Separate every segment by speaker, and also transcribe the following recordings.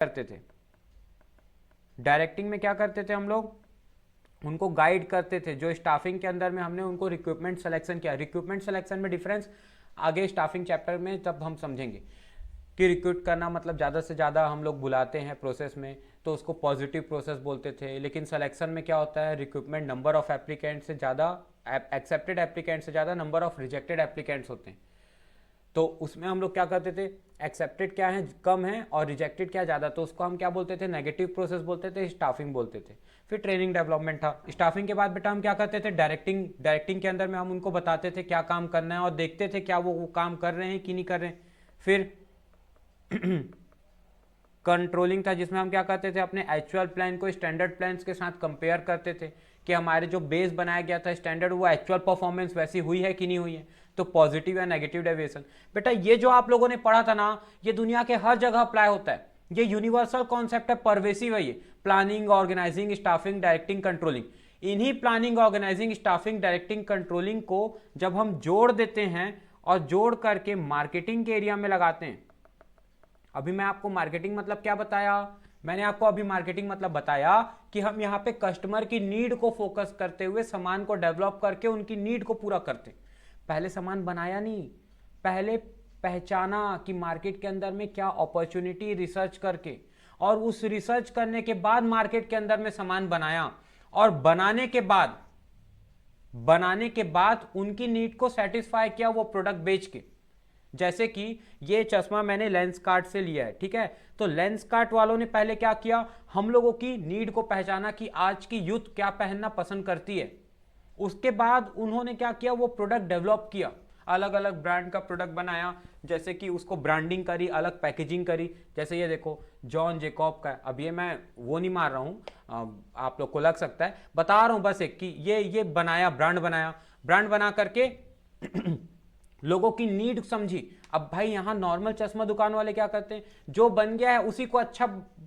Speaker 1: करते थे, डायरेक्टिंग में क्या करते थे हम लोग, उनको गाइड करते थे। जो स्टाफिंग के अंदर में हमने उनको रिक्रूटमेंट सिलेक्शन किया, रिक्रूटमेंट सिलेक्शन में डिफरेंस आगे स्टाफिंग चैप्टर में तब हम समझेंगे कि रिक्रूट करना मतलब ज़्यादा से ज़्यादा हम लोग बुलाते हैं प्रोसेस में, तो उसको पॉजिटिव प्रोसेस बोलते थे। लेकिन सिलेक्शन में क्या होता है, रिक्रूटमेंट नंबर ऑफ एप्लीकेंट से ज़्यादा, एक्सेप्टेड एप्लीकेंट से ज़्यादा नंबर ऑफ रिजेक्टेड एप्लीकेंट्स होते हैं। तो उसमें हम लोग क्या करते थे, एक्सेप्टेड क्या है कम है और रिजेक्टेड क्या ज़्यादा, तो उसको हम क्या बोलते थे, नेगेटिव प्रोसेस बोलते थे, स्टाफिंग बोलते थे। फिर ट्रेनिंग डेवलपमेंट था। स्टाफिंग के बाद बेटा हम क्या करते थे, डायरेक्टिंग के अंदर में हम उनको बताते थे क्या काम करना है और देखते थे क्या वो काम कर रहे हैं कि नहीं कर रहे हैं। फिर कंट्रोलिंग था, जिसमें हम क्या करते थे, अपने एक्चुअल प्लान को स्टैंडर्ड प्लान्स के साथ कंपेयर करते थे कि हमारे जो बेस बनाया गया था स्टैंडर्ड, वो एक्चुअल परफॉर्मेंस वैसी हुई है कि नहीं हुई है, तो पॉजिटिव या नेगेटिव डेविएशन। बेटा ये जो आप लोगों ने पढ़ा था ना, ये दुनिया के हर जगह अप्लाई होता है, ये यूनिवर्सल कॉन्सेप्ट है, परवेसिव है ये। Planning, organising, staffing, directing, controlling, इन्हीं planning, organising, staffing, directing, controlling को जब हम जोड़ देते हैं और जोड़ करके मार्केटिंग के एरिया में लगाते हैं। अभी मैं आपको मार्केटिंग मतलब क्या बताया, मैंने आपको अभी मार्केटिंग मतलब बताया कि हम यहाँ पे कस्टमर की नीड को फोकस करते हुए सामान को डेवलप करके उनकी नीड को पूरा करते। पहले सामान बनाया नहीं, पहले पहचाना कि मार्केट के अंदर में क्या अपॉर्चुनिटी, रिसर्च करके, और उस रिसर्च करने के बाद मार्केट के अंदर में सामान बनाया, और बनाने के बाद उनकी नीड को सेटिस्फाई किया वो प्रोडक्ट बेच के। जैसे कि ये चश्मा मैंने लेंस कार्ट से लिया है, ठीक है, तो लेंस कार्ट वालों ने पहले क्या किया, हम लोगों की नीड को पहचाना कि आज की यूथ क्या पहनना पसंद करती है। उसके बाद उन्होंने क्या किया, वो प्रोडक्ट डेवलप किया, अलग अलग ब्रांड का प्रोडक्ट बनाया, जैसे कि उसको ब्रांडिंग करी, अलग पैकेजिंग करी। जैसे ये देखो जॉन जैकब का, अब ये मैं वो नहीं मार रहा हूँ, आप लोग को लग सकता है, बता रहा हूँ बस एक कि ये बनाया, ब्रांड बना करके लोगों की नीड समझी। अब भाई यहाँ नॉर्मल चश्मा दुकान वाले क्या करते हैं, जो बन गया है उसी को अच्छा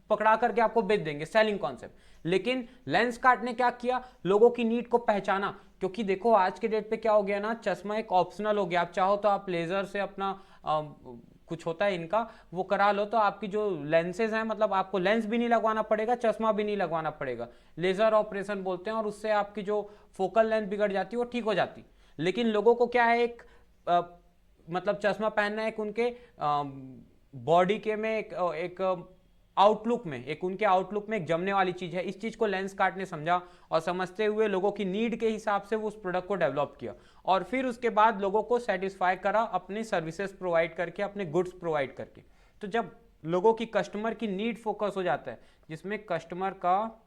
Speaker 1: पकड़ा करके आपको बेच देंगे, सेलिंग कॉन्सेप्ट। लेकिन लेंस कार्ट ने क्या किया, लोगों की नीड को पहचाना। क्योंकि देखो आज के डेट पे क्या हो गया ना, चश्मा एक ऑप्शनल हो गया। आप चाहो तो आप लेजर से अपना कुछ होता है इनका, वो करा लो, तो आपकी जो लेंसेज हैं, मतलब आपको लेंस भी नहीं लगवाना पड़ेगा, चश्मा भी नहीं लगवाना पड़ेगा, लेजर ऑपरेशन बोलते हैं, और उससे आपकी जो फोकल लेंथ बिगड़ जाती है वो ठीक हो जाती। लेकिन लोगों को क्या है, एक मतलब चश्मा पहनना है, एक उनके बॉडी के में एक आउटलुक में, एक उनके आउटलुक में एक जमने वाली चीज है। इस चीज को लेंस कार्ट ने समझा और समझते हुए लोगों की नीड के हिसाब से वो उस प्रोडक्ट को डेवलप किया, और फिर उसके बाद लोगों को सेटिस्फाई करा अपनी सर्विसेज प्रोवाइड करके, अपने गुड्स प्रोवाइड करके। तो जब लोगों की, कस्टमर की नीड फोकस हो जाता है, जिसमें कस्टमर का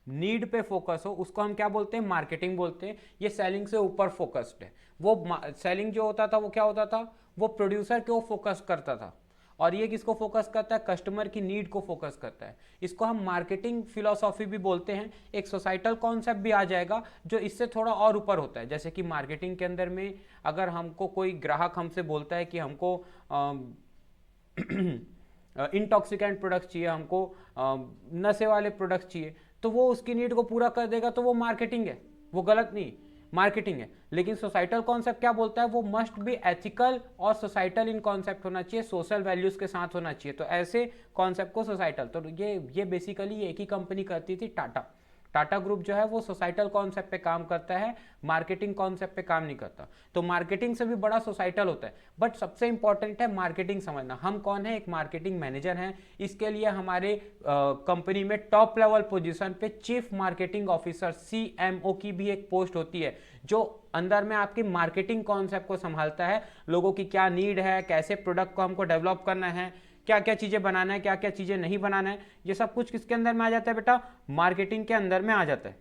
Speaker 1: नीड पे फोकस हो, उसको हम क्या बोलते हैं, मार्केटिंग बोलते हैं। ये सेलिंग से ऊपर फोकस्ड है। वो सेलिंग जो होता था वो क्या होता था, वो प्रोड्यूसर को फोकस करता था, और ये किसको फोकस करता है, कस्टमर की नीड को फोकस करता है। इसको हम मार्केटिंग फिलोसॉफी भी बोलते हैं। एक सोसाइटल कॉन्सेप्ट भी आ जाएगा जो इससे थोड़ा और ऊपर होता है। जैसे कि मार्केटिंग के अंदर में अगर हमको कोई ग्राहक हमसे बोलता है कि हमको इंटॉक्सिकेंट प्रोडक्ट चाहिए, हमको नशे वाले प्रोडक्ट चाहिए, तो वो उसकी नीड को पूरा कर देगा, तो वो मार्केटिंग है, वो गलत नहीं, मार्केटिंग है। लेकिन सोसाइटल कॉन्सेप्ट क्या बोलता है, वो मस्ट बी एथिकल और सोसाइटल इन कॉन्सेप्ट होना चाहिए, सोशल वैल्यूज के साथ होना चाहिए। तो ऐसे कॉन्सेप्ट को सोसाइटल, तो ये बेसिकली एक ही कंपनी करती थी, टाटा ग्रुप जो है वो सोसाइटल कॉन्सेप्ट पे काम करता है, मार्केटिंग कॉन्सेप्ट पे काम नहीं करता। तो मार्केटिंग से भी बड़ा सोसाइटल होता है। बट सबसे इंपॉर्टेंट है मार्केटिंग समझना। हम कौन है, एक मार्केटिंग मैनेजर हैं। इसके लिए हमारे कंपनी में टॉप लेवल पोजीशन पे चीफ मार्केटिंग ऑफिसर, CMO की भी एक पोस्ट होती है, जो अंदर में आपकी मार्केटिंग कॉन्सेप्ट को संभालता है। लोगों की क्या नीड है, कैसे प्रोडक्ट को हमको डेवलप करना है, क्या क्या चीजें बनाना है, क्या क्या चीजें नहीं बनाना है, ये सब कुछ किसके अंदर में आ जाता है बेटा, मार्केटिंग के अंदर में आ जाता है।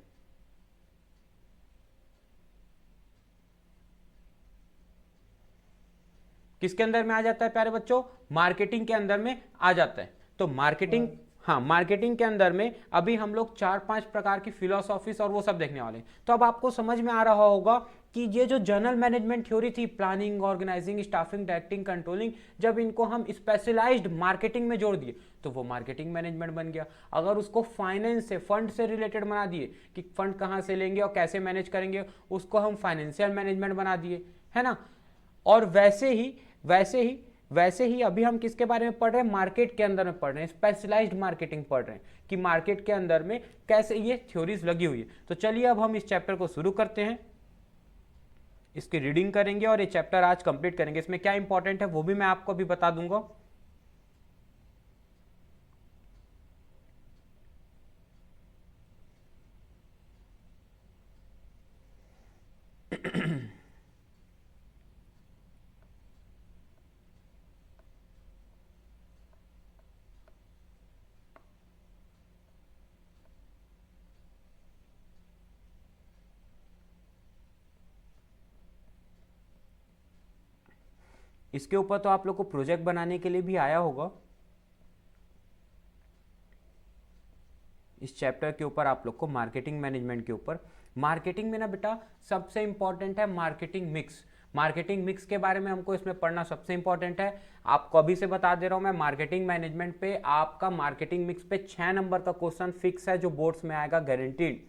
Speaker 1: किसके अंदर में आ जाता है प्यारे बच्चों, मार्केटिंग के अंदर में आ जाता है। तो मार्केटिंग, हाँ, मार्केटिंग के अंदर में अभी हम लोग 4-5 प्रकार की फिलोसॉफीज और वो सब देखने वाले हैं। तो अब आपको समझ में आ रहा होगा कि ये जो जनरल मैनेजमेंट थ्योरी थी, planning, organising, staffing, directing, controlling, जब इनको हम स्पेशलाइज्ड मार्केटिंग में जोड़ दिए तो वो मार्केटिंग मैनेजमेंट बन गया। अगर उसको फाइनेंस से, फंड से रिलेटेड बना दिए कि फंड कहाँ से लेंगे और कैसे मैनेज करेंगे, उसको हम फाइनेंशियल मैनेजमेंट बना दिए, है ना। और वैसे ही वैसे ही अभी हम किसके बारे में पढ़ रहे हैं, मार्केट के अंदर में पढ़ रहे हैं, स्पेशलाइज्ड मार्केटिंग पढ़ रहे हैं कि मार्केट के अंदर में कैसे ये थ्योरीज लगी हुई है। तो चलिए अब हम इस चैप्टर को शुरू करते हैं, इसकी रीडिंग करेंगे और ये चैप्टर आज कंप्लीट करेंगे। इसमें क्या इंपॉर्टेंट है वो भी मैं आपको अभी बता दूंगा। इसके ऊपर तो आप लोग को प्रोजेक्ट बनाने के लिए भी आया होगा। इस चैप्टर के ऊपर आप लोग को मार्केटिंग मैनेजमेंट के ऊपर, मार्केटिंग में ना बेटा सबसे इंपॉर्टेंट है मार्केटिंग मिक्स। मार्केटिंग मिक्स के बारे में हमको इसमें पढ़ना सबसे इंपॉर्टेंट है। आपको अभी से बता दे रहा हूं मैं, मार्केटिंग मैनेजमेंट पे आपका मार्केटिंग मिक्स पे 6 नंबर का क्वेश्चन फिक्स है जो बोर्ड्स में आएगा, गारंटीड।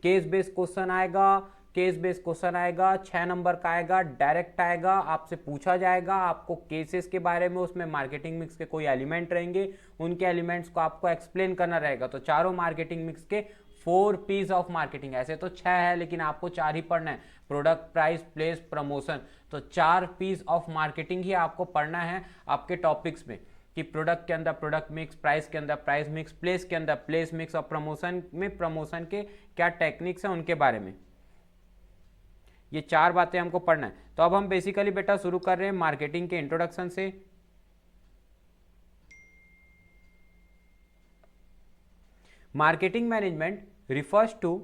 Speaker 1: केस बेस्ड क्वेश्चन आएगा, केस बेस्ड क्वेश्चन आएगा, 6 नंबर का आएगा, डायरेक्ट आएगा, आपसे पूछा जाएगा आपको केसेस के बारे में, उसमें मार्केटिंग मिक्स के कोई एलिमेंट रहेंगे, उनके एलिमेंट्स को आपको एक्सप्लेन करना रहेगा। तो चारों मार्केटिंग मिक्स के 4 पीस ऑफ मार्केटिंग, ऐसे तो 6 है लेकिन आपको 4 ही पढ़ना है, प्रोडक्ट, प्राइस, प्लेस, प्रमोशन। तो 4 पीस ऑफ मार्केटिंग ही आपको पढ़ना है आपके टॉपिक्स में, कि प्रोडक्ट के अंदर प्रोडक्ट मिक्स, प्राइस के अंदर प्राइस मिक्स, प्लेस के अंदर प्लेस मिक्स, और प्रमोशन में प्रमोशन के क्या टेक्निक्स हैं उनके बारे में। ये 4 बातें हमको पढ़ना है। तो अब हम बेसिकली बेटा शुरू कर रहे हैं मार्केटिंग के इंट्रोडक्शन से। Marketing management refers to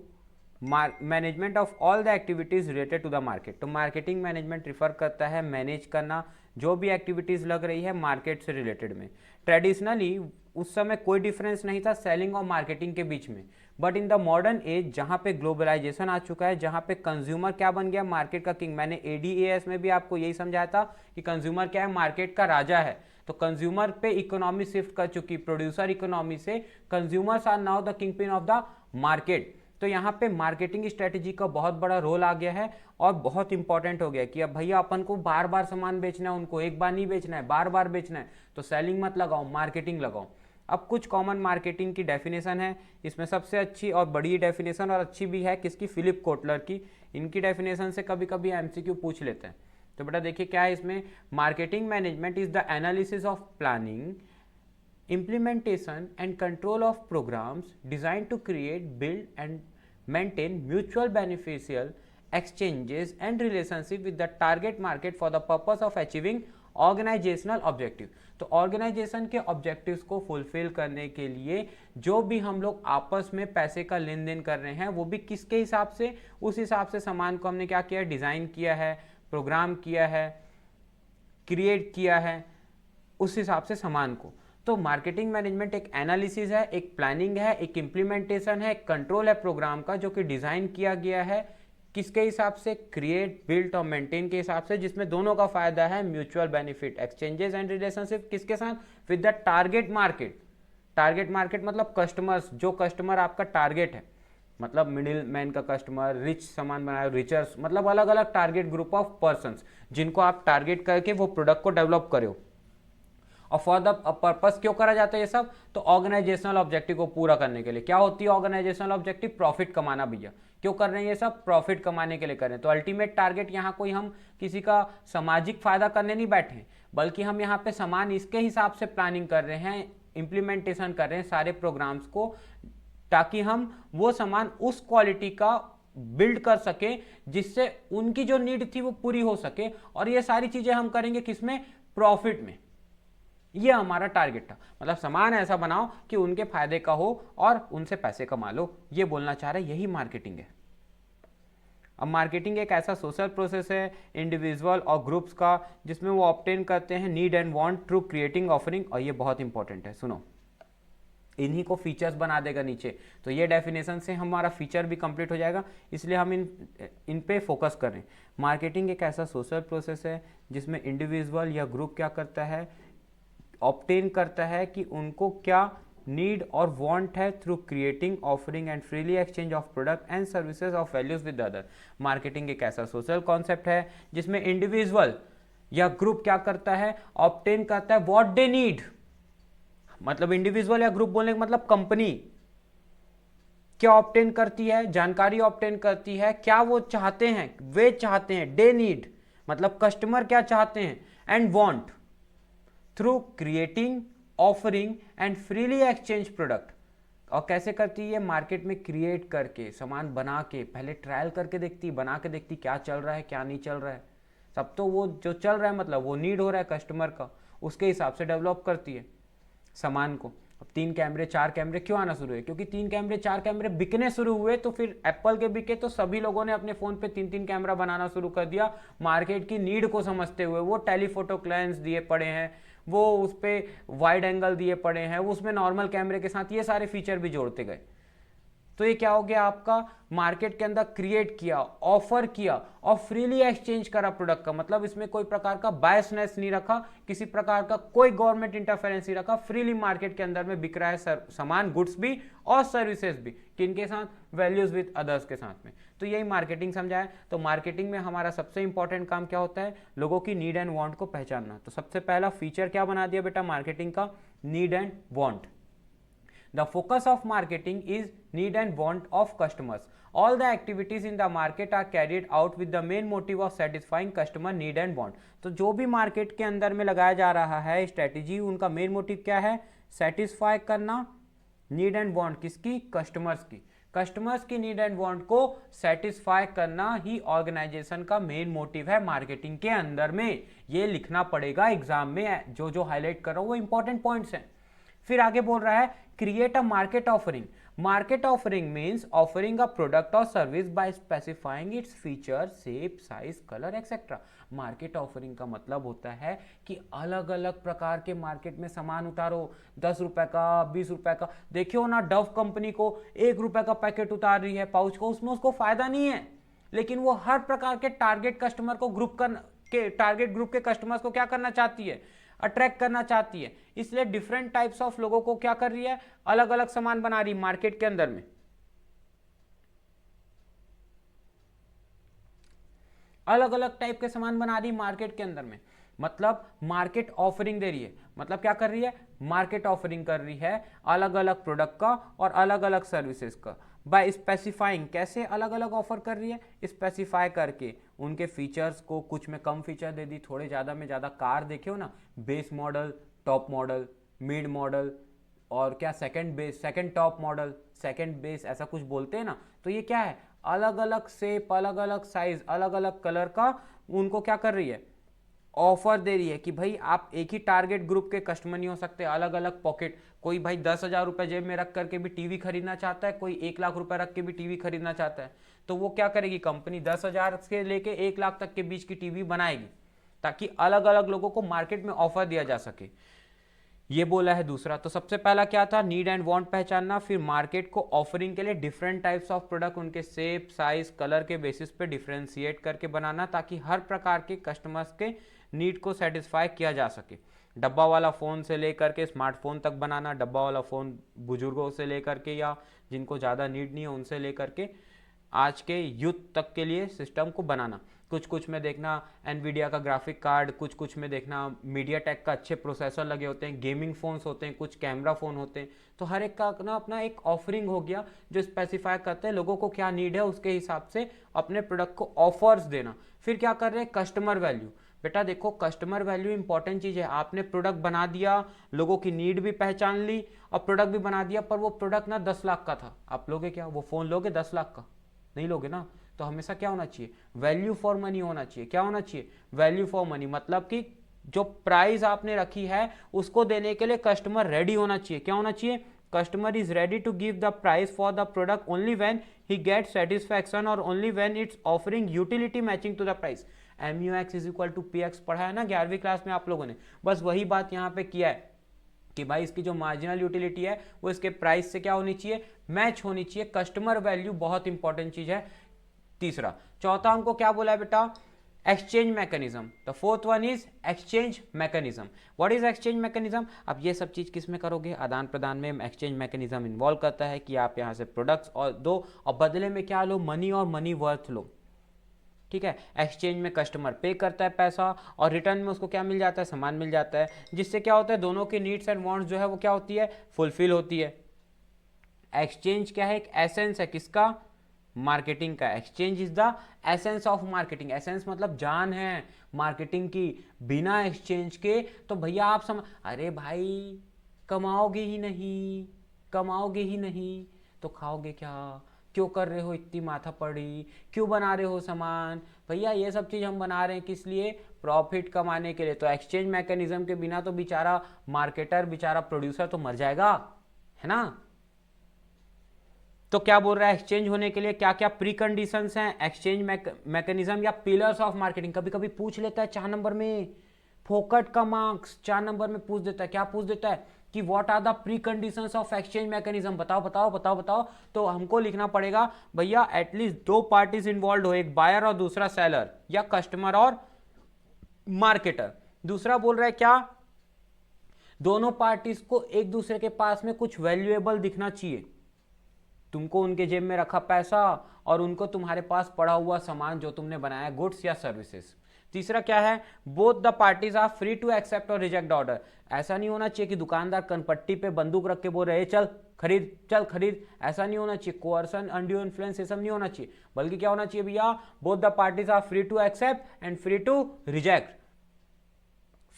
Speaker 1: management of all the activities related to the market. तो मार्केटिंग मैनेजमेंट रिफर करता है मैनेज करना जो भी एक्टिविटीज लग रही है मार्केट से रिलेटेड में। ट्रेडिशनली उस समय कोई डिफरेंस नहीं था सेलिंग और मार्केटिंग के बीच में, but in the modern age जहां पे ग्लोबलाइजेशन आ चुका है, जहां पे कंज्यूमर क्या बन गया, मार्केट का किंग। मैंने ADAS में भी आपको यही समझाया था कि कंज्यूमर क्या है, मार्केट का राजा है। तो कंज्यूमर पे इकोनॉमी शिफ्ट कर चुकी, प्रोड्यूसर इकोनॉमी से consumers are now the kingpin of the market. तो यहाँ पे मार्केटिंग स्ट्रेटेजी का बहुत बड़ा रोल आ गया है और बहुत इंपॉर्टेंट हो गया कि अब भैया अपन को बार बार सामान बेचना है, उनको एक बार नहीं बेचना है, बार बार बेचना है। तो सेलिंग मत लगाओ, मार्केटिंग लगाओ। अब कुछ कॉमन मार्केटिंग की डेफिनेशन है, इसमें सबसे अच्छी और बड़ी डेफिनेशन और अच्छी भी है किसकी, फिलिप कोटलर की। इनकी डेफिनेशन से कभी कभी MCQ पूछ लेते हैं। तो बेटा देखिए क्या है इसमें, marketing management is the analysis of planning, implementation and control of programs designed to create, build and maintain mutual beneficial exchanges and relationship with the target market for the purpose of achieving organisational objective. तो organisation के objectives को fulfil करने के लिए जो भी हम लोग आपस में पैसे का लेन देन कर रहे हैं वो भी किसके हिसाब से, उस हिसाब से सामान को हमने क्या किया, डिजाइन किया है, प्रोग्राम किया है, क्रिएट किया है, उस हिसाब से सामान को। तो मार्केटिंग मैनेजमेंट एक एनालिसिस है, एक प्लानिंग है, एक इंप्लीमेंटेशन है, एक कंट्रोल है प्रोग्राम का जो कि डिजाइन किया गया है किसके हिसाब से, क्रिएट, बिल्ड और मेंटेन के हिसाब से, जिसमें दोनों का फायदा है, mutual benefit, exchanges and relationship किसके साथ, with the target market. Target market मतलब कस्टमर्स, जो कस्टमर आपका टारगेट है, मतलब मिडिल मैन का कस्टमर, रिच सामान बनाए, रिचर्स, मतलब अलग अलग टारगेट ग्रुप ऑफ पर्संस जिनको आप टारगेट करके वो प्रोडक्ट को डेवलप करो। और फॉर द पर्पस क्यों करा जाता है ये सब, तो ऑर्गेनाइजेशनल ऑब्जेक्टिव को पूरा करने के लिए। क्या होती है ऑर्गेनाइजेशनल ऑब्जेक्टिव, प्रॉफिट कमाना भैया। क्यों कर रहे हैं ये सब, प्रॉफिट कमाने के लिए कर रहे हैं। तो अल्टीमेट टारगेट यहाँ कोई हम किसी का सामाजिक फायदा करने नहीं बैठे हैं, बल्कि हम यहाँ पे सामान इसके हिसाब से प्लानिंग कर रहे हैं, इंप्लीमेंटेशन कर रहे हैं सारे प्रोग्राम्स को, ताकि हम वो सामान उस क्वालिटी का बिल्ड कर सके जिससे उनकी जो नीड थी वो पूरी हो सके। और ये सारी चीजें हम करेंगे किसमें, प्रॉफिट में। ये हमारा टारगेट था, मतलब सामान ऐसा बनाओ कि उनके फायदे का हो और उनसे पैसे कमा लो, ये बोलना चाह रहे, यही मार्केटिंग है। अब मार्केटिंग एक ऐसा सोशल प्रोसेस है इंडिविजुअल और ग्रुप्स का जिसमें वो ऑब्टेन करते हैं need and want through creating offering. और ये बहुत इंपॉर्टेंट है, सुनो, इन्हीं को फीचर्स बना देगा नीचे। तो ये डेफिनेशन से हमारा फीचर भी कंप्लीट हो जाएगा, इसलिए हम इन पे फोकस करें। मार्केटिंग एक ऐसा सोशल प्रोसेस है जिसमें इंडिविजुअल या ग्रुप क्या करता है, ऑब्टेन करता है कि उनको क्या नीड और वांट है through creating, offering and freely exchange of product and services of values with other. Marketing एक ऐसा सोशल कॉन्सेप्ट है जिसमें इंडिविजुअल या ग्रुप क्या करता है, ऑब्टेन करता है व्हाट दे नीड, मतलब इंडिविजुअल या ग्रुप बोलने का मतलब कंपनी क्या ऑब्टेन करती है, जानकारी ऑब्टेन करती है, क्या वो चाहते हैं, वे चाहते हैं, दे नीड मतलब कस्टमर क्या चाहते हैं, and want through creating, offering and freely exchange product. और कैसे करती है, मार्केट में क्रिएट करके, सामान बना के, पहले ट्रायल करके देखती, बना के देखती क्या चल रहा है क्या नहीं चल रहा है, सब तो वो जो चल रहा है मतलब वो नीड हो रहा है कस्टमर का, उसके हिसाब से डेवलप करती है सामान को। अब 3 कैमरे 4 कैमरे क्यों आना शुरू हुए, क्योंकि 3 कैमरे 4 कैमरे बिकने शुरू हुए, तो फिर एप्पल के बिके तो सभी लोगों ने अपने फोन पे 3-3 कैमरा बनाना शुरू कर दिया, मार्केट की नीड को समझते हुए। वो टेलीफोटो लेंस दिए पड़े हैं, वो उस पर वाइड एंगल दिए पड़े हैं, उसमें नॉर्मल कैमरे के साथ ये सारे फीचर भी जोड़ते गए। तो ये क्या हो गया, आपका मार्केट के अंदर क्रिएट किया, ऑफर किया और फ्रीली एक्सचेंज करा प्रोडक्ट का, मतलब इसमें कोई प्रकार का बायसनेस नहीं रखा, किसी प्रकार का कोई गवर्नमेंट इंटरफेरेंस नहीं रखा, फ्रीली मार्केट के अंदर में बिक रहा है सामान, गुड्स भी और सर्विसेज भी, किनके साथ, वैल्यूज विद अदर्स के साथ में। तो यही मार्केटिंग समझा है। तो मार्केटिंग में हमारा सबसे इंपॉर्टेंट काम क्या होता है, लोगों की नीड एंड वांट को पहचानना। तो सबसे पहला फीचर क्या बना दिया बेटा मार्केटिंग का, need and want. The focus of marketing is need and want of customers. All the activities in the market are carried out with the main motive of satisfying customer need and want. तो जो भी market के अंदर में लगाया जा रहा है स्ट्रेटेजी, उनका मेन मोटिव क्या है, सेटिस्फाई करना नीड एंड वांट किसकी, कस्टमर्स की। कस्टमर्स की नीड एंड वांट को सेटिस्फाई करना ही ऑर्गेनाइजेशन का मेन मोटिव है मार्केटिंग के अंदर में। ये लिखना पड़ेगा एग्जाम में, जो जो हाईलाइट कर रहा हूं वो इंपॉर्टेंट पॉइंट्स हैं। फिर आगे बोल रहा है create a market offering. Market offering means offering a product और service by specifying its feature, shape, size, colour etcetera. Market offering का मतलब होता है कि अलग अलग प्रकार के मार्केट में सामान उतारो, 10 रुपए का, 20 रुपए का। देखियो ना, डव कंपनी को 1 रुपए का पैकेट उतार रही है पाउच को, उसमें उसको फायदा नहीं है, लेकिन वो हर प्रकार के टारगेट कस्टमर को टारगेट ग्रुप के कस्टमर्स को क्या करना चाहती है, अट्रैक्ट करना चाहती है। इसलिए डिफरेंट टाइप्स ऑफ लोगों को क्या कर रही है, अलग अलग सामान बना रही मार्केट के अंदर में, अलग अलग टाइप के सामान बना रही मार्केट के अंदर में। मतलब मार्केट ऑफरिंग दे रही है, मतलब क्या कर रही है, मार्केट ऑफरिंग कर रही है अलग अलग प्रोडक्ट का और अलग अलग सर्विसेज का। बाय स्पेसिफाइंग, कैसे अलग अलग ऑफर कर रही है, स्पेसिफाई करके उनके फीचर्स को, कुछ में कम फीचर दे दी, थोड़े ज़्यादा में ज़्यादा। कार देखे हो ना, base model, top model, mid model और क्या second base, second top model, second base, ऐसा कुछ बोलते हैं ना। तो ये क्या है, अलग अलग शेप, अलग अलग साइज, अलग अलग कलर का उनको क्या कर रही है, ऑफर दे रही है कि भाई आप एक ही टारगेट ग्रुप के कस्टमर नहीं हो सकते, अलग अलग पॉकेट। कोई भाई 10,000 रुपए जेब में रख करके भी टीवी खरीदना चाहता है, कोई 1 लाख रुपए रख के भी टीवी खरीदना चाहता है। तो वो क्या करेगी कंपनी, 10,000 से लेके 1 लाख तक के बीच की टीवी बनाएगी, ताकि अलग अलग लोगों को मार्केट में ऑफर दिया जा सके। ये बोला है दूसरा। तो सबसे पहला क्या था, नीड एंड वांट पहचानना। फिर मार्केट को ऑफरिंग के लिए डिफरेंट टाइप्स ऑफ प्रोडक्ट उनके शेप, साइज, कलर के बेसिस पे डिफरेंशिएट करके बनाना, ताकि हर प्रकार के कस्टमर्स के नीड को सेटिस्फाई किया जा सके। डब्बा वाला फ़ोन से लेकर के स्मार्टफोन तक बनाना, डब्बा वाला फ़ोन बुजुर्गों से लेकर के या जिनको ज़्यादा नीड नहीं है उनसे लेकर के आज के यूथ तक के लिए सिस्टम को बनाना। कुछ कुछ में देखना एनवीडिया का ग्राफिक कार्ड, कुछ कुछ में देखना मीडिया टेक का अच्छे प्रोसेसर लगे होते हैं, गेमिंग फ़ोन्स होते हैं, कुछ कैमरा फ़ोन होते हैं। तो हर एक का ना अपना एक ऑफरिंग हो गया जो स्पेसिफाई करते हैं लोगों को क्या नीड है, उसके हिसाब से अपने प्रोडक्ट को ऑफर्स देना। फिर क्या कर रहे हैं, कस्टमर वैल्यू। बेटा देखो, कस्टमर वैल्यू इंपॉर्टेंट चीज़ है। आपने प्रोडक्ट बना दिया, लोगों की नीड भी पहचान ली और प्रोडक्ट भी बना दिया, पर वो प्रोडक्ट ना 10 लाख का था, आप लोगे क्या, वो फ़ोन लोगे 10 लाख का? नहीं लोगे ना। तो हमेशा क्या होना चाहिए, वैल्यू फॉर मनी होना चाहिए। क्या होना चाहिए, वैल्यू फॉर मनी, मतलब कि जो प्राइस आपने रखी है उसको देने के लिए कस्टमर रेडी होना चाहिए। क्या होना चाहिए, customer is ready to give the price for the product only when he get satisfaction और only when its offering utility matching to the price. MUX is equal to PX पढ़ा है ना 11वीं क्लास में आप लोगों ने, बस वही बात यहाँ पे किया है कि भाई इसकी जो मार्जिनल यूटिलिटी है वो इसके प्राइस से क्या होनी चाहिए, मैच होनी चाहिए। कस्टमर वैल्यू बहुत इंपॉर्टेंट चीज है। तीसरा, चौथा हमको क्या बोला है बेटा, exchange mechanism. The fourth one is exchange mechanism. What is exchange mechanism? अब ये सब चीज किस में करोगे, आदान प्रदान में एक्सचेंज मैकेनिज्म इन्वॉल्व करता है कि आप यहाँ से प्रोडक्ट्स और दो और बदले में क्या लो, मनी और मनी वर्थ लो। ठीक है। एक्सचेंज में कस्टमर पे करता है पैसा और रिटर्न में उसको क्या मिल जाता है, सामान मिल जाता है, जिससे क्या होता है दोनों की नीड्स एंड वांट्स जो है वो क्या होती है, फुलफिल होती है। एक्सचेंज क्या है, एक एसेंस है किसका, मार्केटिंग का। Exchange is the essence of marketing. Essence मतलब जान है मार्केटिंग की। बिना एक्सचेंज के तो भैया आप अरे भाई कमाओगे ही नहीं, कमाओगे ही नहीं तो खाओगे क्या, क्यों कर रहे हो इतनी माथा पड़ी, क्यों बना रहे हो सामान। भैया ये सब चीज़ हम बना रहे हैं किस लिए, प्रॉफिट कमाने के लिए। तो एक्सचेंज मैकेनिज्म के बिना तो बेचारा मार्केटर, बेचारा प्रोड्यूसर तो मर जाएगा, है ना। तो क्या बोल रहा है, एक्सचेंज होने के लिए क्या क्या प्री कंडीशंस हैं, एक्सचेंज मैकेनिज्म या पिलर्स ऑफ मार्केटिंग। कभी कभी पूछ लेता है 4 नंबर में, फोकट का मार्क्स 4 नंबर में पूछ देता है। क्या पूछ देता है कि what are the preconditions of exchange mechanism, बताओ बताओ बताओ बताओ। तो हमको लिखना पड़ेगा भैया एटलीस्ट 2 पार्टीज इन्वॉल्व हो, एक बायर और दूसरा सेलर, या कस्टमर और मार्केटर। दूसरा बोल रहा है क्या, दोनों पार्टीज को एक दूसरे के पास में कुछ वैल्यूएबल दिखना चाहिए। तुमको उनके जेब में रखा पैसा और उनको तुम्हारे पास पड़ा हुआ सामान जो तुमने बनाया, गुड्स या सर्विसेज। तीसरा क्या है, both the parties are free to accept और रिजेक्ट ऑर्डर। ऐसा नहीं होना चाहिए कि दुकानदार कनपट्टी पे बंदूक रख के बोल रहे चल खरीद चल खरीद, ऐसा नहीं होना चाहिए। कोअर्सन, अनड्यू इन्फ्लुएंस, ये सब नहीं होना चाहिए। बल्कि क्या होना चाहिए भैया, both the parties are free to accept and free to reject,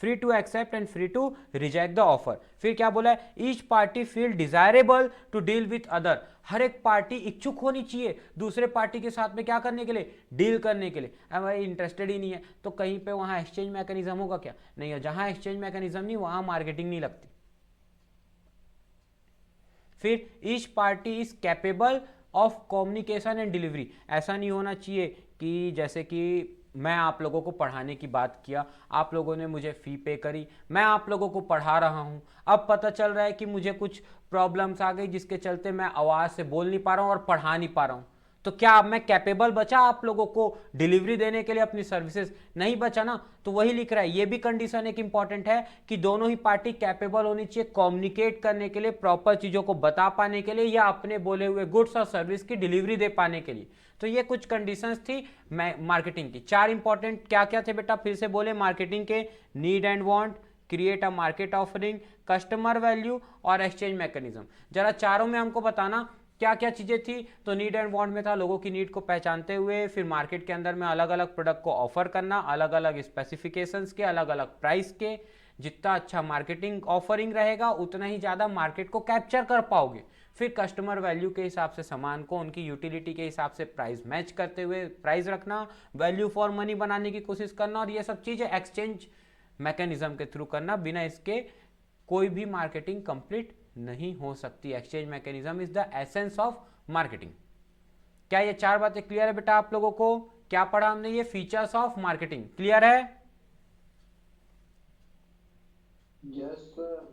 Speaker 1: free to accept and free to reject the offer. फिर क्या बोला है, each party feel desirable to deal with other. हर एक पार्टी इच्छुक होनी चाहिए दूसरे पार्टी के साथ में क्या करने के लिए, डील करने के लिए। अब भाई इंटरेस्टेड ही नहीं है तो कहीं पे वहां एक्सचेंज मैकेनिज्म होगा क्या, नहीं है। जहां एक्सचेंज मैकेनिज्म नहीं वहां मार्केटिंग नहीं लगती। फिर each party is capable of communication and delivery. ऐसा नहीं होना चाहिए कि जैसे कि मैं आप लोगों को पढ़ाने की बात किया, आप लोगों ने मुझे फी पे करी, मैं आप लोगों को पढ़ा रहा हूं, अब पता चल रहा है कि मुझे कुछ प्रॉब्लम्स आ गई जिसके चलते मैं आवाज़ से बोल नहीं पा रहा हूं और पढ़ा नहीं पा रहा हूं। तो क्या अब मैं कैपेबल बचा आप लोगों को डिलीवरी देने के लिए अपनी सर्विसेज, नहीं बचा ना। तो वही लिख रहा है, ये भी कंडीशन एक इंपॉर्टेंट है कि दोनों ही पार्टी कैपेबल होनी चाहिए कम्युनिकेट करने के लिए, प्रॉपर चीज़ों को बता पाने के लिए, या अपने बोले हुए गुड्स और सर्विस की डिलीवरी दे पाने के लिए। तो ये कुछ कंडीशंस थी मार्केटिंग की। 4 इंपॉर्टेंट क्या क्या थे बेटा, फिर से बोले मार्केटिंग के, need and want, create a market offering, customer value और एक्सचेंज मैकेनिज्म। जरा चारों में हमको बताना क्या क्या चीजें थी। तो नीड एंड वांट में था लोगों की नीड को पहचानते हुए फिर मार्केट के अंदर में अलग अलग प्रोडक्ट को ऑफर करना, अलग अलग स्पेसिफिकेशंस के, अलग अलग प्राइस के। जितना अच्छा मार्केटिंग ऑफरिंग रहेगा उतना ही ज़्यादा मार्केट को कैप्चर कर पाओगे। फिर कस्टमर वैल्यू के हिसाब से सामान को उनकी यूटिलिटी के हिसाब से प्राइस मैच करते हुए प्राइस रखना, वैल्यू फॉर मनी बनाने की कोशिश करना, और ये सब चीज़ें एक्सचेंज मैकेनिज्म के थ्रू करना। बिना इसके कोई भी मार्केटिंग कंप्लीट नहीं हो सकती। Exchange mechanism is the essence of marketing. क्या ये 4 बातें क्लियर है बेटा आप लोगों को? क्या पढ़ा हमने, ये फीचर्स ऑफ मार्केटिंग क्लियर है?
Speaker 2: Yes sir.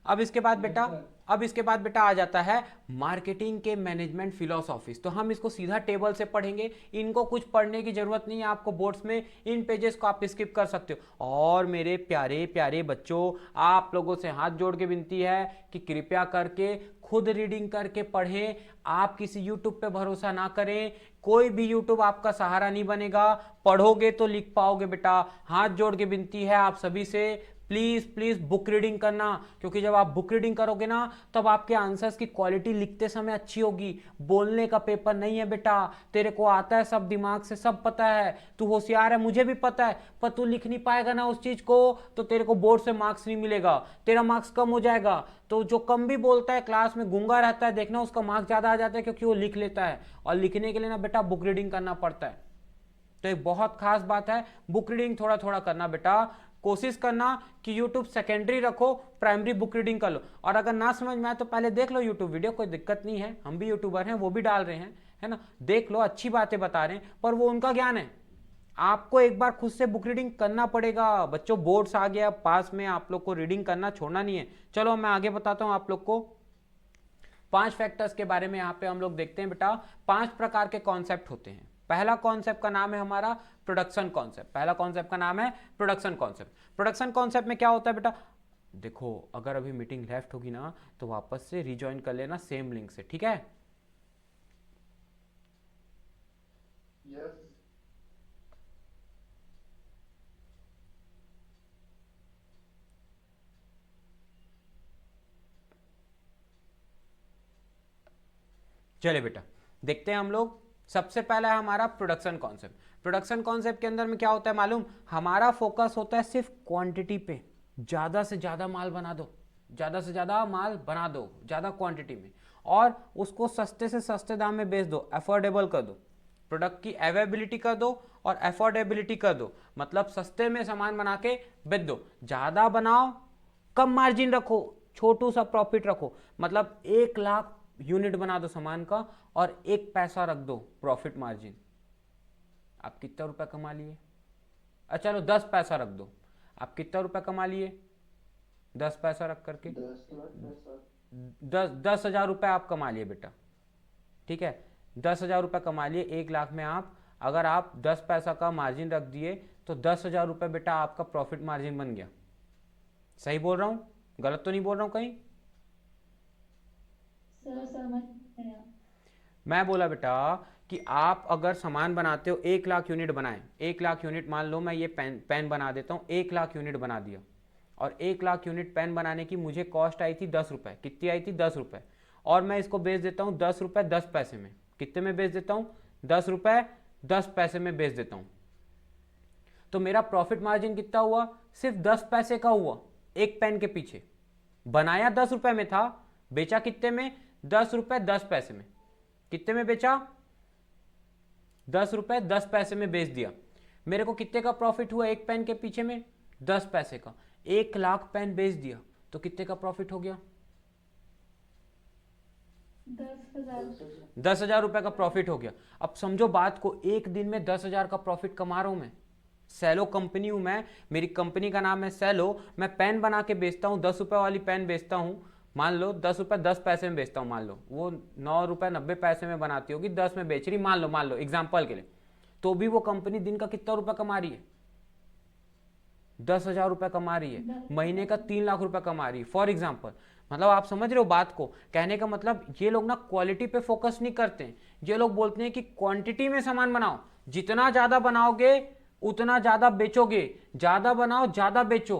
Speaker 1: अब इसके बाद
Speaker 2: यस
Speaker 1: बेटा,
Speaker 2: सर।
Speaker 1: अब इसके बाद बेटा आ जाता है मार्केटिंग के मैनेजमेंट फिलोसॉफीज। तो हम इसको सीधा टेबल से पढ़ेंगे, इनको कुछ पढ़ने की जरूरत नहीं है आपको बोर्ड्स में, इन पेजेस को आप स्किप कर सकते हो। और मेरे प्यारे प्यारे बच्चों, आप लोगों से हाथ जोड़ के विनती है कि कृपया करके खुद रीडिंग करके पढ़ें। आप किसी यूट्यूब पे भरोसा ना करें, कोई भी यूट्यूब आपका सहारा नहीं बनेगा। पढ़ोगे तो लिख पाओगे बेटा। हाथ जोड़ के विनती है आप सभी से, प्लीज प्लीज बुक रीडिंग करना, क्योंकि जब आप बुक रीडिंग करोगे ना तब आपके आंसर्स की क्वालिटी लिखते समय अच्छी होगी। बोलने का पेपर नहीं है बेटा, तेरे को आता है सब, दिमाग से सब पता है, तू होशियार है, मुझे भी पता है, पर तू लिख नहीं पाएगा ना उस चीज को तो तेरे को बोर्ड से मार्क्स नहीं मिलेगा, तेरा मार्क्स कम हो जाएगा। तो जो कम भी बोलता है क्लास में, गूंगा रहता है, देखना उसका मार्क्स ज्यादा आ जाता है क्योंकि वो लिख लेता है। और लिखने के लिए ना बेटा बुक रीडिंग करना पड़ता है। तो एक बहुत खास बात है, बुक रीडिंग थोड़ा थोड़ा करना बेटा। कोशिश करना कि YouTube सेकेंडरी रखो, प्राइमरी बुक रीडिंग कर लो। और अगर ना समझ में आए तो पहले देख लो YouTube वीडियो, कोई दिक्कत नहीं है, हम भी यूट्यूबर हैं, वो भी डाल रहे हैं, है ना। देख लो, अच्छी बातें बता रहे हैं, पर वो उनका ज्ञान है। आपको एक बार खुद से बुक रीडिंग करना पड़ेगा बच्चों। बोर्ड्स आ गया पास में, आप लोग को रीडिंग करना छोड़ना नहीं है। चलो मैं आगे बताता हूं आप लोग को। 5 फैक्टर्स के बारे में यहाँ पे हम लोग देखते हैं बेटा। 5 प्रकार के कॉन्सेप्ट होते हैं। पहला कॉन्सेप्ट का नाम है हमारा प्रोडक्शन कॉन्सेप्ट। पहला कॉन्सेप्ट का नाम है प्रोडक्शन कॉन्सेप्ट। प्रोडक्शन कॉन्सेप्ट में क्या होता है बेटा, देखो अगर अभी मीटिंग लेफ्ट होगी ना तो वापस से रिज्वाइन कर लेना सेम लिंक से, ठीक है।
Speaker 2: Yes.
Speaker 1: चलिए बेटा देखते हैं हम लोग। सबसे पहला है हमारा प्रोडक्शन कॉन्सेप्ट। प्रोडक्शन कॉन्सेप्ट के अंदर में क्या होता है मालूम, हमारा फोकस होता है सिर्फ क्वांटिटी पे। ज्यादा से ज्यादा माल बना दो, ज्यादा से ज्यादा माल बना दो, ज्यादा क्वांटिटी में, और उसको सस्ते से सस्ते दाम में बेच दो, अफोर्डेबल कर दो, प्रोडक्ट की अवेलेबिलिटी कर दो और अफोर्डेबिलिटी कर दो, मतलब सस्ते में सामान बना के बेच दो। ज्यादा बनाओ, कम मार्जिन रखो, छोटू सा प्रॉफिट रखो, मतलब 1 लाख यूनिट बना दो सामान का और 1 पैसा रख दो प्रॉफिट मार्जिन। आप कितना रुपया कमा लिए? अच्छा चलो 10 पैसा रख दो, आप कितना रुपया कमा लिए 10 पैसा रख करके?
Speaker 2: 10 लाख पैसा।
Speaker 1: 10,000 रुपये आप कमा लिए बेटा, ठीक है। 10,000 रुपये कमा लिए 1 लाख में आप, अगर आप 10 पैसा का मार्जिन रख दिए तो 10,000 रुपये बेटा आपका प्रॉफिट मार्जिन बन गया। सही बोल रहा हूँ, गलत तो नहीं बोल रहा हूँ कहीं?
Speaker 3: सर समझ गया।
Speaker 1: मैं बोला बेटा कि आप अगर सामान बनाते हो 1 लाख यूनिट बनाए, 1 लाख यूनिट, मान लो मैं ये पेन बना देता हूँ, 1 लाख यूनिट बना दिया, और 1 लाख यूनिट पेन बनाने की मुझे कॉस्ट आई थी 10 रुपये। कितनी आई थी? 10 रुपये। और मैं इसको बेच देता हूँ 10 रुपये 10 पैसे में। कितने में बेच देता हूँ? 10 रुपये 10 पैसे में बेच देता हूँ। तो मेरा प्रॉफिट मार्जिन कितना हुआ? सिर्फ 10 पैसे का हुआ एक पेन के पीछे। बनाया 10 रुपये में था, बेचा कितने में? 10 रुपये 10 पैसे में। कितने में बेचा? 10 रुपये 10 पैसे में बेच दिया। मेरे को कितने का प्रॉफिट हुआ एक पेन के पीछे में? 10 पैसे का। 1 लाख पेन बेच दिया तो कितने का प्रॉफिट हो गया?
Speaker 3: 10,000।
Speaker 1: 10,000 रुपये का प्रॉफिट हो गया। अब समझो बात को, एक दिन में 10,000 का प्रॉफिट कमा रहा हूं मैं। सेलो कंपनी हूं मैं, मेरी कंपनी का नाम है सेलो। मैं पेन बना के बेचता हूं, 10 रुपये वाली पेन बेचता हूं, मान लो 10 रुपये 10 पैसे में बेचता हूं। मान लो वो 9 रुपये 90 पैसे में बनाती होगी, 10 में बेच रही, मान लो एग्जाम्पल के लिए। तो भी वो कंपनी दिन का कितना रुपया कमा रही है? 10,000 रुपये कमा रही है। महीने का 3 लाख रुपया कमा रही है, फॉर एग्जाम्पल। मतलब आप समझ रहे हो बात को? कहने का मतलब ये लोग ना क्वालिटी पे फोकस नहीं करते हैं। ये लोग बोलते हैं कि क्वांटिटी में सामान बनाओ, जितना ज्यादा बनाओगे उतना ज्यादा बेचोगे, ज्यादा बनाओ ज्यादा बेचो,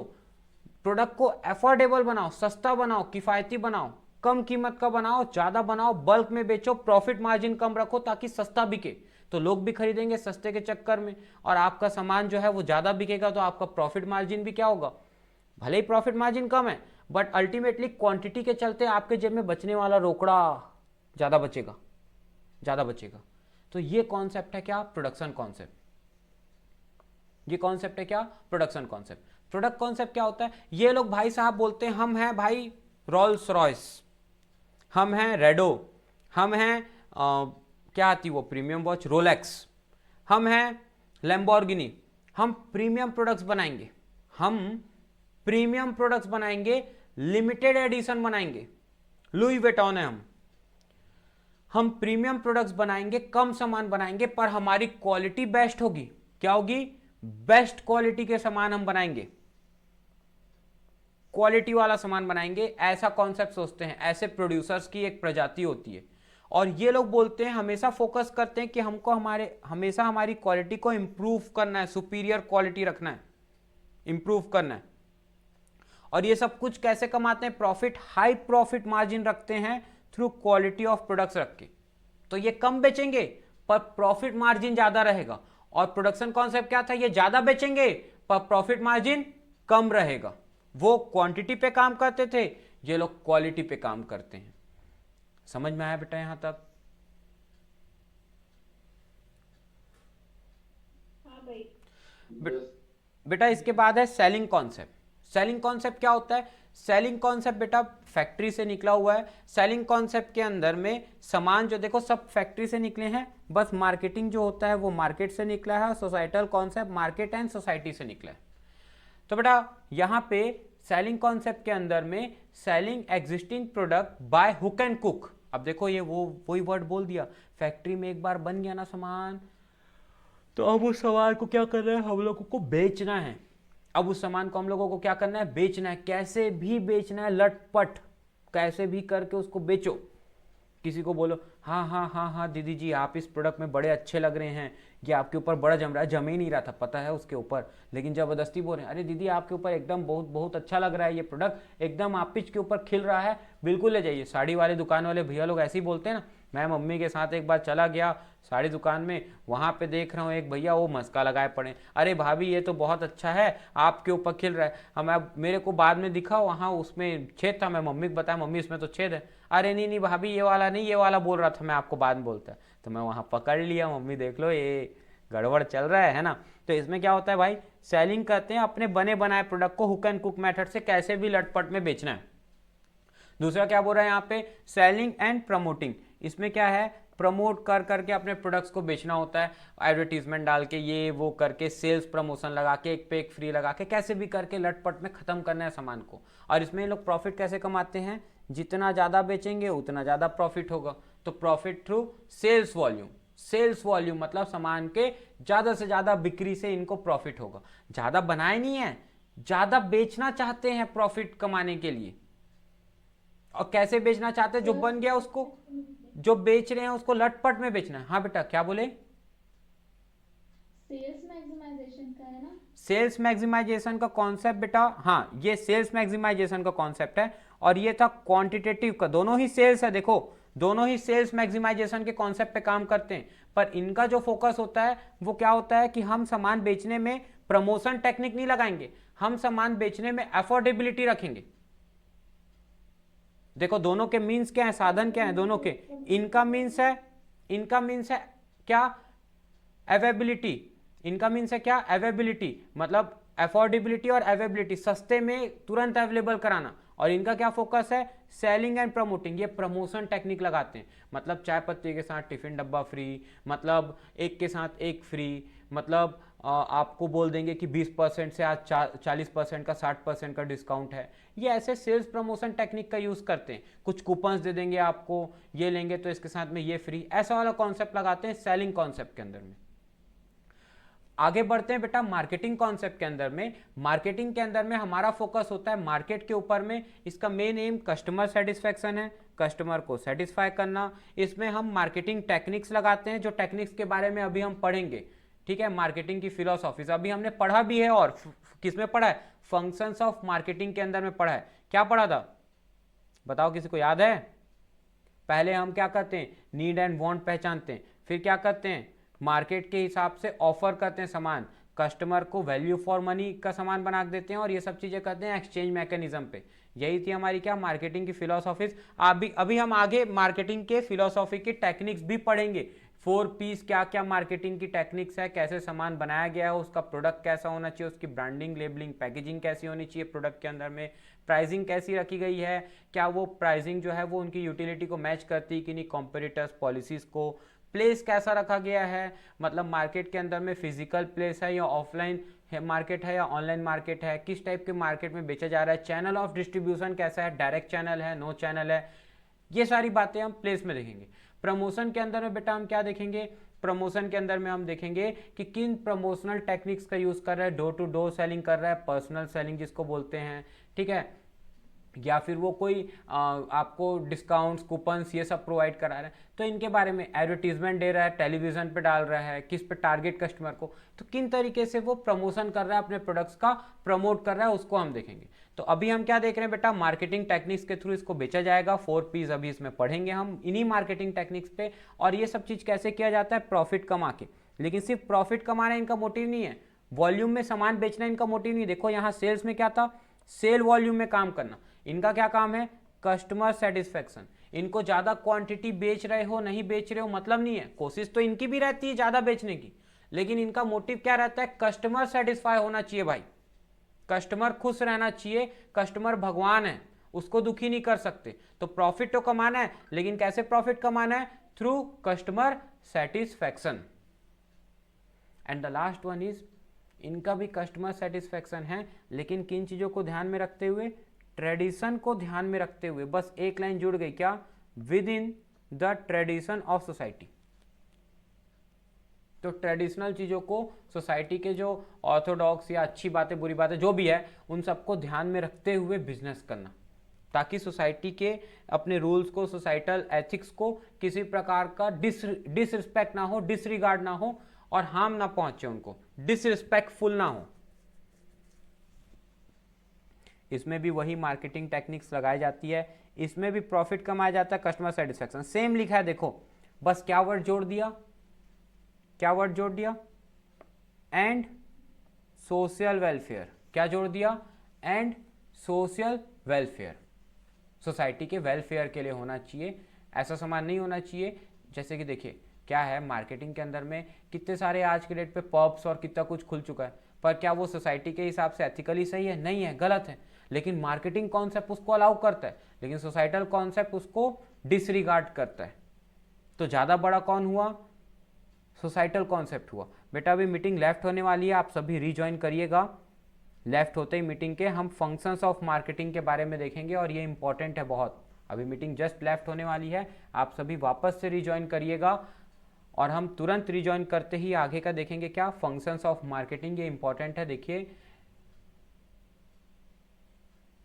Speaker 1: प्रोडक्ट को अफोर्डेबल बनाओ, सस्ता बनाओ, किफायती बनाओ, कम कीमत का बनाओ, ज्यादा बनाओ, बल्क में बेचो, प्रॉफिट मार्जिन कम रखो ताकि सस्ता बिके, तो लोग भी खरीदेंगे सस्ते के चक्कर में, और आपका सामान जो है वो ज्यादा बिकेगा तो आपका प्रॉफिट मार्जिन भी क्या होगा? भले ही प्रॉफिट मार्जिन कम है बट अल्टीमेटली क्वांटिटी के चलते आपके जेब में बचने वाला रोकड़ा ज्यादा बचेगा, ज्यादा बचेगा। तो ये कॉन्सेप्ट है क्या? Production concept. ये कॉन्सेप्ट है क्या? Production concept. प्रोडक्ट कॉन्सेप्ट क्या होता है? ये लोग भाई साहब बोलते हैं हम हैं भाई रोल्स रॉयस, हम हैं रेडो, हम हैं क्या आती वो प्रीमियम वॉच रोलेक्स, हम हैं लैम्बोर्गिनी, हम प्रीमियम प्रोडक्ट्स बनाएंगे, हम प्रीमियम प्रोडक्ट्स बनाएंगे, लिमिटेड एडिशन बनाएंगे, लुई वेटॉन है हम प्रीमियम प्रोडक्ट्स बनाएंगे, कम सामान बनाएंगे पर हमारी क्वालिटी बेस्ट होगी। क्या होगी? बेस्ट क्वालिटी के सामान हम बनाएंगे, क्वालिटी वाला सामान बनाएंगे, ऐसा कॉन्सेप्ट सोचते हैं। ऐसे प्रोड्यूसर्स की एक प्रजाति होती है, और ये लोग बोलते हैं, हमेशा फोकस करते हैं कि हमको हमेशा हमारी क्वालिटी को इंप्रूव करना है, सुपीरियर क्वालिटी रखना है, इंप्रूव करना है। और ये सब कुछ कैसे कमाते हैं? प्रॉफिट, हाई प्रॉफिट मार्जिन रखते हैं थ्रू क्वालिटी ऑफ प्रोडक्ट्स रख के। तो ये कम बेचेंगे पर प्रॉफिट मार्जिन ज्यादा रहेगा। और प्रोडक्शन कॉन्सेप्ट क्या था? ये ज्यादा बेचेंगे पर प्रॉफिट मार्जिन कम रहेगा। वो क्वांटिटी पे काम करते थे, ये लोग क्वालिटी पे काम करते हैं। समझ में आया बेटा यहां तक?
Speaker 3: हाँ भाई।
Speaker 1: बेटा इसके बाद है सेलिंग कॉन्सेप्ट। सेलिंग कॉन्सेप्ट क्या होता है? सेलिंग कॉन्सेप्ट बेटा फैक्ट्री से निकला हुआ है। सेलिंग कॉन्सेप्ट के अंदर में सामान जो देखो सब फैक्ट्री से निकले हैं, बस मार्केटिंग जो होता है वो मार्केट से निकला है। Societal concept market and society से निकला है। तो बेटा यहाँ पे सेलिंग कॉन्सेप्ट के अंदर में selling existing product by hook and cook. अब देखो ये वही वर्ड बोल दिया, फैक्ट्री में एक बार बन गया ना सामान, तो अब उस सामान को क्या करना है? हम लोगों को बेचना है। अब उस सामान को हम लोगों को क्या करना है? बेचना है। कैसे भी बेचना है, लटपट कैसे भी करके उसको बेचो। किसी को बोलो हाँ हाँ हाँ हाँ दीदी जी आप इस प्रोडक्ट में बड़े अच्छे लग रहे हैं, ये आपके ऊपर बड़ा जम रहा है, जम ही नहीं रहा था पता है उसके ऊपर, लेकिन ज़बरदस्ती बोल रहे हैं अरे दीदी आपके ऊपर एकदम बहुत बहुत अच्छा लग रहा है, ये प्रोडक्ट एकदम आप पिच के ऊपर खिल रहा है, बिल्कुल ले जाइए। साड़ी वाले दुकान वाले भैया लोग ऐसे ही बोलते हैं ना। मैं मम्मी के साथ एक बार चला गया साड़ी दुकान में, वहाँ पे देख रहा हूँ एक भैया वो मस्का लगाए पड़े, अरे भाभी ये तो बहुत अच्छा है आपके ऊपर खिल रहा है। हम मेरे को बाद में दिखा वहाँ उसमें छेद था, मैं मम्मी को बताया मम्मी इसमें तो छेद है, अरे नहीं नहीं भाभी ये वाला नहीं, ये वाला बोल रहा था मैं आपको बाद में बोलता। तो मैं वहाँ पकड़ लिया, मम्मी देख लो ये गड़बड़ चल रहा है ना। तो इसमें क्या होता है भाई, सेलिंग करते हैं अपने बने बनाए प्रोडक्ट को हुक एंड कुक मेथड से कैसे भी लटपट में बेचना है। दूसरा क्या बोल रहा है यहाँ पे, सेलिंग एंड प्रमोटिंग। इसमें क्या है, प्रमोट कर करके अपने प्रोडक्ट्स को बेचना होता है, एडवर्टीजमेंट डाल के ये वो करके, सेल्स प्रमोशन लगा के, एक पे एक फ्री लगा के, कैसे भी करके लटपट में खत्म करना है सामान को। और इसमें ये लोग प्रॉफिट कैसे कमाते हैं, जितना ज़्यादा बेचेंगे उतना ज़्यादा प्रॉफिट होगा। तो profit through sales volume, sales volume मतलब सामान के ज़्यादा से ज़्यादा बिक्री से इनको प्रॉफिट होगा। ज़्यादा बनाए नहीं है, ज़्यादा बेचना चाहते हैं प्रॉफिट कमाने के लिए। और कैसे बेचना चाहते हैं, जो बन गया उसको, जो बेच रहे हैं उसको लटपट में बेचना है। हाँ बेटा क्या बोले,
Speaker 3: सेल्स मैक्सिमाइजेशन का है ना।
Speaker 1: सेल्स मैक्सिमाइजेशन का कॉन्सेप्ट बेटा, हाँ ये सेल्स मैक्सिमाइजेशन का कॉन्सेप्ट है, और ये था क्वांटिटेटिव का, दोनों ही सेल्स है। देखो दोनों ही सेल्स मैक्सिमाइजेशन के कॉन्सेप्ट पे काम करते हैं, पर इनका जो फोकस होता है वो क्या होता है कि हम सामान बेचने में प्रमोशन टेक्निक नहीं लगाएंगे, हम सामान बेचने में अफोर्डेबिलिटी रखेंगे। देखो दोनों के मीन्स क्या है, साधन क्या है दोनों के, इनका मीन्स है, इनका मीन्स है क्या, अवेबिलिटी, इनका मीन्स है क्या, अवेबिलिटी मतलब अफोर्डेबिलिटी और अवेबिलिटी, सस्ते में तुरंत अवेलेबल कराना। और इनका क्या फोकस है, सेलिंग एंड प्रमोटिंग, ये प्रमोशन टेक्निक लगाते हैं, मतलब चाय पत्ती के साथ टिफिन डब्बा फ्री, मतलब एक के साथ एक फ्री, मतलब आपको बोल देंगे कि 20% से आज 40% का 60% का डिस्काउंट है। ये ऐसे सेल्स प्रमोशन टेक्निक का यूज़ करते हैं, कुछ कूपन्स दे देंगे आपको, ये लेंगे तो इसके साथ में ये फ्री, ऐसा वाला कॉन्सेप्ट लगाते हैं सेलिंग कॉन्सेप्ट के अंदर में। आगे बढ़ते हैं बेटा मार्केटिंग कॉन्सेप्ट के अंदर में। मार्केटिंग के अंदर में हमारा फोकस होता है मार्केट के ऊपर में, इसका मेन एम कस्टमर सेटिस्फैक्शन है, कस्टमर को सेटिस्फाई करना। इसमें हम मार्केटिंग टेक्निक्स लगाते हैं, जो टेक्निक्स के बारे में अभी हम पढ़ेंगे, ठीक है। मार्केटिंग की फिलोसॉफीज अभी हमने पढ़ा भी है, और किस में पढ़ा है, फंक्शंस ऑफ मार्केटिंग के अंदर में पढ़ा है। क्या पढ़ा था बताओ, किसी को याद है? पहले हम क्या करते हैं, नीड एंड वांट पहचानते हैं, फिर क्या करते हैं, मार्केट के हिसाब से ऑफर करते हैं सामान, कस्टमर को वैल्यू फॉर मनी का सामान बना देते हैं, और ये सब चीजें करते हैं एक्सचेंज मैकेनिज्म पे। यही थी हमारी क्या, मार्केटिंग की फिलोसॉफीज। अभी हम आगे मार्केटिंग के फिलोसॉफी की टेक्निक्स भी पढ़ेंगे। 4Ps क्या क्या मार्केटिंग की टेक्निक्स है, कैसे सामान बनाया गया है, उसका प्रोडक्ट कैसा होना चाहिए, उसकी ब्रांडिंग लेबलिंग पैकेजिंग कैसी होनी चाहिए प्रोडक्ट के अंदर में, प्राइसिंग कैसी रखी गई है, क्या वो प्राइसिंग जो है वो उनकी यूटिलिटी को मैच करती है कि नहीं, कॉम्पिटिटर्स पॉलिसीज को, प्लेस कैसा रखा गया है, मतलब मार्केट के अंदर में फिजिकल प्लेस है या ऑफलाइन मार्केट है या ऑनलाइन मार्केट है, किस टाइप के मार्केट में बेचा जा रहा है, चैनल ऑफ डिस्ट्रीब्यूशन कैसा है, डायरेक्ट चैनल है, नो चैनल है, ये सारी बातें हम प्लेस में देखेंगे। प्रमोशन के अंदर में बेटा हम क्या देखेंगे, प्रमोशन के अंदर में हम देखेंगे कि किन प्रमोशनल टेक्निक्स का यूज कर रहा है, डोर टू डोर सेलिंग कर रहा है, पर्सनल सेलिंग जिसको बोलते हैं, ठीक है, या फिर वो कोई आपको डिस्काउंट्स कूपन्स ये सब प्रोवाइड करा रहा है, तो इनके बारे में एडवर्टीजमेंट दे रहा है, टेलीविजन पे डाल रहा है, किस पे टारगेट कस्टमर को, तो किन तरीके से वो प्रमोशन कर रहा है, अपने प्रोडक्ट्स का प्रमोट कर रहा है, उसको हम देखेंगे। तो अभी हम क्या देख रहे हैं बेटा, मार्केटिंग टेक्निक्स के थ्रू इसको बेचा जाएगा। 4Ps अभी इसमें पढ़ेंगे हम इन्हीं मार्केटिंग टेक्निक्स पे, और ये सब चीज कैसे किया जाता है, प्रॉफिट कमा के। लेकिन सिर्फ प्रॉफिट कमाना इनका मोटिव नहीं है, वॉल्यूम में सामान बेचना इनका मोटिव नहीं। देखो यहाँ सेल्स में क्या था, सेल वॉल्यूम में काम करना। इनका क्या काम है, कस्टमर सेटिस्फेक्शन। इनको ज्यादा क्वांटिटी बेच रहे हो नहीं बेच रहे हो मतलब नहीं है, कोशिश तो इनकी भी रहती है ज्यादा बेचने की, लेकिन इनका मोटिव क्या रहता है, कस्टमर सेटिस्फाई होना चाहिए भाई, कस्टमर खुश रहना चाहिए। कस्टमर भगवान है, उसको दुखी नहीं कर सकते। तो प्रॉफिट तो कमाना है, लेकिन कैसे प्रॉफिट कमाना है, through customer satisfaction. And the last one is, इनका भी कस्टमर सेटिस्फेक्शन है, लेकिन किन चीजों को ध्यान में रखते हुए, ट्रेडिशन को ध्यान में रखते हुए। बस एक लाइन जुड़ गई क्या, with in the tradition of society. तो ट्रेडिशनल चीजों को, सोसाइटी के जो ऑर्थोडॉक्स या अच्छी बातें बुरी बातें जो भी है, उन सबको ध्यान में रखते हुए बिजनेस करना। ताकि सोसाइटी के अपने रूल्स को, सोसाइटल एथिक्स को किसी प्रकार का डिसरिस्पेक्ट ना हो, डिसरिगार्ड ना हो और हार्म ना पहुंचे, उनको डिसरिस्पेक्टफुल ना हो। इसमें भी वही मार्केटिंग टेक्निक्स लगाई जाती है, इसमें भी प्रॉफिट कमाया जाता है, कस्टमर सेटिस्फेक्शन सेम लिखा है। देखो बस क्या वर्ड जोड़ दिया, क्या वर्ड जोड़ दिया, एंड सोशल वेलफेयर। क्या जोड़ दिया? And social welfare. सोसाइटी के वेलफेयर के लिए होना चाहिए, ऐसा सामान नहीं होना चाहिए। जैसे कि देखिए क्या है, मार्केटिंग के अंदर में कितने सारे आज के डेट पे पब्स और कितना कुछ खुल चुका है, पर क्या वो सोसाइटी के हिसाब से एथिकली सही है? नहीं है, गलत है। लेकिन मार्केटिंग कॉन्सेप्ट उसको अलाउ करता है, लेकिन सोसाइटल कॉन्सेप्ट उसको डिसरिगार्ड करता है। तो ज़्यादा बड़ा कौन हुआ? सोसाइटल कॉन्सेप्ट हुआ। बेटा अभी मीटिंग लेफ्ट होने वाली है, आप सभी रीजॉइन करिएगा। लेफ्ट होते ही मीटिंग के हम फंक्शंस ऑफ मार्केटिंग के बारे में देखेंगे और ये इंपॉर्टेंट है बहुत। अभी मीटिंग जस्ट लेफ्ट होने वाली है, आप सभी वापस से रीजॉइन करिएगा और हम तुरंत रीजॉइन करते ही आगे का देखेंगे क्या, फंक्शंस ऑफ मार्केटिंग। ये इंपॉर्टेंट है, देखिए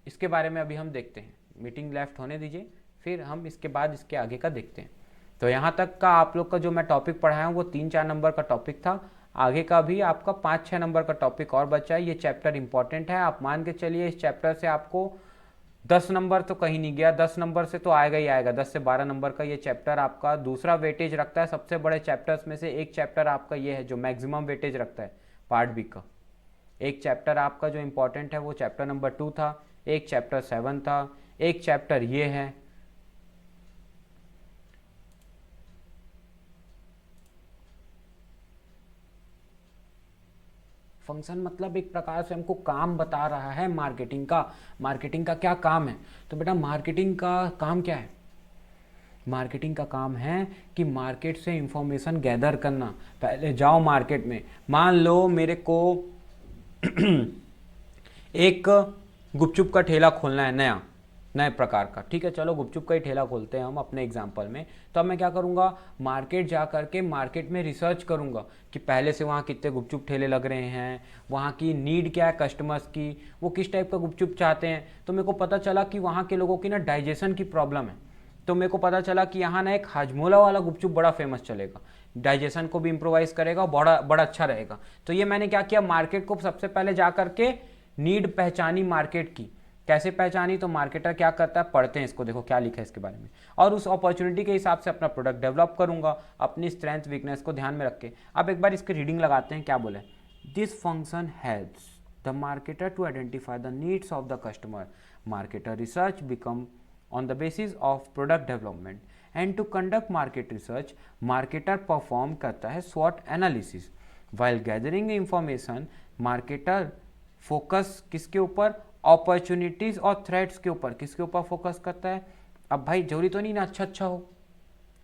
Speaker 1: इसके बारे में अभी हम देखते हैं। मीटिंग लेफ्ट होने दीजिए, फिर हम इसके बाद इसके आगे का देखते हैं। तो यहाँ तक का आप लोग का जो मैं टॉपिक पढ़ाया हूँ वो 3-4 नंबर का टॉपिक था। आगे का भी आपका 5-6 नंबर का टॉपिक और बचा है। ये चैप्टर इंपॉर्टेंट है, आप मान के चलिए इस चैप्टर से आपको 10 नंबर तो कहीं नहीं गया, 10 नंबर से तो आएगा ही आएगा। 10 से 12 नंबर का ये चैप्टर आपका दूसरा वेटेज रखता है। सबसे बड़े चैप्टर्स में से एक चैप्टर आपका ये है जो मैक्सिमम वेटेज रखता है पार्ट बी का। एक चैप्टर आपका जो इंपॉर्टेंट है वो चैप्टर नंबर 2 था, एक चैप्टर 7 था, एक चैप्टर ये है। फंक्शन मतलब एक प्रकार से हमको काम बता रहा है मार्केटिंग का। मार्केटिंग का क्या काम है? तो बेटा मार्केटिंग का काम क्या है? मार्केटिंग का काम है कि मार्केट से इंफॉर्मेशन गैदर करना। पहले जाओ मार्केट में, मान लो मेरे को एक गुपचुप का ठेला खोलना है, नए प्रकार का, ठीक है, चलो गुपचुप का ही ठेला खोलते हैं हम अपने एग्जांपल में। तो अब मैं क्या करूंगा, मार्केट जा करके मार्केट में रिसर्च करूंगा कि पहले से वहाँ कितने गुपचुप ठेले लग रहे हैं, वहाँ की नीड क्या है कस्टमर्स की, वो किस टाइप का गुपचुप चाहते हैं। तो मेरे को पता चला कि वहाँ के लोगों की ना डाइजेशन की प्रॉब्लम है, तो मेरे को पता चला कि यहाँ ना एक हाजमोला वाला गुपचुप बड़ा फेमस चलेगा, डाइजेशन को भी इम्प्रोवाइज करेगा, बड़ा बड़ा अच्छा रहेगा। तो ये मैंने क्या किया, मार्केट को सबसे पहले जा करके नीड पहचानी मार्केट की। कैसे पहचानी? तो मार्केटर क्या करता है, पढ़ते हैं इसको, देखो क्या लिखा है इसके बारे में, और उस अपॉर्चुनिटी के हिसाब से अपना प्रोडक्ट डेवलप करूंगा अपनी स्ट्रेंथ वीकनेस को ध्यान में रख के। अब एक बार इसकी रीडिंग लगाते हैं, क्या बोले, this function helps the marketer to identify the needs of the customer. Marketer research become on the basis of product development and to conduct market research marketer perform करता है SWOT analysis while gathering information marketer focus किसके ऊपर, opportunities और threats के ऊपर, किसके ऊपर focus करता है। अब भाई जरूरी तो नहीं ना अच्छा हो,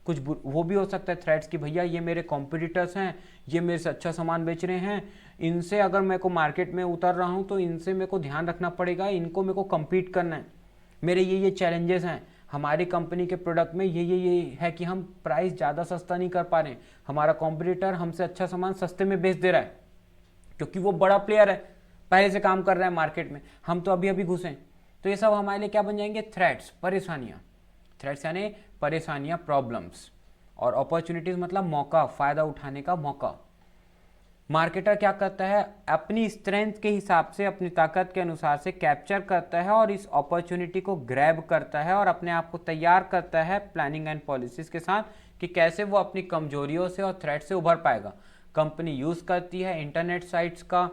Speaker 1: कुछ वो भी हो सकता है थ्रेट्स की, भैया ये मेरे कॉम्पिटिटर्स हैं, ये मेरे से अच्छा सामान बेच रहे हैं, इनसे अगर मेरे को मार्केट में उतर रहा हूँ तो इनसे मेरे को ध्यान रखना पड़ेगा, इनको मेरे को कम्पीट करना है, मेरे ये चैलेंजेस हैं, हमारी कंपनी के प्रोडक्ट में ये है कि हम प्राइस ज़्यादा सस्ता नहीं कर पा रहे हैं, हमारा कॉम्पिटिटर हमसे अच्छा सामान सस्ते में बेच दे रहा है क्योंकि वो बड़ा प्लेयर है, पहले से काम कर रहा है मार्केट में, हम तो अभी अभी घुसे। तो ये सब हमारे लिए क्या बन जाएंगे, थ्रेट्स, परेशानियाँ। थ्रेट्स यानी परेशानियाँ, प्रॉब्लम्स, और अपॉर्चुनिटीज़ मतलब मौका, फ़ायदा उठाने का मौका। मार्केटर क्या करता है, अपनी स्ट्रेंथ के हिसाब से, अपनी ताकत के अनुसार से कैप्चर करता है और इस अपॉर्चुनिटी को ग्रैब करता है और अपने आप को तैयार करता है प्लानिंग एंड पॉलिसीज के साथ कि कैसे वो अपनी कमजोरियों से और थ्रेट से उभर पाएगा। कंपनी यूज़ करती है इंटरनेट साइट्स का,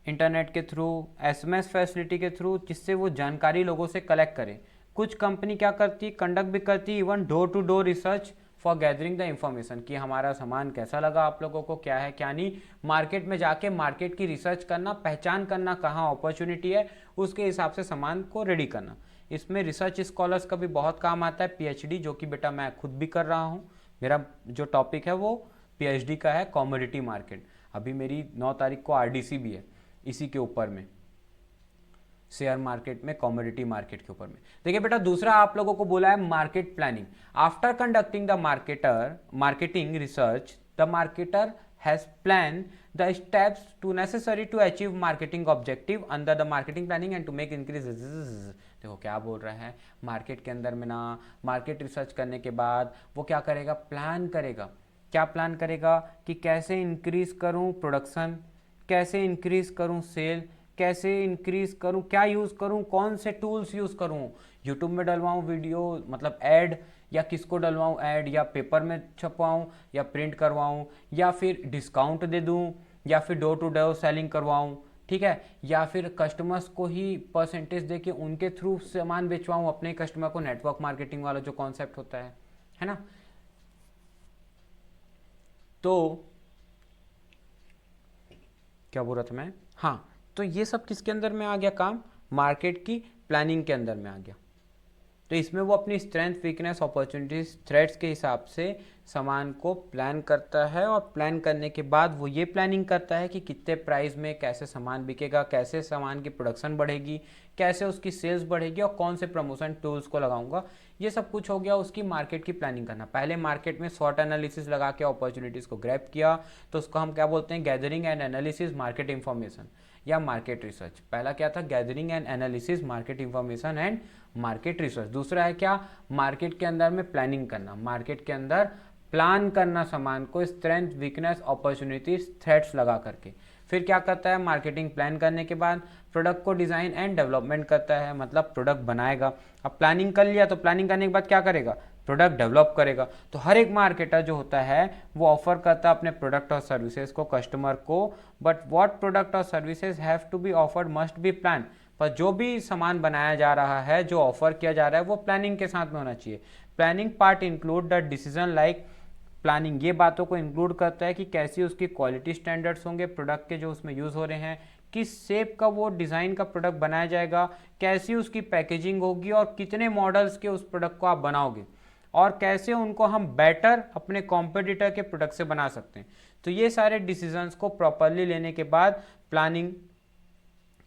Speaker 1: इंटरनेट के थ्रू, SMS फैसिलिटी के थ्रू, जिससे वो जानकारी लोगों से कलेक्ट करे। कुछ कंपनी क्या करती, कंडक्ट भी करती even door to door research for gathering the information कि हमारा सामान कैसा लगा आप लोगों को, क्या है क्या नहीं। मार्केट में जाके मार्केट की रिसर्च करना, पहचान करना कहाँ अपॉर्चुनिटी है, उसके हिसाब से सामान को रेडी करना। इसमें रिसर्च स्कॉलर्स का भी बहुत काम आता है, PhD, जो कि बेटा मैं खुद भी कर रहा हूँ। मेरा जो टॉपिक है वो PhD का है, कमोडिटी मार्केट। अभी मेरी 9 तारीख को RDC भी है इसी के ऊपर में, शेयर मार्केट में, कमोडिटी मार्केट के ऊपर में। देखिए बेटा दूसरा आप लोगों को बोला है market planning. After conducting the marketing research the marketer has planned the steps to necessary to achieve marketing objective under the marketing planning and to make increases. देखो क्या बोल रहा है, मार्केट के अंदर में ना मार्केट रिसर्च करने के बाद वो क्या करेगा, प्लान करेगा। क्या प्लान करेगा कि कैसे इंक्रीज करूं प्रोडक्शन, कैसे इंक्रीज करूं सेल, कैसे इंक्रीज करूं, क्या यूज़ करूं, कौन से टूल्स यूज़ करूं, यूट्यूब में डलवाऊं वीडियो मतलब ऐड, या किसको डलवाऊं ऐड, या पेपर में छपवाऊं, या प्रिंट करवाऊं, या फिर डिस्काउंट दे दूं, या फिर डोर टू डोर सेलिंग करवाऊं, ठीक है, या फिर कस्टमर्स को ही परसेंटेज दे के उनके थ्रू सामान बेचवाऊं अपने कस्टमर को, नेटवर्क मार्केटिंग वाला जो कॉन्सेप्ट होता है ना। तो क्या बोल रहा था मैं, हाँ, तो ये सब किसके अंदर में आ गया काम, मार्केट की प्लानिंग के अंदर में आ गया। तो इसमें वो अपनी स्ट्रेंथ, वीकनेस, अपॉर्चुनिटीज, थ्रेट्स के हिसाब से सामान को प्लान करता है, और प्लान करने के बाद वो ये प्लानिंग करता है कि कितने प्राइस में कैसे सामान बिकेगा, कैसे सामान की प्रोडक्शन बढ़ेगी, कैसे उसकी सेल्स बढ़ेगी, और कौन से प्रमोशन टूल्स को लगाऊंगा। ये सब कुछ हो गया उसकी मार्केट की प्लानिंग करना। पहले मार्केट में शॉर्ट एनालिसिस लगा के अपॉर्चुनिटीज़ को ग्रैब किया, तो उसको हम क्या बोलते हैं, gathering and analysis market information या मार्केट रिसर्च। पहला क्या था, gathering and analysis market information and market research. दूसरा है क्या, मार्केट के अंदर में प्लानिंग करना, मार्केट के अंदर प्लान करना सामान को, स्ट्रेंथ, वीकनेस, अपॉर्चुनिटीज, थ्रेट्स लगा करके। फिर क्या करता है, मार्केटिंग प्लान करने के बाद प्रोडक्ट को डिज़ाइन एंड डेवलपमेंट करता है, मतलब प्रोडक्ट बनाएगा। अब प्लानिंग कर लिया तो प्लानिंग करने के बाद क्या करेगा, प्रोडक्ट डेवलप करेगा। तो हर एक मार्केटर जो होता है वो ऑफर करता है अपने प्रोडक्ट और सर्विसेज को कस्टमर को, बट व्हाट प्रोडक्ट और services have to be offered must be plan. पर जो भी सामान बनाया जा रहा है, जो ऑफर किया जा रहा है, वो प्लानिंग के साथ में होना चाहिए। Planning part include the decision like, planning ये बातों को इंक्लूड करता है कि कैसी उसकी क्वालिटी स्टैंडर्ड्स होंगे प्रोडक्ट के जो उसमें यूज़ हो रहे हैं, किस शेप का वो डिज़ाइन का प्रोडक्ट बनाया जाएगा, कैसी उसकी पैकेजिंग होगी, और कितने मॉडल्स के उस प्रोडक्ट को आप बनाओगे, और कैसे उनको हम बेटर अपने कॉम्पिटिटर के प्रोडक्ट से बना सकते हैं। तो ये सारे डिसीजंस को प्रॉपरली लेने के बाद, प्लानिंग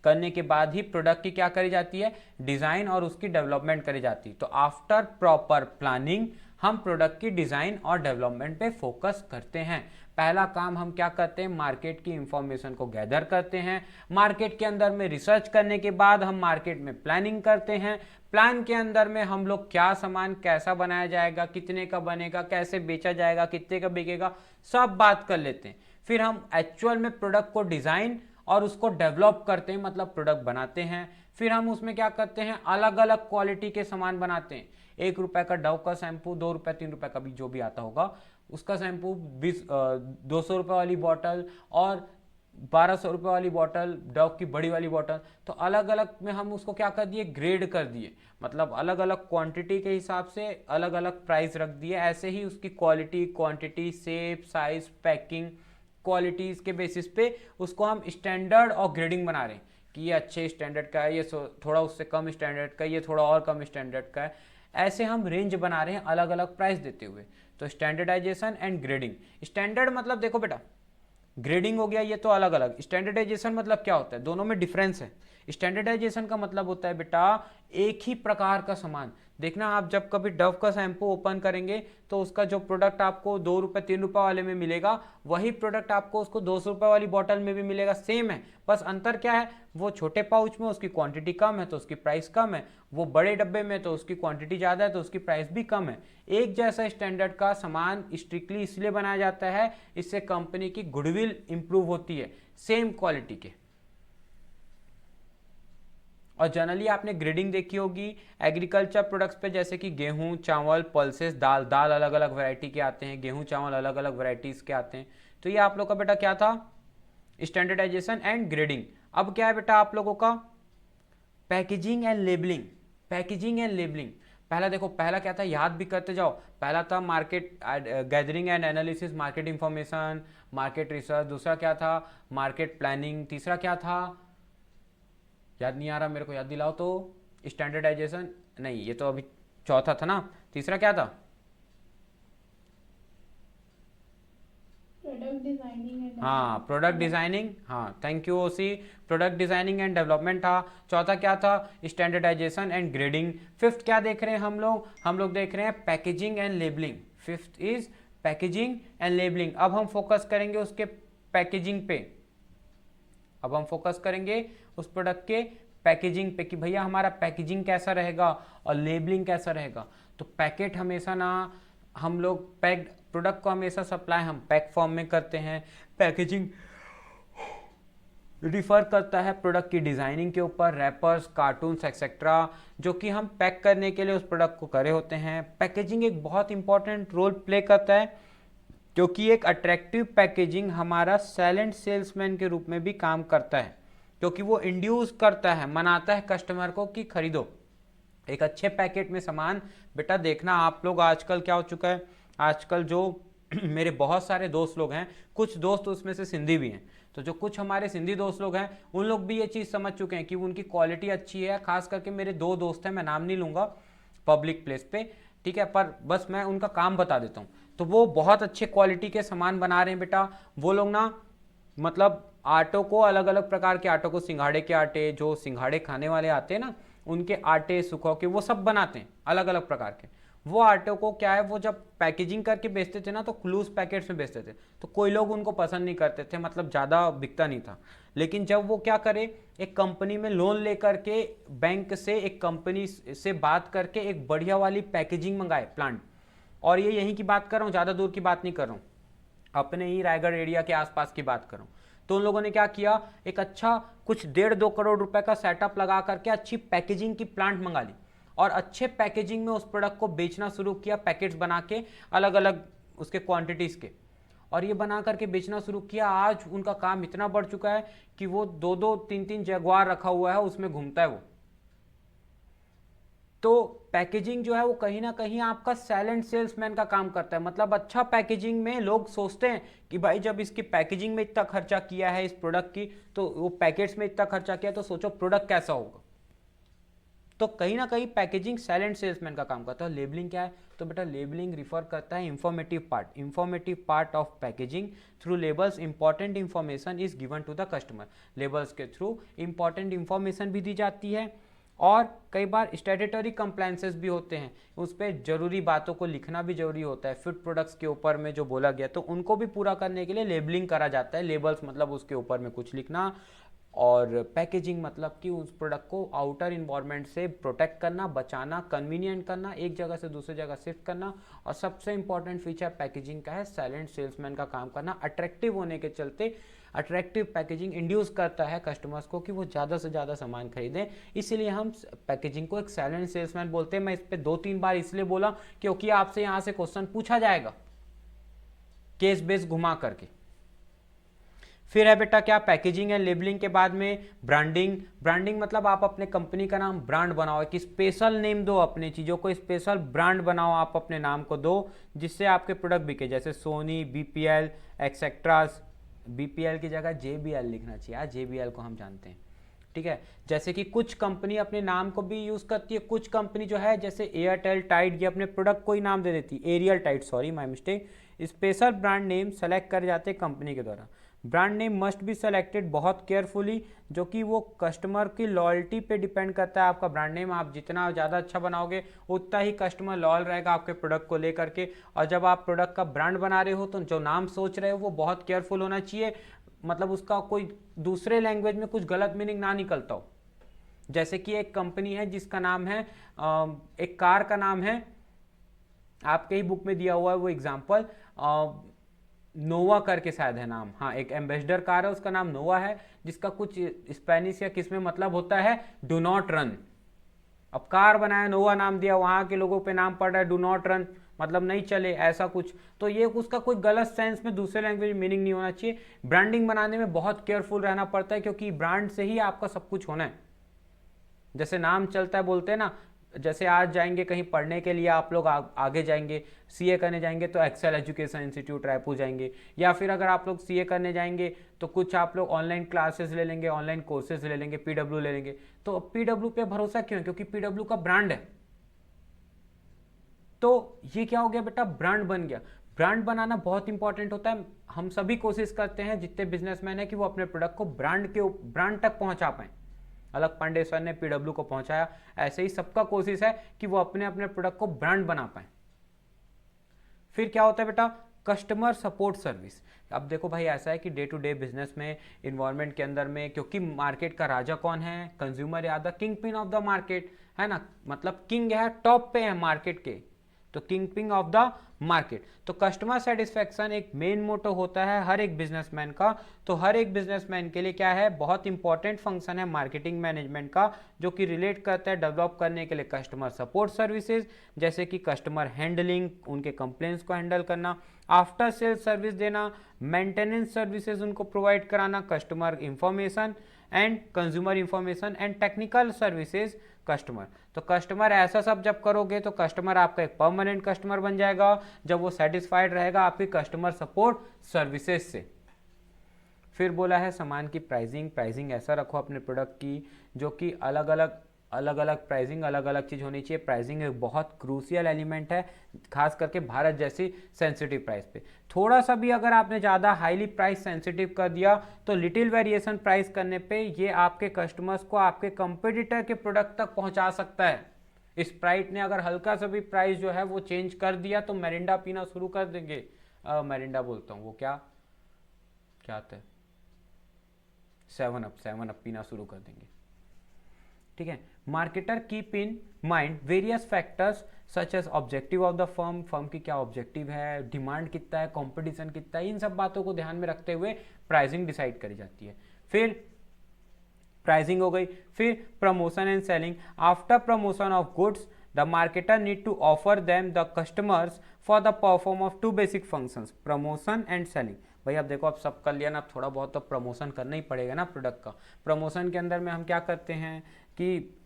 Speaker 1: करने के बाद ही प्रोडक्ट की क्या करी जाती है, डिज़ाइन और उसकी डेवलपमेंट करी जाती है। तो आफ्टर प्रॉपर प्लानिंग हम प्रोडक्ट की डिज़ाइन और डेवलपमेंट पे फोकस करते हैं। पहला काम हम क्या करते हैं, मार्केट की इंफॉर्मेशन को गैदर करते हैं। मार्केट के अंदर में रिसर्च करने के बाद हम मार्केट में प्लानिंग करते हैं। प्लान के अंदर में हम लोग क्या सामान कैसा बनाया जाएगा, कितने का बनेगा, कैसे बेचा जाएगा, कितने का बिकेगा, सब बात कर लेते हैं। फिर हम एक्चुअल में प्रोडक्ट को डिज़ाइन और उसको डेवलप करते हैं, मतलब प्रोडक्ट बनाते हैं। फिर हम उसमें क्या करते हैं, अलग अलग क्वालिटी के सामान बनाते हैं। 1 रुपए का डव का शैम्पू, 2 रुपए 3 रुपए का भी जो भी आता होगा उसका शैम्पू, 200 रुपए वाली बॉटल और 1200 रुपए वाली बॉटल, डव की बड़ी वाली बॉटल। तो अलग अलग में हम उसको क्या कर दिए, ग्रेड कर दिए, मतलब अलग अलग क्वांटिटी के हिसाब से अलग अलग प्राइस रख दिए। ऐसे ही उसकी quality, quantity, shape, size, packing, qualities के बेसिस पे उसको हम स्टैंडर्ड और ग्रेडिंग बना रहे हैं कि ये अच्छे स्टैंडर्ड का है, ये थोड़ा उससे कम स्टैंडर्ड का है, ये थोड़ा और कम स्टैंडर्ड का है। ऐसे हम रेंज बना रहे हैं अलग अलग प्राइस देते हुए। तो स्टैंडर्डाइजेशन एंड ग्रेडिंग। स्टैंडर्ड मतलब देखो बेटा, ग्रेडिंग हो गया ये तो अलग अलग। स्टैंडर्डाइजेशन मतलब क्या होता है, दोनों में डिफरेंस है। स्टैंडर्डाइजेशन का मतलब होता है बेटा एक ही प्रकार का सामान। देखना आप जब कभी डव का शैम्पू ओपन करेंगे तो उसका जो प्रोडक्ट आपको 2 रुपए 3 रुपए वाले में मिलेगा, वही प्रोडक्ट आपको उसको 200 रुपए वाली बॉटल में भी मिलेगा, सेम है। बस अंतर क्या है, वो छोटे पाउच में उसकी क्वांटिटी कम है तो उसकी प्राइस कम है, वो बड़े डब्बे में तो उसकी क्वांटिटी ज़्यादा है तो उसकी प्राइस भी कम है। एक जैसा स्टैंडर्ड का सामान स्ट्रिक्टली इसलिए बनाया जाता है, इससे कंपनी की गुडविल इंप्रूव होती है सेम क्वालिटी के। और जनरली आपने ग्रेडिंग देखी होगी एग्रीकल्चर प्रोडक्ट्स पे, जैसे कि गेहूं, चावल, पल्सेस, दाल। दाल अलग अलग वैरायटी के आते हैं, गेहूं चावल अलग अलग वैरायटीज के आते हैं। तो ये आप लोग का बेटा क्या था, स्टैंडर्डाइजेशन एंड ग्रेडिंग। अब क्या है बेटा आप लोगों का, packaging and labelling. Packaging and labelling, पहला देखो, पहला क्या था, याद भी करते जाओ। पहला था market gathering and analysis, market information, market research. दूसरा क्या था, मार्केट प्लानिंग। तीसरा क्या था, याद नहीं आ रहा मेरे को, याद दिलाओ तो। स्टैंडर्डाइजेशन नहीं, ये तो अभी चौथा था ना। तीसरा क्या था,
Speaker 3: प्रोडक्ट डिजाइनिंग एंड
Speaker 1: हाँ प्रोडक्ट डिजाइनिंग, हाँ thank you OC, product designing and development था। चौथा क्या था, स्टैंडर्डाइजेशन एंड ग्रेडिंग। फिफ्थ क्या देख रहे हैं हम लोग देख रहे हैं packaging and labelling. Fifth is packaging and labelling. अब हम फोकस करेंगे उसके पैकेजिंग पे, अब हम फोकस करेंगे उस प्रोडक्ट के पैकेजिंग पे कि भैया हमारा पैकेजिंग कैसा रहेगा और लेबलिंग कैसा रहेगा। तो पैकेट हमेशा ना, हम लोग पैक्ड प्रोडक्ट को हमेशा सप्लाई हम पैक फॉर्म में करते हैं। पैकेजिंग रिफर करता है प्रोडक्ट की डिजाइनिंग के ऊपर, रैपर्स, कार्टून्स एक्सेट्रा, जो कि हम पैक करने के लिए उस प्रोडक्ट को करे होते हैं। पैकेजिंग एक बहुत इंपॉर्टेंट रोल प्ले करता है, क्योंकि एक अट्रैक्टिव पैकेजिंग हमारा साइलेंट सेल्समैन के रूप में भी काम करता है, क्योंकि वो इंड्यूस करता है, मनाता है कस्टमर को कि खरीदो। एक अच्छे पैकेट में सामान, बेटा देखना आप लोग आजकल क्या हो चुका है, आजकल जो मेरे बहुत सारे दोस्त लोग हैं, कुछ दोस्त उसमें से सिंधी भी हैं, तो जो कुछ हमारे सिंधी दोस्त लोग हैं उन लोग भी ये चीज़ समझ चुके हैं कि उनकी क्वालिटी अच्छी है। खास करके मेरे 2 दोस्त हैं, मैं नाम नहीं लूँगा पब्लिक प्लेस पे, ठीक है, पर बस मैं उनका काम बता देता हूँ। तो वो बहुत अच्छे क्वालिटी के सामान बना रहे हैं बेटा। वो लोग ना मतलब आटों को, अलग अलग प्रकार के आटों को, सिंघाड़े के आटे, जो सिंघाड़े खाने वाले आते हैं ना, उनके आटे सुखो के वो सब बनाते हैं अलग अलग प्रकार के। वो आटों को क्या है, वो जब पैकेजिंग करके बेचते थे ना तो लूज पैकेट्स में बेचते थे, तो कोई लोग उनको पसंद नहीं करते थे, मतलब ज़्यादा बिकता नहीं था। लेकिन जब वो क्या करे, एक कंपनी में लोन लेकर के, बैंक से, एक कंपनी से बात करके एक बढ़िया वाली पैकेजिंग मंगाए प्लांट, और ये यहीं की बात कर रहा हूँ, ज़्यादा दूर की बात नहीं कर रहा हूँ, अपने ही रायगढ़ एरिया के आसपास की बात कर रहा हूँ। तो उन लोगों ने क्या किया, एक अच्छा कुछ 1.5-2 करोड़ रुपए का सेटअप लगा करके अच्छी पैकेजिंग की प्लांट मंगा ली, और अच्छे पैकेजिंग में उस प्रोडक्ट को बेचना शुरू किया, पैकेट्स बना के अलग अलग उसके क्वांटिटीज के, और ये बना करके बेचना शुरू किया। आज उनका काम इतना बढ़ चुका है कि वो 2-2, 3-3 जगुआर रखा हुआ है, उसमें घूमता है वो। तो पैकेजिंग जो है वो कहीं ना कहीं आपका साइलेंट सेल्समैन का काम करता है। मतलब अच्छा पैकेजिंग में लोग सोचते हैं कि भाई जब इसकी पैकेजिंग में इतना खर्चा किया है इस प्रोडक्ट की, तो वो पैकेट्स में इतना खर्चा किया, तो सोचो प्रोडक्ट कैसा होगा। तो कहीं ना कहीं पैकेजिंग साइलेंट सेल्समैन का काम करता है। लेबलिंग क्या है, तो बेटा लेबलिंग रिफर करता है informative part of packaging. Through labels important information is given to the customer. Labels के थ्रू इंपॉर्टेंट इंफॉर्मेशन भी दी जाती है, और कई बार स्टैट्यूटरी कंप्लायंसेस भी होते हैं, उस पर जरूरी बातों को लिखना भी जरूरी होता है। फूड प्रोडक्ट्स के ऊपर में जो बोला गया, तो उनको भी पूरा करने के लिए लेबलिंग करा जाता है। लेबल्स मतलब उसके ऊपर में कुछ लिखना, और पैकेजिंग मतलब कि उस प्रोडक्ट को आउटर इन्वायरमेंट से प्रोटेक्ट करना, बचाना, कन्वीनियंट करना, एक जगह से दूसरी जगह शिफ्ट करना। और सबसे इंपॉर्टेंट फीचर पैकेजिंग का है साइलेंट सेल्समैन का काम करना। अट्रैक्टिव होने के चलते अट्रैक्टिव पैकेजिंग इंड्यूस करता है कस्टमर्स को कि वो ज़्यादा से ज़्यादा सामान खरीदें, इसीलिए हम पैकेजिंग को एक साइलेंट सेल्समैन बोलते हैं। मैं इस पर 2-3 बार इसलिए बोला क्योंकि आपसे यहाँ से क्वेश्चन पूछा जाएगा केस बेस घुमा करके। फिर है बेटा क्या, पैकेजिंग एंड लेबलिंग के बाद में ब्रांडिंग मतलब आप अपने कंपनी का नाम ब्रांड बनाओ, एक स्पेशल नेम दो, अपने चीज़ों को स्पेशल ब्रांड बनाओ, आप अपने नाम को दो जिससे आपके प्रोडक्ट बिके। जैसे सोनी, बीपीएल एक्सेट्रास, बीपीएल की जगह जेबीएल लिखना चाहिए, आज जेबीएल को हम जानते हैं, ठीक है। जैसे कि कुछ कंपनी अपने नाम को भी यूज़ करती है, कुछ कंपनी जो है जैसे एयरटेल, टाइड, ये अपने प्रोडक्ट को ही नाम दे देती है, Ariel Tide, sorry my mistake. Special brand name select कर जाते हैं कंपनी के द्वारा। Brand name must be selected बहुत केयरफुली, जो कि वो कस्टमर की लॉयल्टी पे डिपेंड करता है। आपका ब्रांड नेम आप जितना ज़्यादा अच्छा बनाओगे उतना ही कस्टमर लॉयल रहेगा आपके प्रोडक्ट को लेकर के। और जब आप प्रोडक्ट का ब्रांड बना रहे हो तो जो नाम सोच रहे हो वो बहुत केयरफुल होना चाहिए, मतलब उसका कोई दूसरे लैंग्वेज में कुछ गलत मीनिंग ना निकलता हो। जैसे कि एक कंपनी है जिसका नाम है, एक कार का नाम है, आपके ही बुक में दिया हुआ है वो एग्जाम्पल, नोवा करके शायद है नाम, हाँ, एक एम्बेसडर कार है उसका नाम नोवा है, जिसका कुछ स्पेनिश या किस में मतलब होता है डू नॉट रन। अब कार बनाया, नोवा नाम दिया, वहाँ के लोगों पे नाम पड़ रहा है डू नॉट रन, मतलब नहीं चले, ऐसा कुछ। तो ये उसका कोई गलत सेंस में दूसरे लैंग्वेज में मीनिंग नहीं होना चाहिए। ब्रांडिंग बनाने में बहुत केयरफुल रहना पड़ता है, क्योंकि ब्रांड से ही आपका सब कुछ होना है। जैसे नाम चलता है, बोलते हैं ना, जैसे आज जाएंगे कहीं पढ़ने के लिए आप लोग आगे जाएंगे, सीए करने जाएंगे तो एक्सेल एजुकेशन इंस्टीट्यूट रायपुर जाएंगे, या फिर अगर आप लोग सीए करने जाएंगे तो कुछ आप लोग ऑनलाइन क्लासेस ले लेंगे, ऑनलाइन कोर्सेज ले लेंगे, पीडब्ल्यू ले लेंगे। तो पीडब्ल्यू पे भरोसा क्यों है? क्योंकि पीडब्ल्यू का ब्रांड है। तो ये क्या हो गया बेटा, ब्रांड बन गया। ब्रांड बनाना बहुत इंपॉर्टेंट होता है। हम सभी कोशिश करते हैं जितने बिजनेसमैन है कि वो अपने प्रोडक्ट को ब्रांड तक पहुंचा पाए। अलग पांडे सर ने पीडब्ल्यू को पहुंचाया, ऐसे ही सबका कोशिश है कि वो अपने अपने प्रोडक्ट को ब्रांड बना पाए। फिर क्या होता है बेटा, कस्टमर सपोर्ट सर्विस। अब देखो भाई ऐसा है कि डे टू डे बिजनेस में इन्वायरमेंट के अंदर में, क्योंकि मार्केट का राजा कौन है, कंज्यूमर या the kingpin of the market है ना, मतलब किंग है, टॉप पे है मार्केट के, तो king pin of the market. तो कस्टमर सेटिस्फेक्शन एक मेन मोटो होता है हर एक बिजनेसमैन का। तो हर एक बिजनेसमैन के लिए क्या है, बहुत इंपॉर्टेंट फंक्शन है मार्केटिंग मैनेजमेंट का, जो कि रिलेट करता है डेवलप करने के लिए कस्टमर सपोर्ट सर्विसेज, जैसे कि कस्टमर हैंडलिंग, उनके कंप्लेंट्स को हैंडल करना, आफ्टर सेल सर्विस देना, मेंटेनेंस सर्विसेज उनको प्रोवाइड कराना, customer information and consumer information and technical services customer. तो कस्टमर ऐसा सब जब करोगे तो कस्टमर आपका एक परमानेंट कस्टमर बन जाएगा, जब वो सेटिस्फाइड रहेगा आपकी कस्टमर सपोर्ट सर्विसेज से। फिर बोला है सामान की प्राइसिंग ऐसा रखो अपने प्रोडक्ट की जो कि अलग अलग प्राइसिंग, अलग अलग चीज़ होनी चाहिए। प्राइसिंग एक बहुत क्रूशियल एलिमेंट है, खास करके भारत जैसी सेंसिटिव प्राइस पे। थोड़ा सा भी अगर आपने ज़्यादा हाईली प्राइस सेंसिटिव कर दिया तो लिटिल वेरिएशन प्राइस करने पे ये आपके कस्टमर्स को आपके कंपटीटर के प्रोडक्ट तक पहुंचा सकता है। स्प्राइट ने अगर हल्का सा भी प्राइस जो है वो चेंज कर दिया तो मैरिंडा पीना शुरू कर देंगे, मैरिंडा बोलता हूँ, वो क्या आता है, 7 अप पीना शुरू कर देंगे। ठीक है, marketer keep in mind various factors such as objective of the firm की क्या ऑब्जेक्टिव है, डिमांड कितना है, कंपटीशन कितना है, इन सब बातों को ध्यान में रखते हुए प्राइसिंग डिसाइड करी जाती है। फिर प्राइसिंग हो गई। फिर promotion and selling. After promotion of goods the marketer need to offer them the customers for the perform of 2 basic functions, promotion and selling. भाई अब देखो, अब सब कर लिया ना, थोड़ा बहुत तो प्रमोशन करना ही पड़ेगा ना प्रोडक्ट का। प्रमोशन के अंदर में हम क्या करते हैं कि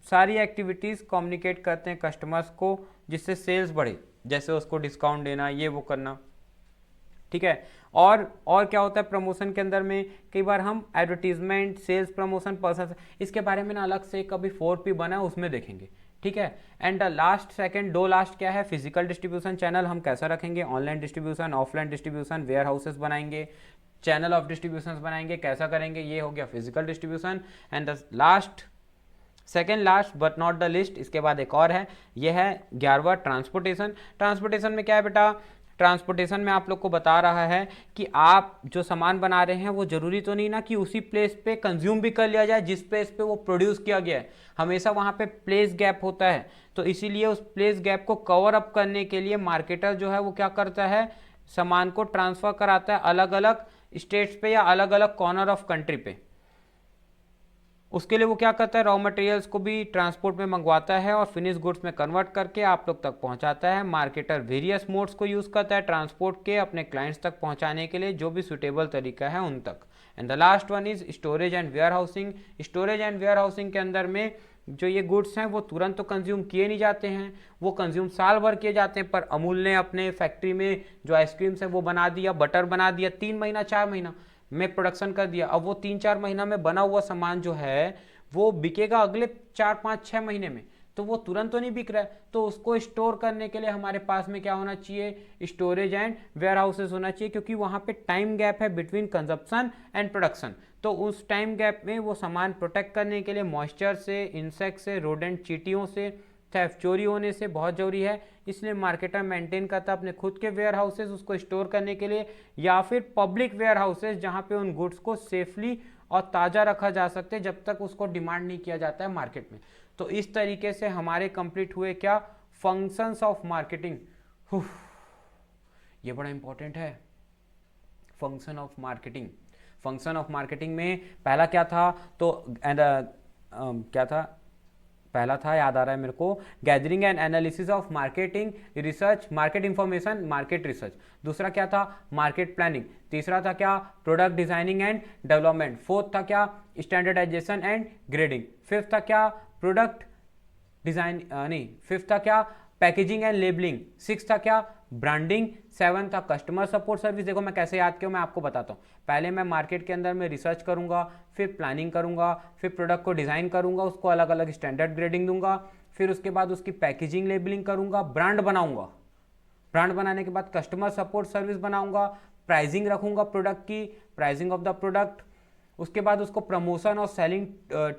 Speaker 1: सारी एक्टिविटीज़ कम्युनिकेट करते हैं कस्टमर्स को जिससे सेल्स बढ़े, जैसे उसको डिस्काउंट देना, ये वो करना। ठीक है, और क्या होता है प्रमोशन के अंदर में, कई बार हम एडवर्टीजमेंट, सेल्स प्रमोशन, पर्सन, इसके बारे में ना अलग से कभी 4P बना है उसमें देखेंगे। ठीक है, एंड द लास्ट क्या है, फिजिकल डिस्ट्रीब्यूशन चैनल हम कैसा रखेंगे, online distribution, offline distribution, warehouses बनाएंगे, चैनल ऑफ डिस्ट्रीब्यूशन बनाएंगे, कैसा करेंगे, ये हो गया physical distribution. And the second last but not the least, इसके बाद एक और है, ये है 11वां ट्रांसपोर्टेशन। ट्रांसपोर्टेशन में क्या है बेटा, ट्रांसपोर्टेशन में आप लोग को बता रहा है कि आप जो सामान बना रहे हैं वो जरूरी तो नहीं ना कि उसी प्लेस पे कंज्यूम भी कर लिया जाए जिस प्लेस पे वो प्रोड्यूस किया गया है, हमेशा वहाँ पे प्लेस गैप होता है। तो इसीलिए उस प्लेस गैप को कवर अप करने के लिए मार्केटर जो है वो क्या करता है, सामान को ट्रांसफर कराता है अलग अलग स्टेट्स पे या अलग अलग कॉर्नर ऑफ कंट्री पे। उसके लिए वो क्या करता है, रॉ मटेरियल्स को भी ट्रांसपोर्ट में मंगवाता है और फिनिश गुड्स में कन्वर्ट करके आप लोग तक पहुंचाता है। मार्केटर वेरियस मोड्स को यूज़ करता है ट्रांसपोर्ट के अपने क्लाइंट्स तक पहुंचाने के लिए, जो भी सुटेबल तरीका है उन तक। And the last one is storage and warehousing. Storage and warehousing के अंदर में जो ये गुड्स हैं वो तुरंत तो कंज्यूम किए नहीं जाते हैं, वो कंज्यूम साल भर किए जाते हैं। पर अमूल ने अपने फैक्ट्री में जो आइसक्रीम्स है वो बना दिया, बटर बना दिया, 3 महीना 4 महीना में प्रोडक्शन कर दिया। अब वो 3-4 महीना में बना हुआ सामान जो है वो बिकेगा अगले 4-5-6 महीने में, तो वो तुरंत तो नहीं बिक रहा है। तो उसको स्टोर करने के लिए हमारे पास में क्या होना चाहिए, स्टोरेज एंड वेयर हाउसेस होना चाहिए, क्योंकि वहाँ पे टाइम गैप है बिटवीन कंजप्शन एंड प्रोडक्शन। तो उस टाइम गैप में वो सामान प्रोटेक्ट करने के लिए मॉइस्चर से, इंसेक्ट से, रोडेंट चींटियों से, थेफ्ट चोरी होने से बहुत जरूरी है। इसलिए मार्केटर मेंटेन करता है अपने खुद के वेयर हाउसेस उसको स्टोर करने के लिए, या फिर पब्लिक वेयर हाउसेस जहाँ पे उन गुड्स को सेफली और ताज़ा रखा जा सकते जब तक उसको डिमांड नहीं किया जाता है मार्केट में। तो इस तरीके से हमारे कंप्लीट हुए क्या, फंक्शंस ऑफ मार्केटिंग। ये बड़ा इंपॉर्टेंट है, function of marketing. Function of marketing में पहला क्या था, तो क्या था, पहला था, याद आ रहा है मेरे को, gathering and analysis of marketing research, market information, market research. दूसरा क्या था, मार्केट प्लानिंग। तीसरा था क्या, product designing and development. Fourth था क्या, स्टैंडर्डाइजेशन एंड ग्रेडिंग। फिफ्थ था क्या, प्रोडक्ट डिजाइन फिफ्थ था क्या, पैकेजिंग एंड लेबलिंग। सिक्स था क्या, ब्रांडिंग। सेवन था कस्टमर सपोर्ट सर्विस। देखो मैं कैसे याद किया, मैं आपको बताता हूँ। पहले मैं मार्केट के अंदर में रिसर्च करूंगा, फिर प्लानिंग करूंगा, फिर प्रोडक्ट को डिज़ाइन करूंगा, उसको अलग अलग स्टैंडर्ड ग्रेडिंग दूंगा, फिर उसके बाद उसकी पैकेजिंग लेबलिंग करूंगा, ब्रांड बनाऊंगा, ब्रांड बनाने के बाद कस्टमर सपोर्ट सर्विस बनाऊंगा, प्राइसिंग रखूंगा प्रोडक्ट की, प्राइसिंग ऑफ द प्रोडक्ट, उसके बाद उसको प्रमोशन और सेलिंग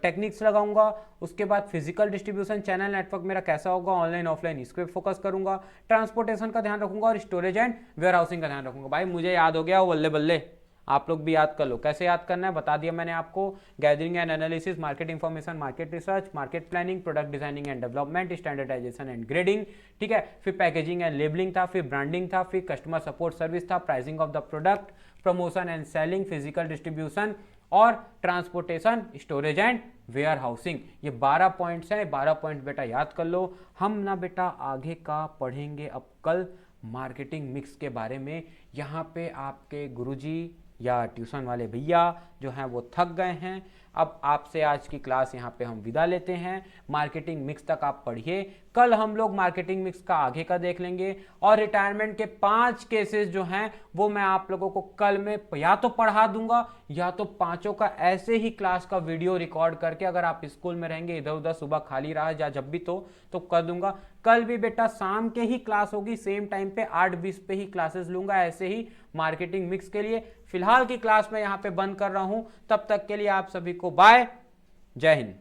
Speaker 1: टेक्निक्स लगाऊंगा, उसके बाद फिजिकल डिस्ट्रीब्यूशन चैनल नेटवर्क मेरा कैसा होगा, ऑनलाइन ऑफलाइन, इस पर फोकस करूंगा, ट्रांसपोर्टेशन का ध्यान रखूंगा और स्टोरेज एंड वेयर हाउसिंग का ध्यान रखूंगा। भाई मुझे याद हो गया वो, बल्ले बल्ले, आप लोग भी याद कर लो। कैसे याद करना है बता दिया मैंने आपको। Gathering and analysis, market information, market research, market planning, product designing and development, standardisation and grading, ठीक है। फिर पैकेजिंग एंड लेबलिंग था, फिर ब्रांडिंग था, फिर कस्टमर सपोर्ट सर्विस था, pricing of the product, promotion and selling, physical distribution और transportation, storage and warehousing. ये 12 पॉइंट्स हैं, 12 पॉइंट बेटा याद कर लो। हम ना बेटा आगे का पढ़ेंगे अब कल मार्केटिंग मिक्स के बारे में। यहाँ पे आपके गुरुजी या ट्यूशन वाले भैया जो हैं वो थक गए हैं। अब आपसे आज की क्लास यहाँ पे हम विदा लेते हैं। मार्केटिंग मिक्स तक आप पढ़िए, कल हम लोग मार्केटिंग मिक्स का आगे का देख लेंगे। और रिटायरमेंट के 5 केसेस जो हैं वो मैं आप लोगों को कल में या तो पढ़ा दूंगा या तो पांचों का ऐसे ही क्लास का वीडियो रिकॉर्ड करके, अगर आप स्कूल में रहेंगे इधर उधर सुबह खाली रहा या जब भी तो कर दूंगा। कल भी बेटा शाम के ही क्लास होगी, सेम टाइम पे 8:20 पे ही क्लासेस लूंगा ऐसे ही मार्केटिंग मिक्स के लिए। फिलहाल की क्लास में यहाँ पे बंद कर रहा हूं, तब तक के लिए आप सभी को बाय, जय हिंद।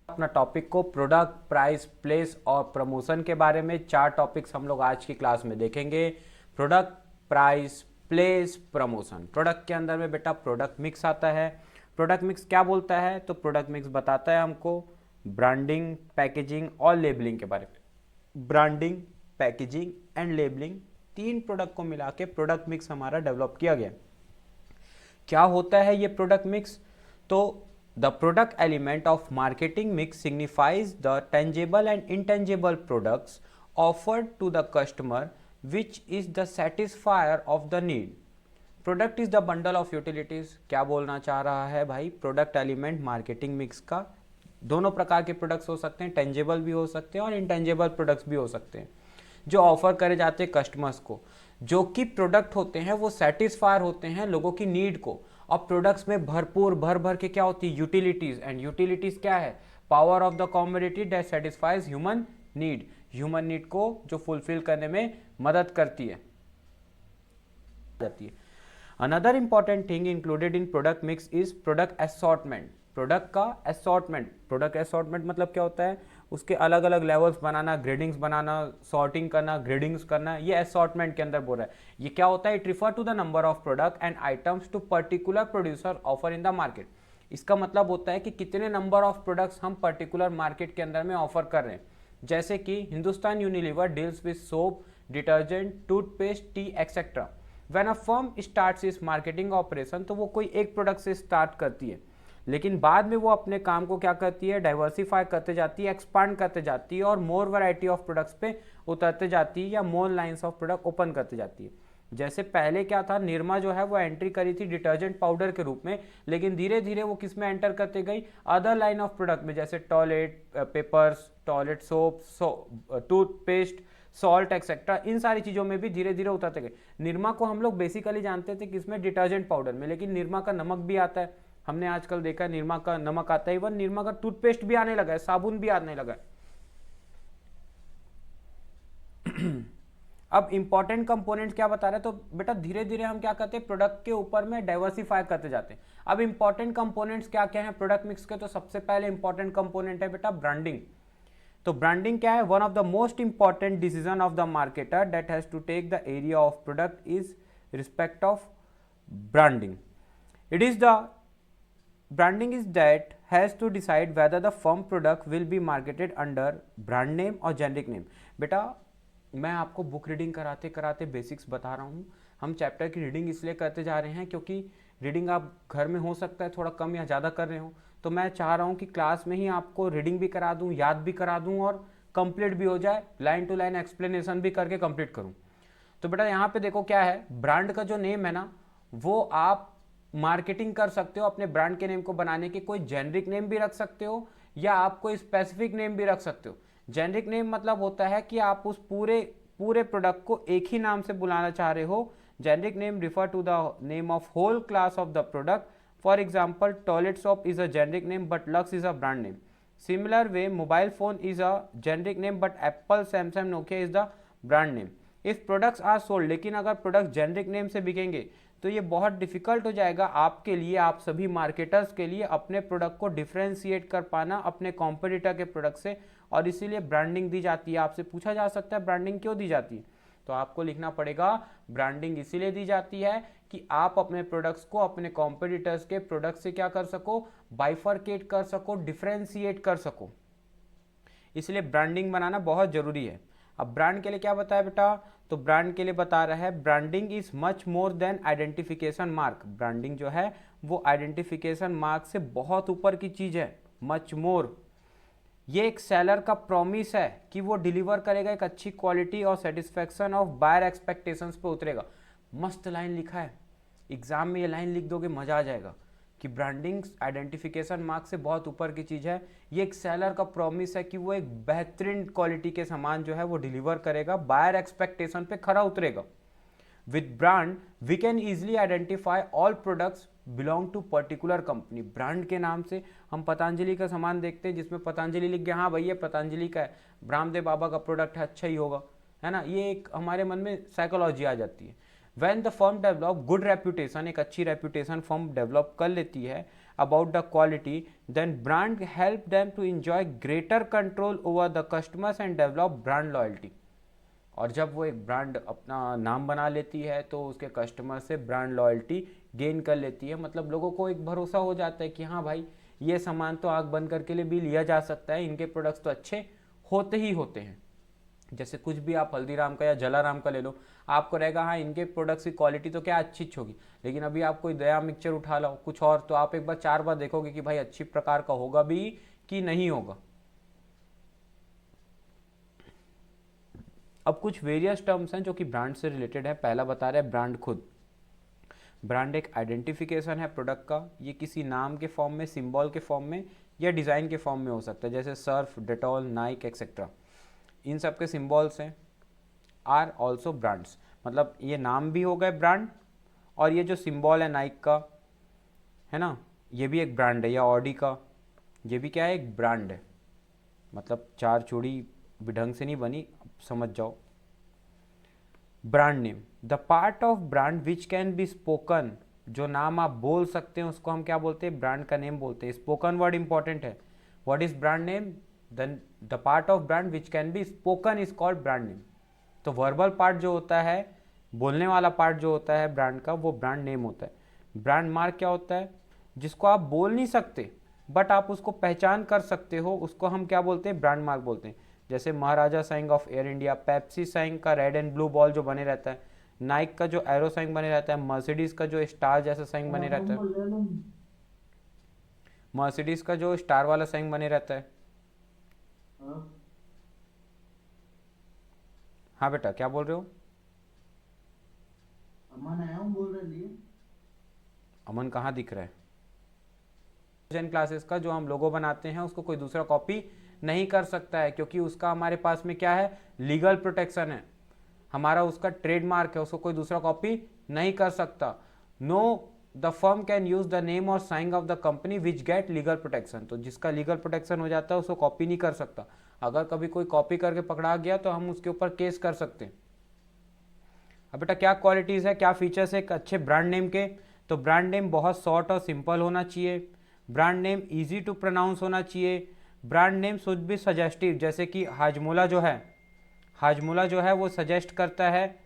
Speaker 1: अपना टॉपिक को प्रोडक्ट, प्राइस, प्लेस और प्रमोशन के बारे में 4 टॉपिक्स हम लोग आज की क्लास में देखेंगे। Product, price, place, promotion. Product के अंदर में बेटा प्रोडक्ट मिक्स आता है। प्रोडक्ट मिक्स क्या बोलता है? तो प्रोडक्ट मिक्स बताता है हमको ब्रांडिंग, पैकेजिंग और लेबलिंग के बारे में। Branding, packaging and labelling, 3 product को मिला के प्रोडक्ट मिक्स हमारा डेवलप किया गया। क्या होता है ये प्रोडक्ट मिक्स? तो the product element of marketing mix signifies the tangible and intangible products offered to the customer which is the satisfier of the need. Product is the bundle of utilities. क्या बोलना चाह रहा है भाई? Product element marketing mix का दोनों प्रकार के प्रोडक्ट्स हो सकते हैं, टेंजेबल भी हो सकते हैं और इंटेंजेबल प्रोडक्ट्स भी हो सकते हैं, जो ऑफर करे जाते हैं कस्टमर्स को। जो कि प्रोडक्ट होते हैं वो सेटिस्फायर होते हैं लोगों की नीड को, और प्रोडक्ट्स में भरपूर भर के क्या होती है? यूटिलिटीज। एंड यूटिलिटीज क्या है? Power of the commodity that satisfies human need. Human need को जो फुलफिल करने में मदद करती है। Another important thing included in product mix is product assortment. Product का असॉर्टमेंट। प्रोडक्ट असॉर्टमेंट मतलब क्या होता है? उसके अलग अलग लेवल्स बनाना, ग्रेडिंग्स बनाना, सॉर्टिंग करना, ग्रेडिंग्स करना, ये असॉर्टमेंट के अंदर बोल रहा है। ये क्या होता है? It refer to the number of product and items to particular producer offer in the market. इसका मतलब होता है कि कितने नंबर ऑफ प्रोडक्ट्स हम पर्टिकुलर मार्केट के अंदर में ऑफर कर रहे हैं। जैसे कि Hindustan Unilever deals with soap, detergent, toothpaste, tea et cetera. When a firm starts is marketing operation, तो वो कोई एक प्रोडक्ट से स्टार्ट करती है, लेकिन बाद में वो अपने काम को क्या करती है? डाइवर्सिफाई करते जाती है, एक्सपांड करते जाती है और मोर वैरायटी ऑफ प्रोडक्ट्स पे उतरते जाती है या मोर लाइंस ऑफ प्रोडक्ट ओपन करते जाती है। जैसे पहले क्या था, निरमा जो है वो एंट्री करी थी डिटर्जेंट पाउडर के रूप में, लेकिन धीरे धीरे वो किस में एंटर करते गई? अदर लाइन ऑफ प्रोडक्ट में, जैसे toilet papers, toilet soap, toothpaste, salt etcetera. इन सारी चीज़ों में भी धीरे धीरे उतरते गए। निरमा को हम लोग बेसिकली जानते थे किसमें? डिटर्जेंट पाउडर में, लेकिन निरमा का नमक भी आता है। हमने आजकल देखा निरमा का नमक आता है, इवन निरमा का टूथपेस्ट भी आने लगा है, साबुन भी आने लगा है। अब इंपॉर्टेंट कंपोनेंट्स क्या बता रहे हैं? तो बेटा धीरे धीरे हम क्या करते हैं? प्रोडक्ट के ऊपर में डाइवर्सिफाई करते जाते हैं। अब इंपॉर्टेंट कंपोनेंट्स क्या क्या हैं प्रोडक्ट मिक्स के? तो सबसे पहले इंपॉर्टेंट कंपोनेंट है बेटा ब्रांडिंग। तो ब्रांडिंग क्या है? One of the most important decision of the marketer that has to take the area of product is respect of branding. It is the branding is that has to decide whether the firm product will be marketed under brand name or generic name। बेटा मैं आपको book reading कराते कराते basics बता रहा हूँ। हम chapter की रीडिंग इसलिए करते जा रहे हैं क्योंकि रीडिंग आप घर में हो सकता है थोड़ा कम या ज़्यादा कर रहे हो, तो मैं चाह रहा हूँ कि क्लास में ही आपको रीडिंग भी करा दूँ, याद भी करा दूँ और कंप्लीट भी हो जाए, लाइन टू लाइन एक्सप्लेनेशन भी करके कंप्लीट करूँ। तो बेटा यहाँ पे देखो क्या है, ब्रांड का जो नेम है ना वो आप मार्केटिंग कर सकते हो अपने ब्रांड के नेम को बनाने के। कोई जेनरिक नेम भी रख सकते हो या आप कोई स्पेसिफिक नेम भी रख सकते हो। जेनरिक नेम मतलब होता है कि आप उस पूरे प्रोडक्ट को एक ही नाम से बुलाना चाह रहे हो। Generic name refer to the name of whole class of the product. For example toilet soap is a generic name but Lux is a brand name. Similar way, mobile phone is a generic name, but Apple, Samsung, Nokia is the brand name. If products are sold, लेकिन अगर product generic name से बिकेंगे तो ये बहुत difficult हो जाएगा आपके लिए, आप सभी मार्केटर्स के लिए अपने प्रोडक्ट को डिफ्रेंशिएट कर पाना अपने कॉम्पिटिटर के प्रोडक्ट से, और इसीलिए ब्रांडिंग दी जाती है। आपसे पूछा जा सकता है ब्रांडिंग क्यों दी जाती है, तो आपको लिखना पड़ेगा ब्रांडिंग इसीलिए दी जाती है कि आप अपने प्रोडक्ट्स को अपने कॉम्पिटिटर्स के प्रोडक्ट से क्या कर सको, बाइफरकेट कर सको, डिफ्रेंशिएट कर सको, इसलिए ब्रांडिंग बनाना बहुत जरूरी है। अब ब्रांड के लिए क्या बताया बेटा, तो ब्रांड के लिए बता रहा है branding is much more than identification mark. Branding जो है वो आइडेंटिफिकेशन मार्क से बहुत ऊपर की चीज है, मच मोर। ये एक सेलर का प्रॉमिस है कि वो डिलीवर करेगा एक अच्छी क्वालिटी और सेटिस्फेक्शन ऑफ बायर एक्सपेक्टेशंस पे उतरेगा। मस्त लाइन लिखा है, एग्जाम में ये लाइन लिख दोगे मजा आ जाएगा कि ब्रांडिंग आइडेंटिफिकेशन मार्क से बहुत ऊपर की चीज़ है। ये एक सेलर का प्रॉमिस है कि वो एक बेहतरीन क्वालिटी के सामान जो है वो डिलीवर करेगा, बायर एक्सपेक्टेशन पे खरा उतरेगा। With brand we can easily identify all products belong to particular company. Brand के नाम से हम पतंजलि का सामान देखते हैं जिसमें पतंजलि लिख गया, हाँ भाई ये पतंजलि का है, रामदेव बाबा का प्रोडक्ट है, अच्छा ही होगा, है ना। ये एक हमारे मन में साइकोलॉजी आ जाती है। When the firm develop good reputation, एक अच्छी रेपुटेशन फर्म डेवलप कर लेती है about the quality, then brand help them to enjoy greater control over the customers and develop brand loyalty. और जब वो एक ब्रांड अपना नाम बना लेती है तो उसके कस्टमर से ब्रांड लॉयल्टी गेन कर लेती है, मतलब लोगों को एक भरोसा हो जाता है कि हाँ भाई ये सामान तो आग बंद करके लिए भी लिया जा सकता है, इनके प्रोडक्ट्स तो अच्छे होते ही होते हैं। जैसे कुछ भी आप हल्दीराम का या जलाराम का ले लो, आपको रहेगा हाँ इनके प्रोडक्ट्स की क्वालिटी तो क्या अच्छी होगी, लेकिन अभी आप कोई दया मिक्सचर उठा लो कुछ और, तो आप एक बार 4 बार देखोगे कि भाई अच्छी प्रकार का होगा भी कि नहीं होगा। अब कुछ वेरियस टर्म्स हैं जो कि ब्रांड से रिलेटेड है। पहला बता रहे हैं ब्रांड खुद। ब्रांड एक आइडेंटिफिकेशन है प्रोडक्ट का, ये किसी नाम के फॉर्म में, सिंबल के फॉर्म में या डिज़ाइन के फॉर्म में हो सकता है, जैसे सर्फ, डेटॉल, नाइक एक्सेट्रा, इन सब के सिंबल्स हैं। आर ऑल्सो ब्रांड्स, मतलब ये नाम भी हो गए ब्रांड, और ये जो सिंबल है नाइक का, है ना, ये भी एक ब्रांड है, या ऑडी का, ये भी क्या है, एक ब्रांड है। मतलब 4 चूड़ी भी ढंग से नहीं बनी, समझ जाओ। Brand name, the part of brand which can be spoken, जो नाम आप बोल सकते हैं उसको हम क्या बोलते हैं, ब्रांड का नेम बोलते हैं। स्पोकन वर्ड इंपॉर्टेंट है। What is brand name, then the part of brand which can be spoken is called brand name. तो वर्बल पार्ट जो होता है, बोलने वाला पार्ट जो होता है ब्रांड का, वो ब्रांड नेम होता है। ब्रांड मार्क क्या होता है, जिसको आप बोल नहीं सकते बट आप उसको पहचान कर सकते हो, उसको हम क्या बोलते हैं, ब्रांड मार्क बोलते हैं। जैसे Maharaja sign of Air India, Pepsi sign का रेड एंड ब्लू बॉल जो बने रहता है, नाइक का जो एरो साइन बने रहता है, मर्सिडीज का जो स्टार जैसा साइन बने रहता है, मर्सिडीज का जो स्टार वाला साइन बने रहता है। हाँ बेटा क्या बोल रहे हो,
Speaker 2: अमन आया हूँ बोल रहे लिए।
Speaker 1: अमन कहाँ दिख रहा है। क्लासेस का जो हम लोगो बनाते हैं उसको कोई दूसरा कॉपी नहीं कर सकता है, क्योंकि उसका हमारे पास में क्या है, लीगल प्रोटेक्शन है, हमारा उसका ट्रेडमार्क है, उसको कोई दूसरा कॉपी नहीं कर सकता। No the firm can use the name और sign of the company which get legal protection, तो जिसका लीगल प्रोटेक्शन हो जाता है उसको कॉपी नहीं कर सकता। अगर कभी कोई कॉपी करके पकड़ा गया तो हम उसके ऊपर केस कर सकते हैं। अब बेटा क्या क्वालिटीज़ है, क्या फीचर्स है एक अच्छे ब्रांड नेम के, तो ब्रांड नेम बहुत शॉर्ट और सिंपल होना चाहिए, brand name easy to pronounce होना चाहिए, brand name should be suggestive, जैसे कि हाजमोला जो है, हाजमोला जो है वो सजेस्ट करता है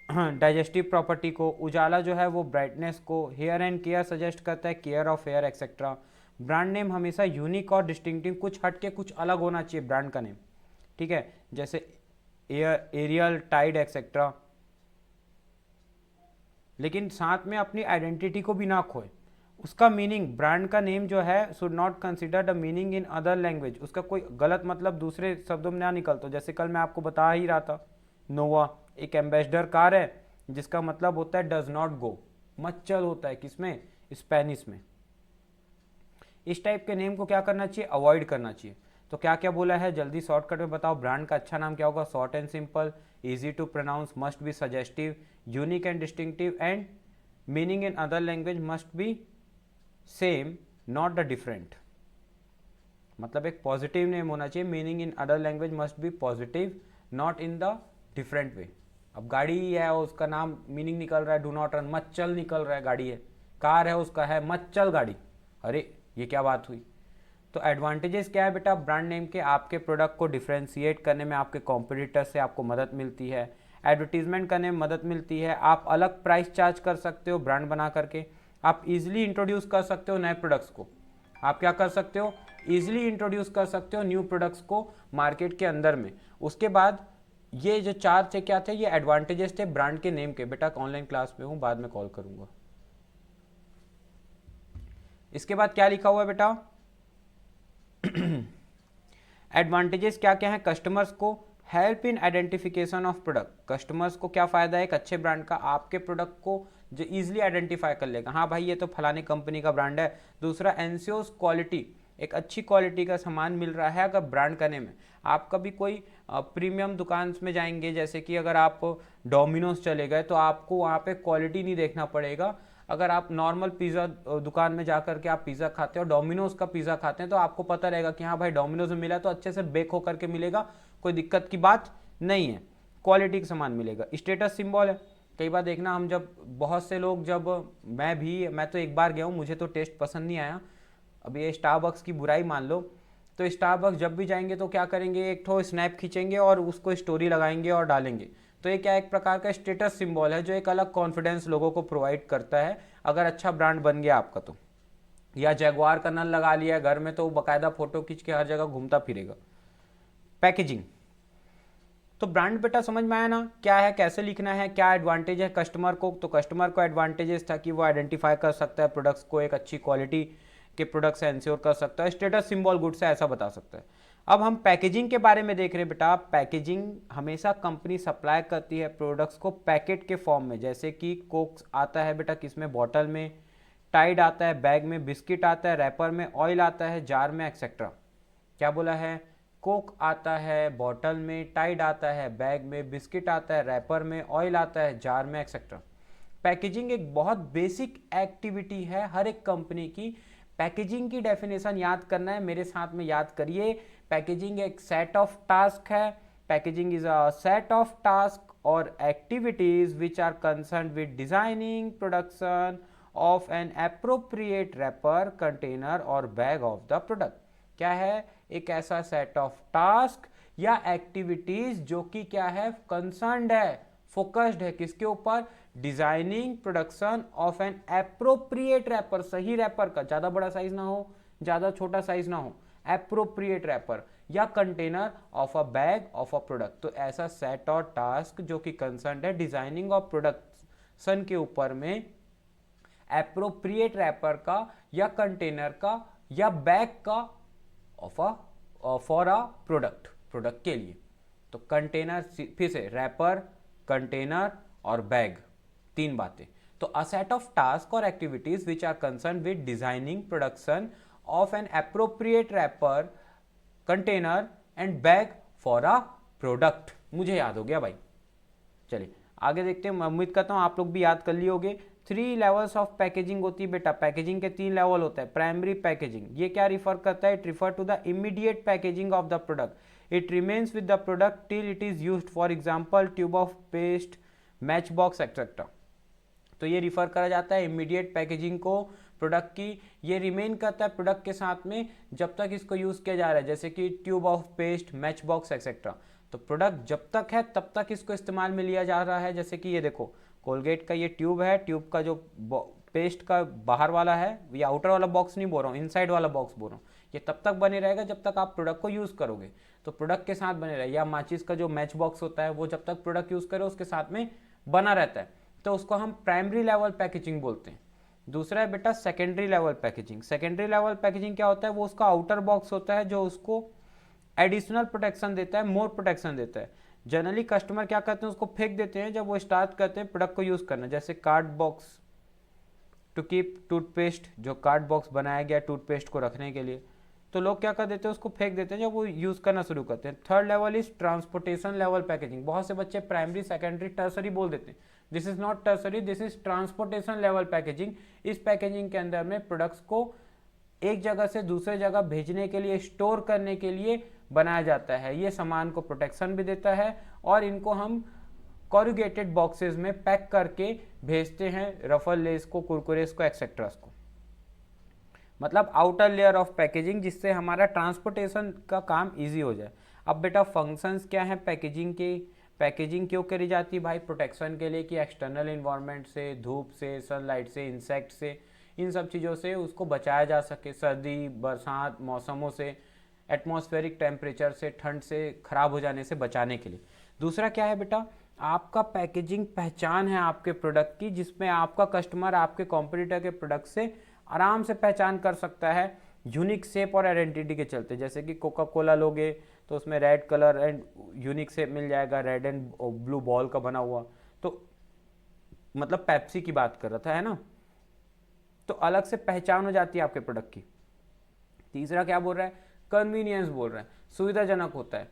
Speaker 1: डाइजेस्टिव प्रॉपर्टी को, उजाला जो है वो ब्राइटनेस को, हेयर एंड केयर सजेस्ट करता है care of hair et cetera. Brand name हमेशा यूनिक और डिस्टिंक्टिव, कुछ हटके कुछ अलग होना चाहिए ब्रांड का नेम, ठीक है, जैसे एरियल, टाइड एक्सेट्रा, लेकिन साथ में अपनी आइडेंटिटी को भी ना खोए। उसका मीनिंग, ब्रांड का नेम जो है should not consider the meaning in other language, उसका कोई गलत मतलब दूसरे शब्दों में ना निकलता। जैसे कल मैं आपको बता ही रहा था, नोवा एक एम्बेसडर कार है जिसका मतलब होता है डज नॉट गो, मत चल होता है किसमें, स्पेनिश में। इस टाइप के नेम को क्या करना चाहिए, अवॉइड करना चाहिए। तो क्या क्या बोला है जल्दी शॉर्टकट में बताओ। ब्रांड का अच्छा नाम क्या होगा, short and simple, easy to pronounce, must be suggestive, unique and distinctive, and meaning in other language must be same not the different. मतलब एक पॉजिटिव नेम होना चाहिए, meaning in other language must be positive, not in the different way. अब गाड़ी है उसका नाम meaning निकल रहा है डू नॉट रन, मत चल निकल रहा है, गाड़ी है। कार है उसका है मत चल गाड़ी, अरे ये क्या बात हुई। तो एडवांटेजेस क्या है बेटा ब्रांड नेम के, आपके प्रोडक्ट को डिफ्रेंशिएट करने में आपके कॉम्पिटिटर से आपको मदद मिलती है, एडवर्टीजमेंट करने में मदद मिलती है, आप अलग प्राइस चार्ज कर सकते हो ब्रांड बना करके, आप इजीली इंट्रोड्यूस कर सकते हो नए प्रोडक्ट्स को, आप क्या कर सकते हो इजीली इंट्रोड्यूस कर सकते हो न्यू प्रोडक्ट्स को मार्केट के अंदर में। उसके बाद ये जो चार थे क्या थे, ये एडवांटेजेस थे ब्रांड के नेम के। बेटा ऑनलाइन क्लास में हूँ, बाद में कॉल करूंगा। इसके बाद क्या लिखा हुआ है बेटा, एडवांटेजेस क्या क्या है, कस्टमर्स को help in identification of product, customers को क्या फायदा है एक अच्छे ब्रांड का, आपके प्रोडक्ट को जो इजीली आइडेंटिफाई कर लेगा, हाँ भाई ये तो फलाने कंपनी का ब्रांड है। दूसरा एंश्योर्स क्वालिटी, एक अच्छी क्वालिटी का सामान मिल रहा है अगर ब्रांड का नेम है। आप कभी कोई प्रीमियम दुकान में जाएंगे, जैसे कि अगर आप डोमिनोज चले गए तो आपको वहाँ पे क्वालिटी नहीं देखना पड़ेगा। अगर आप नॉर्मल पिज़्ज़ा दुकान में जा कर के आप पिज़्ज़ा खाते हो, डोमिनोज का पिज़्ज़ा खाते हैं, तो आपको पता रहेगा कि हाँ भाई डोमिनोज में मिला तो अच्छे से बेक होकर के मिलेगा, कोई दिक्कत की बात नहीं है, क्वालिटी का सामान मिलेगा। स्टेटस सिंबल है, कई बार देखना हम जब बहुत से लोग जब मैं तो एक बार गया हूँ, मुझे तो टेस्ट पसंद नहीं आया। अब ये स्टारबक्स की बुराई मान लो, तो स्टारबक्स जब भी जाएंगे तो क्या करेंगे, एक ठो स्नैप खींचेंगे और उसको स्टोरी लगाएंगे और डालेंगे। तो ये क्या एक प्रकार का स्टेटस सिंबल है जो एक अलग कॉन्फिडेंस लोगों को प्रोवाइड करता है अगर अच्छा ब्रांड बन गया आपका तो। या जैगुआर का नल लगा लिया घर में तो बाकायदा फोटो खींच के हर जगह घूमता फिरेगा। पैकेजिंग, तो ब्रांड बेटा समझ में आया ना, क्या है कैसे लिखना है, क्या एडवांटेज है कस्टमर को। तो कस्टमर को एडवांटेजेस था कि वो आइडेंटिफाई कर सकता है प्रोडक्ट्स को, एक अच्छी क्वालिटी के प्रोडक्ट से इंश्योर कर सकता है, स्टेटस सिंबल गुड से ऐसा बता सकता है। अब हम पैकेजिंग के बारे में देख रहे हैं बेटा। पैकेजिंग हमेशा कंपनी सप्लाई करती है प्रोडक्ट्स को पैकेट के फॉर्म में, जैसे कि कोक आता है बेटा किस में, बॉटल में, टाइड आता है बैग में, बिस्किट आता है रैपर में, ऑयल आता है जार में, एक्सेट्रा। क्या बोला है, कोक आता है बॉटल में, टाइड आता है बैग में, बिस्किट आता है रैपर में, ऑयल आता है जार में, एक्सेट्रा। पैकेजिंग एक बहुत बेसिक एक्टिविटी है हर एक कंपनी की। पैकेजिंग की डेफिनेशन याद करना है, मेरे साथ में याद करिए। पैकेजिंग एक सेट ऑफ टास्क है, packaging is a set of task और activities which are concern with designing production of an appropriate wrapper, container और बैग ऑफ द प्रोडक्ट। क्या है, एक ऐसा सेट ऑफ टास्क या एक्टिविटीज जो कि क्या है, कंसर्न्ड है, फोकस्ड है किसके ऊपर, designing production of an appropriate wrapper, सही रैपर का, ज्यादा बड़ा साइज ना हो ज्यादा छोटा साइज ना हो, एप्रोप्रिएट रैपर, या container of a bag of a product. तो ऐसा सेट और टास्क जो कि कंसर्न्ड है डिजाइनिंग ऑफ प्रोडक्शन के ऊपर में, एप्रोप्रिएट रैपर का या कंटेनर का या बैग का फॉर अ प्रोडक्ट के लिए। तो कंटेनर, फिर से रैपर, कंटेनर और बैग, तीन बातें। तो अ सेट ऑफ टास्क और activities which are concern with designing production of an appropriate wrapper, container and bag for a product. मुझे याद हो गया भाई। चलिए आगे देखते हैं, उम्मीद करता हूं आप लोग भी याद कर लिए होंगे। 3 लेवल्स ऑफ पैकेजिंग होती है बेटा, पैकेजिंग के 3 लेवल होता है। प्राइमरी पैकेजिंग, ये क्या रिफर करता है, it refer to the immediate packaging of the product, it remains with the product till it is used, for example tube of paste, matchbox et cetera. तो ये refer करा जाता है इमीडिएट पैकेजिंग को प्रोडक्ट की, ये रिमेन करता है प्रोडक्ट के साथ में जब तक इसको यूज किया जा रहा है, जैसे कि tube of paste, matchbox et cetera. तो प्रोडक्ट जब तक है तब तक इसको इस्तेमाल में लिया जा रहा है। जैसे कि ये देखो कोलगेट का ये ट्यूब है, ट्यूब का जो पेस्ट का बाहर वाला है, ये आउटर वाला बॉक्स नहीं बोल रहा हूँ, इनसाइड वाला बॉक्स बोल रहा हूँ, ये तब तक बने रहेगा जब तक आप प्रोडक्ट को यूज करोगे, तो प्रोडक्ट के साथ बने रहे। या माचिस का जो मैच बॉक्स होता है वो जब तक प्रोडक्ट यूज करो उसके साथ में बना रहता है, तो उसको हम प्राइमरी लेवल पैकेजिंग बोलते हैं। दूसरा है बेटा secondary level packaging. Secondary level packaging क्या होता है, वो उसका आउटर बॉक्स होता है जो उसको एडिशनल प्रोटेक्शन देता है, मोर प्रोटेक्शन देता है। जनरली कस्टमर क्या करते हैं, उसको फेंक देते हैं जब वो स्टार्ट करते हैं प्रोडक्ट को यूज करना, जैसे card box to keep toothpaste, जो कार्ड बॉक्स बनाया गया टूथपेस्ट को रखने के लिए, तो लोग क्या कर देते हैं, उसको फेंक देते हैं जब वो यूज करना शुरू करते हैं। Third level is transportation level packaging. बहुत से बच्चे प्राइमरी, सेकेंडरी, टर्सरी बोल देते हैं, this is not tertiary, this is transportation level packaging. इस पैकेजिंग के अंदर में प्रोडक्ट्स को एक जगह से दूसरे जगह भेजने के लिए, स्टोर करने के लिए बनाया जाता है। ये सामान को प्रोटेक्शन भी देता है और इनको हम कॉरुगेटेड बॉक्सेस में पैक करके भेजते हैं, रफल लेस को, कुरकुरेस को, एक्सेट्रास को। मतलब आउटर लेयर ऑफ पैकेजिंग, जिससे हमारा ट्रांसपोर्टेशन का काम इजी हो जाए। अब बेटा फंक्शंस क्या है पैकेजिंग के? पैकेजिंग क्यों करी जाती है भाई? प्रोटेक्शन के लिए कि एक्सटर्नल इन्वायरमेंट से, धूप से, सनलाइट से, इंसेक्ट से, इन सब चीज़ों से उसको बचाया जा सके, सर्दी बरसात मौसमों से, एटमॉस्फेरिक टेम्परेचर से, ठंड से, खराब हो जाने से बचाने के लिए। दूसरा क्या है बेटा? आपका पैकेजिंग पहचान है आपके प्रोडक्ट की, जिसमें आपका कस्टमर आपके कॉम्पिटिटर के प्रोडक्ट से आराम से पहचान कर सकता है यूनिक शेप और आइडेंटिटी के चलते। जैसे कि कोका कोला लोगे तो उसमें red colour and unique shape मिल जाएगा, रेड एंड ब्लू बॉल का बना हुआ। तो मतलब पेप्सी की बात कर रहा था, है ना? तो अलग से पहचान हो जाती है आपके प्रोडक्ट की। तीसरा क्या बोल रहा है? कन्वीनियंस बोल रहा है, सुविधाजनक होता है।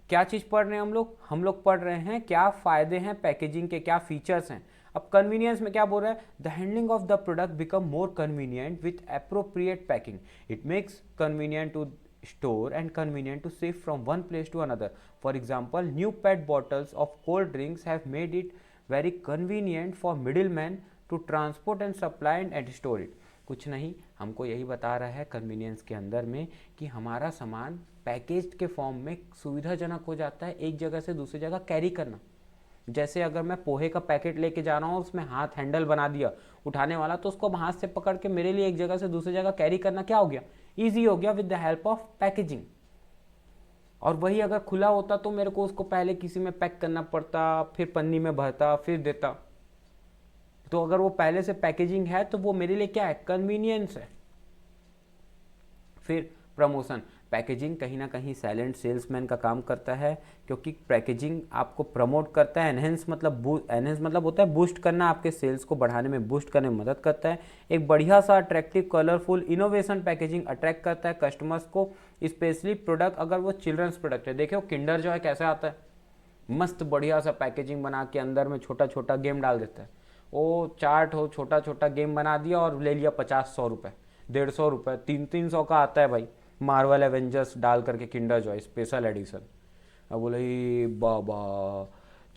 Speaker 1: क्या चीज़ पढ़ रहे हैं हम लोग पढ़ रहे हैं क्या फ़ायदे हैं पैकेजिंग के, क्या फीचर्स हैं। अब कन्वीनियंस में क्या बोल रहा है? The handling of the product become more convenient with appropriate packing. It makes convenient to store and convenient to shift from one place to another. For example, new PET bottles of cold drinks have made it very convenient for middlemen to transport and supply and store it. कुछ नहीं, हमको यही बता रहा है convenience के अंदर में कि हमारा सामान पैकेज के फॉर्म में सुविधाजनक हो जाता है एक जगह से दूसरी जगह कैरी करना। जैसे अगर मैं पोहे का पैकेट लेके जा रहा हूँ, उसमें हाथ हैंडल बना दिया उठाने वाला, तो उसको हाथ से पकड़ के मेरे लिए एक जगह से दूसरी जगह कैरी करना क्या हो गया? ईजी हो गया with the help of packaging. और वही अगर खुला होता तो मेरे को उसको पहले किसी में पैक करना पड़ता, फिर पन्नी में भरता, फिर देता। तो अगर वो पहले से पैकेजिंग है तो वो मेरे लिए क्या है? कन्वीनियंस है। फिर प्रमोशन, पैकेजिंग कहीं ना कहीं साइलेंट सेल्समैन का काम करता है, क्योंकि पैकेजिंग आपको प्रमोट करता है। एनहेंस मतलब होता है बूस्ट करना, आपके सेल्स को बढ़ाने में, बूस्ट करने में मदद करता है। एक बढ़िया सा attractive colourful innovation packaging attract करता है कस्टमर्स को, स्पेशली प्रोडक्ट अगर वो चिल्ड्रंस प्रोडक्ट है। देखो किंडर जॉय कैसे आता है, मस्त बढ़िया सा पैकेजिंग बना के अंदर में छोटा छोटा गेम डाल देता है। वो चार्ट हो, छोटा छोटा गेम बना दिया और ले लिया 50-100 रुपये, 150 रुपये, 300 का आता है भाई मार्वल एवेंजर्स डाल करके किंडर जॉय स्पेशल एडिशन। अब बोले बाबा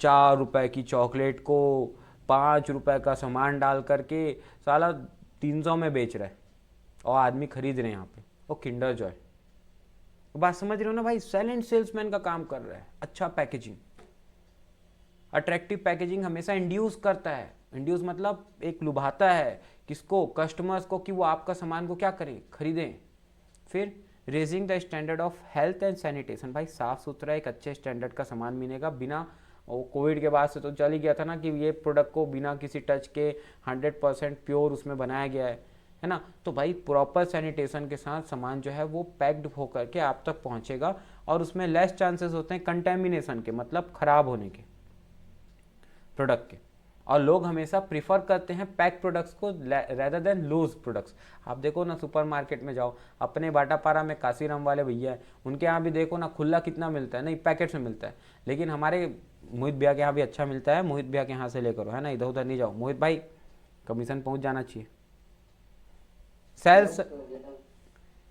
Speaker 1: 4 रुपये की चॉकलेट को 5 रुपये का सामान डाल करके साला 300 में बेच रहा है और आदमी खरीद रहे हैं यहाँ पे, वो किंडर जॉय। बात समझ रहे हो ना भाई? साइलेंट सेल्समैन का काम कर रहा है। अच्छा पैकेजिंग, अट्रैक्टिव पैकेजिंग हमेशा इंड्यूस करता है। इंड्यूस मतलब एक लुभाता है किसको? कस्टमर्स को, कि वो आपका सामान को क्या करें? खरीदें। फिर raising the standard of health and sanitation, भाई साफ सुथरा एक अच्छे स्टैंडर्ड का सामान मिलेगा। बिना कोविड के बाद से तो चल ही गया था ना कि ये प्रोडक्ट को बिना किसी टच के 100% प्योर उसमें बनाया गया है ना? तो भाई प्रॉपर सैनिटेशन के साथ सामान जो है वो पैक्ड होकर के आप तक पहुंचेगा और उसमें लेस चांसेस होते हैं कंटेमिनेशन के, मतलब खराब होने के प्रोडक्ट के। और लोग हमेशा प्रीफर करते हैं पैक प्रोडक्ट्स को रेदर देन लूज प्रोडक्ट्स। आप देखो ना सुपरमार्केट में जाओ, अपने बाटापारा में काशीराम वाले भैया है, उनके यहाँ भी देखो ना खुला कितना मिलता है, नहीं पैकेट्स में मिलता है। लेकिन हमारे मोहित भैया के यहाँ भी अच्छा मिलता है, मोहित भैया के यहाँ से लेकर, है ना? इधर उधर नहीं जाओ, मोहित भाई कमीशन पहुँच जाना चाहिए।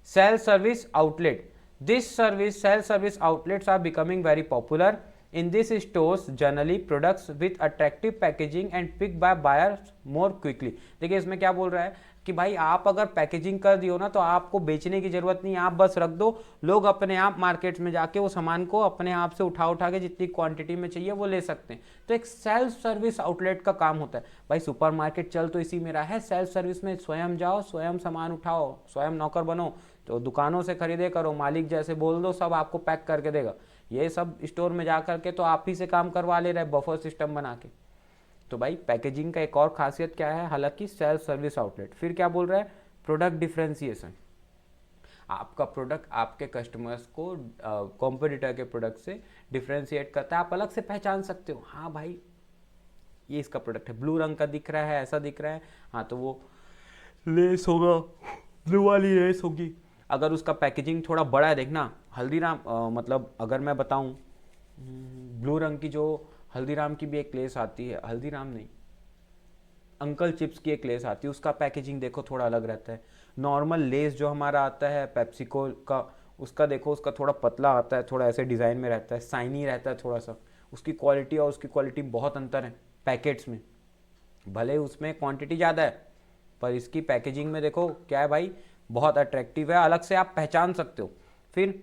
Speaker 1: Sale service outlet, this service sale service outlets are becoming very popular. In these stores, generally products with attractive packaging and picked by buyers more quickly. देखिए इसमें क्या बोल रहा है कि भाई आप अगर पैकेजिंग कर दियो ना तो आपको बेचने की जरूरत नहीं, आप बस रख दो, लोग अपने आप मार्केट्स में जाके वो सामान को अपने आप से उठा के जितनी क्वांटिटी में चाहिए वो ले सकते हैं। तो एक सेल्फ सर्विस आउटलेट का काम होता है। भाई सुपरमार्केट चल तो इसी में रहा है, सेल्फ सर्विस में स्वयं जाओ, स्वयं सामान उठाओ, स्वयं नौकर बनो, तो दुकानों से खरीदे करो, मालिक जैसे बोल दो सब आपको पैक करके देगा। ये सब स्टोर में जा करके तो आप ही से काम करवा ले रहे, बफर सिस्टम बना के। तो भाई पैकेजिंग का एक और खासियत क्या है? हालांकि सेल्फ सर्विस आउटलेट। फिर क्या बोल रहा है? प्रोडक्ट डिफरेंशिएशन, आपका प्रोडक्ट आपके कस्टमर्स को कॉम्पिटिटर के प्रोडक्ट से डिफरेंशिएट करता है, आप अलग से पहचान सकते हो। हाँ भाई ये इसका प्रोडक्ट है, ब्लू रंग का दिख रहा है, ऐसा दिख रहा है, हाँ तो वो लेस होगा, ब्लू वाली लेस होगी। अगर उसका पैकेजिंग थोड़ा बड़ा है, देखना हल्दीराम मतलब अगर मैं बताऊं ब्लू रंग की जो हल्दीराम की भी एक लेस आती है, हल्दीराम नहीं अंकल चिप्स की एक लेस आती है, उसका पैकेजिंग देखो थोड़ा अलग रहता है। नॉर्मल लेस जो हमारा आता है पेप्सिको का, उसका देखो उसका थोड़ा पतला आता है, थोड़ा ऐसे डिज़ाइन में रहता है, साइनी रहता है थोड़ा सा। उसकी क्वालिटी और उसकी क्वालिटी बहुत अंतर है पैकेट्स में। भले उसमें क्वांटिटी ज़्यादा है पर इसकी पैकेजिंग में देखो क्या है भाई, बहुत अट्रैक्टिव है, अलग से आप पहचान सकते हो। फिर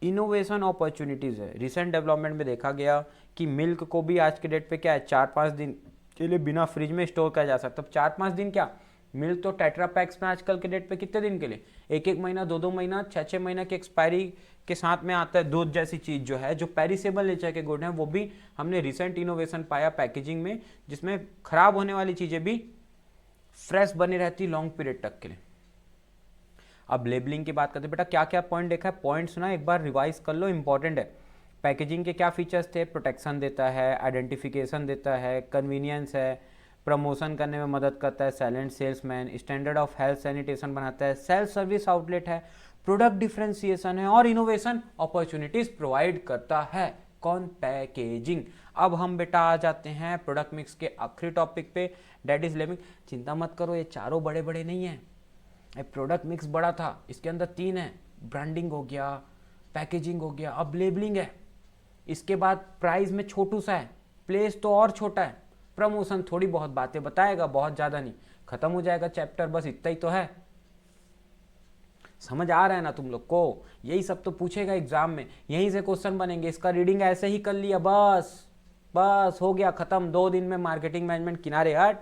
Speaker 1: इनोवेशन अपॉर्चुनिटीज़ है। रिसेंट डेवलपमेंट में देखा गया कि मिल्क को भी आज के डेट पे क्या है 4-5 दिन के लिए बिना फ्रिज में स्टोर किया जा सकता है। अब 4-5 दिन क्या, मिल्क तो टेट्रा पैक्स में आजकल के डेट पे कितने दिन के लिए, 1-1 महीना, 2-2 महीना, 6-6 महीना की एक्सपायरी के साथ में आता है। दूध जैसी चीज़ जो है, जो पेरिसेबल नेचर के गुड हैं, वो भी हमने रिसेंट इनोवेशन पाया पैकेजिंग में, जिसमें खराब होने वाली चीज़ें भी फ्रेश बनी रहती लॉन्ग पीरियड तक के लिए। अब लेबलिंग की बात करते हैं। बेटा क्या क्या पॉइंट देखा है, पॉइंट्स ना एक बार रिवाइज कर लो, इंपॉर्टेंट है। पैकेजिंग के क्या फीचर्स थे, प्रोटेक्शन देता है, आइडेंटिफिकेशन देता है, कन्वीनियंस है, प्रमोशन करने में मदद करता है, silent salesman, standard of health sanitation बनाता है, सेल्फ सर्विस आउटलेट है, प्रोडक्ट डिफरेंशिएशन है, और इनोवेशन अपॉर्चुनिटीज प्रोवाइड करता है। कौन, पैकेजिंग। अब हम बेटा आ जाते हैं प्रोडक्ट मिक्स के आखिरी टॉपिक पे, डेट इज लेबलिंग। चिंता मत करो, ये चारों बड़े बड़े नहीं हैं, प्रोडक्ट मिक्स बड़ा था, इसके अंदर 3 है, ब्रांडिंग हो गया, पैकेजिंग हो गया, अब लेबलिंग है। इसके बाद प्राइस में छोटू सा है, प्लेस तो और छोटा है, प्रमोशन थोड़ी बहुत बातें बताएगा, बहुत ज़्यादा नहीं, खत्म हो जाएगा चैप्टर, बस इतना ही तो है। समझ आ रहा है ना तुम लोग को, यही सब तो पूछेगा एग्जाम में, यहीं से क्वेश्चन बनेंगे। इसका रीडिंग ऐसे ही कर लिया, बस हो गया खत्म, 2 दिन में मार्केटिंग मैनेजमेंट किनारे हट,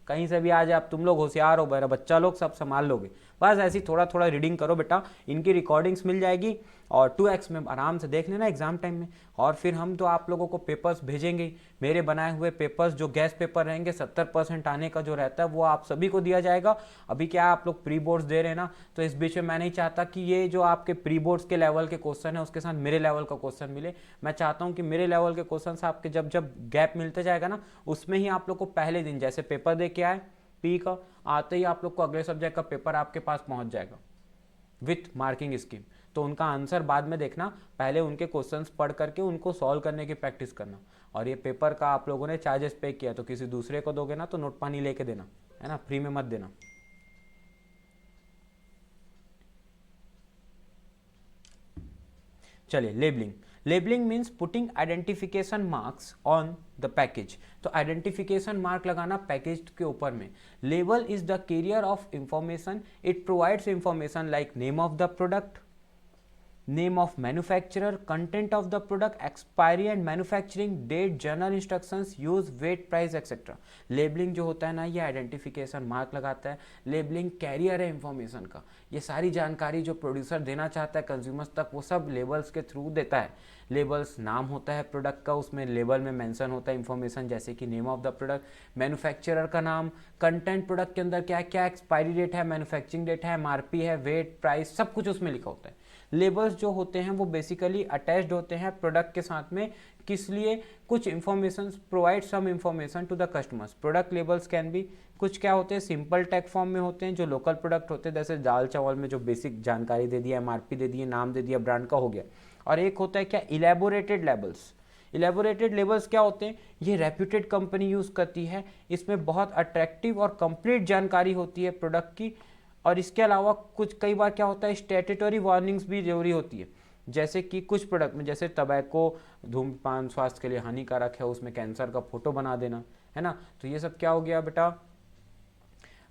Speaker 1: कहीं से भी आ जाए। अब तुम लोग होशियार हो, मेरा बच्चा लोग सब संभाल लोगे। बस ऐसी थोड़ा थोड़ा रीडिंग करो बेटा, इनकी रिकॉर्डिंग्स मिल जाएगी और 2x में आराम से देख लेना एग्जाम टाइम में। और फिर हम तो आप लोगों को पेपर्स भेजेंगे, मेरे बनाए हुए पेपर्स जो गैस पेपर रहेंगे 70% आने का जो रहता है वो आप सभी को दिया जाएगा। अभी क्या आप लोग प्री बोर्ड्स दे रहे हैं ना, तो इस बीच में मैं नहीं चाहता कि ये जो आपके प्री बोर्ड्स के लेवल के क्वेश्चन है उसके साथ मेरे लेवल का क्वेश्चन मिले। मैं चाहता हूँ कि मेरे लेवल के क्वेश्चन से आपके जब जब गैप मिलते जाएगा ना, उसमें ही आप लोग को पहले दिन जैसे पेपर दे के आए पी का, आते ही आप लोग को अगले सब्जेक्ट का पेपर आपके पास पहुंच जाएगा विथ मार्किंग स्कीम। तो उनका आंसर बाद में देखना, पहले उनके क्वेश्चंस पढ़ करके उनको सॉल्व करने की प्रैक्टिस करना। और ये पेपर का आप लोगों ने चार्जेस पे किया तो किसी दूसरे को दोगे ना तो नोट पानी लेके देना, है ना, फ्री में मत देना। चलिए labelling. Labelling means putting identification marks on the package. तो आइडेंटिफिकेशन मार्क लगाना पैकेज के ऊपर में। Label is the carrier of information, it provides information like name of the product, name of manufacturer, content of the product, expiry and manufacturing date, general instructions, use, weight, price et cetera. Labelling जो होता है ना, ये identification mark लगाता है। Labelling career है information का, ये सारी जानकारी जो प्रोड्यूसर देना चाहता है कंज्यूमर्स तक वो सब लेबल्स के थ्रू देता है। लेबल्स नाम होता है प्रोडक्ट का, उसमें लेबल में मेंशन होता है इंफॉर्मेशन जैसे कि name of the product, manufacturer का नाम, कंटेंट प्रोडक्ट के अंदर क्या क्या एक्सपायरी डेट है, मैन्युफैक्चरिंग डेट है, एमआरपी है, वेट, प्राइस, सब कुछ उसमें लिखा होता है। लेबल्स जो होते हैं वो बेसिकली अटैच्ड होते हैं प्रोडक्ट के साथ में, किस लिए, कुछ information, provide some information to the customers. Product labels can be, कुछ क्या होते हैं सिंपल टैग फॉर्म में होते हैं, जो लोकल प्रोडक्ट होते हैं जैसे दाल चावल में जो बेसिक जानकारी दे दिया, एमआरपी दे दिए, नाम दे दिया, ब्रांड का हो गया। और एक होता है क्या, इलेबोरेटेड लेबल्स। इलेबोरेटेड लेबल्स क्या होते हैं, ये रेप्यूटेड कंपनी यूज़ करती है, इसमें बहुत अट्रैक्टिव और कंप्लीट जानकारी होती है प्रोडक्ट की। और इसके अलावा कुछ कई बार क्या होता है, स्टैट्यूटरी वार्निंग्स भी जरूरी होती है, जैसे कि कुछ प्रोडक्ट में जैसे टबैको, धूम्रपान स्वास्थ्य के लिए हानिकारक है, उसमें कैंसर का फोटो बना देना, है ना। तो ये सब क्या हो गया बेटा,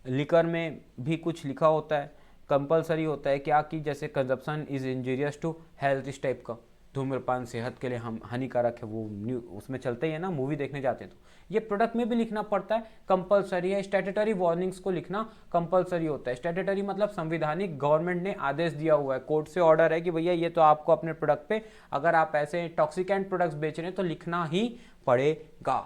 Speaker 1: लिकर में भी कुछ लिखा होता है, कंपलसरी होता है क्या कि जैसे consumption is injurious to health, इस टाइप का, धूम्रपान सेहत के लिए हम हानिकारक है, वो उसमें चलते ही है ना, मूवी देखने जाते हैं तो ये प्रोडक्ट में भी लिखना पड़ता है, कंपलसरी है। स्टैट्यूटरी वार्निंग्स को लिखना कंपलसरी होता है। स्टैट्यूटरी मतलब संविधानिक, गवर्नमेंट ने आदेश दिया हुआ है, कोर्ट से ऑर्डर है कि भैया ये तो आपको अपने प्रोडक्ट पे, अगर आप ऐसे टॉक्सिकेंट प्रोडक्ट्स बेच रहे हैं तो लिखना ही पड़ेगा।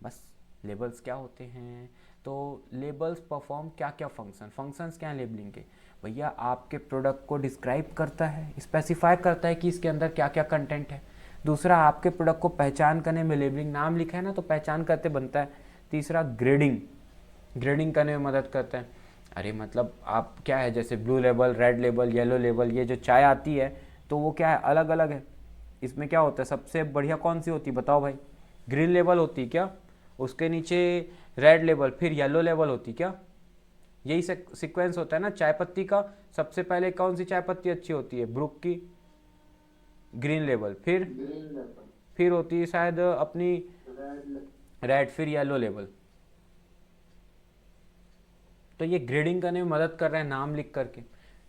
Speaker 1: बस लेबल्स क्या होते हैं, तो लेबल्स परफॉर्म क्या क्या फंक्शन, फंक्शंस क्या हैं लेबलिंग के, भैया आपके प्रोडक्ट को डिस्क्राइब करता है, स्पेसिफाई करता है कि इसके अंदर क्या क्या कंटेंट है। दूसरा, आपके प्रोडक्ट को पहचान करने में, लेबलिंग नाम लिखा है ना तो पहचान करते बनता है। तीसरा, ग्रेडिंग, ग्रेडिंग करने में मदद करता है। अरे मतलब आप क्या है, जैसे blue label, red label, yellow label, ये जो चाय आती है तो वो क्या है, अलग अलग है। इसमें क्या होता है, सबसे बढ़िया कौन सी होती है बताओ भाई, ग्रीन लेबल होती है क्या, उसके नीचे रेड लेबल, फिर येलो लेबल होती क्या? यही सीक्वेंस होता है ना चाय पत्ती का। सबसे पहले कौन सी चाय पत्ती अच्छी होती है? ब्रुक की, ग्रीन लेबल, फिर होती है शायद अपनी रेड, फिर येलो लेबल। तो ये ग्रेडिंग करने में मदद कर रहे हैं नाम लिख करके।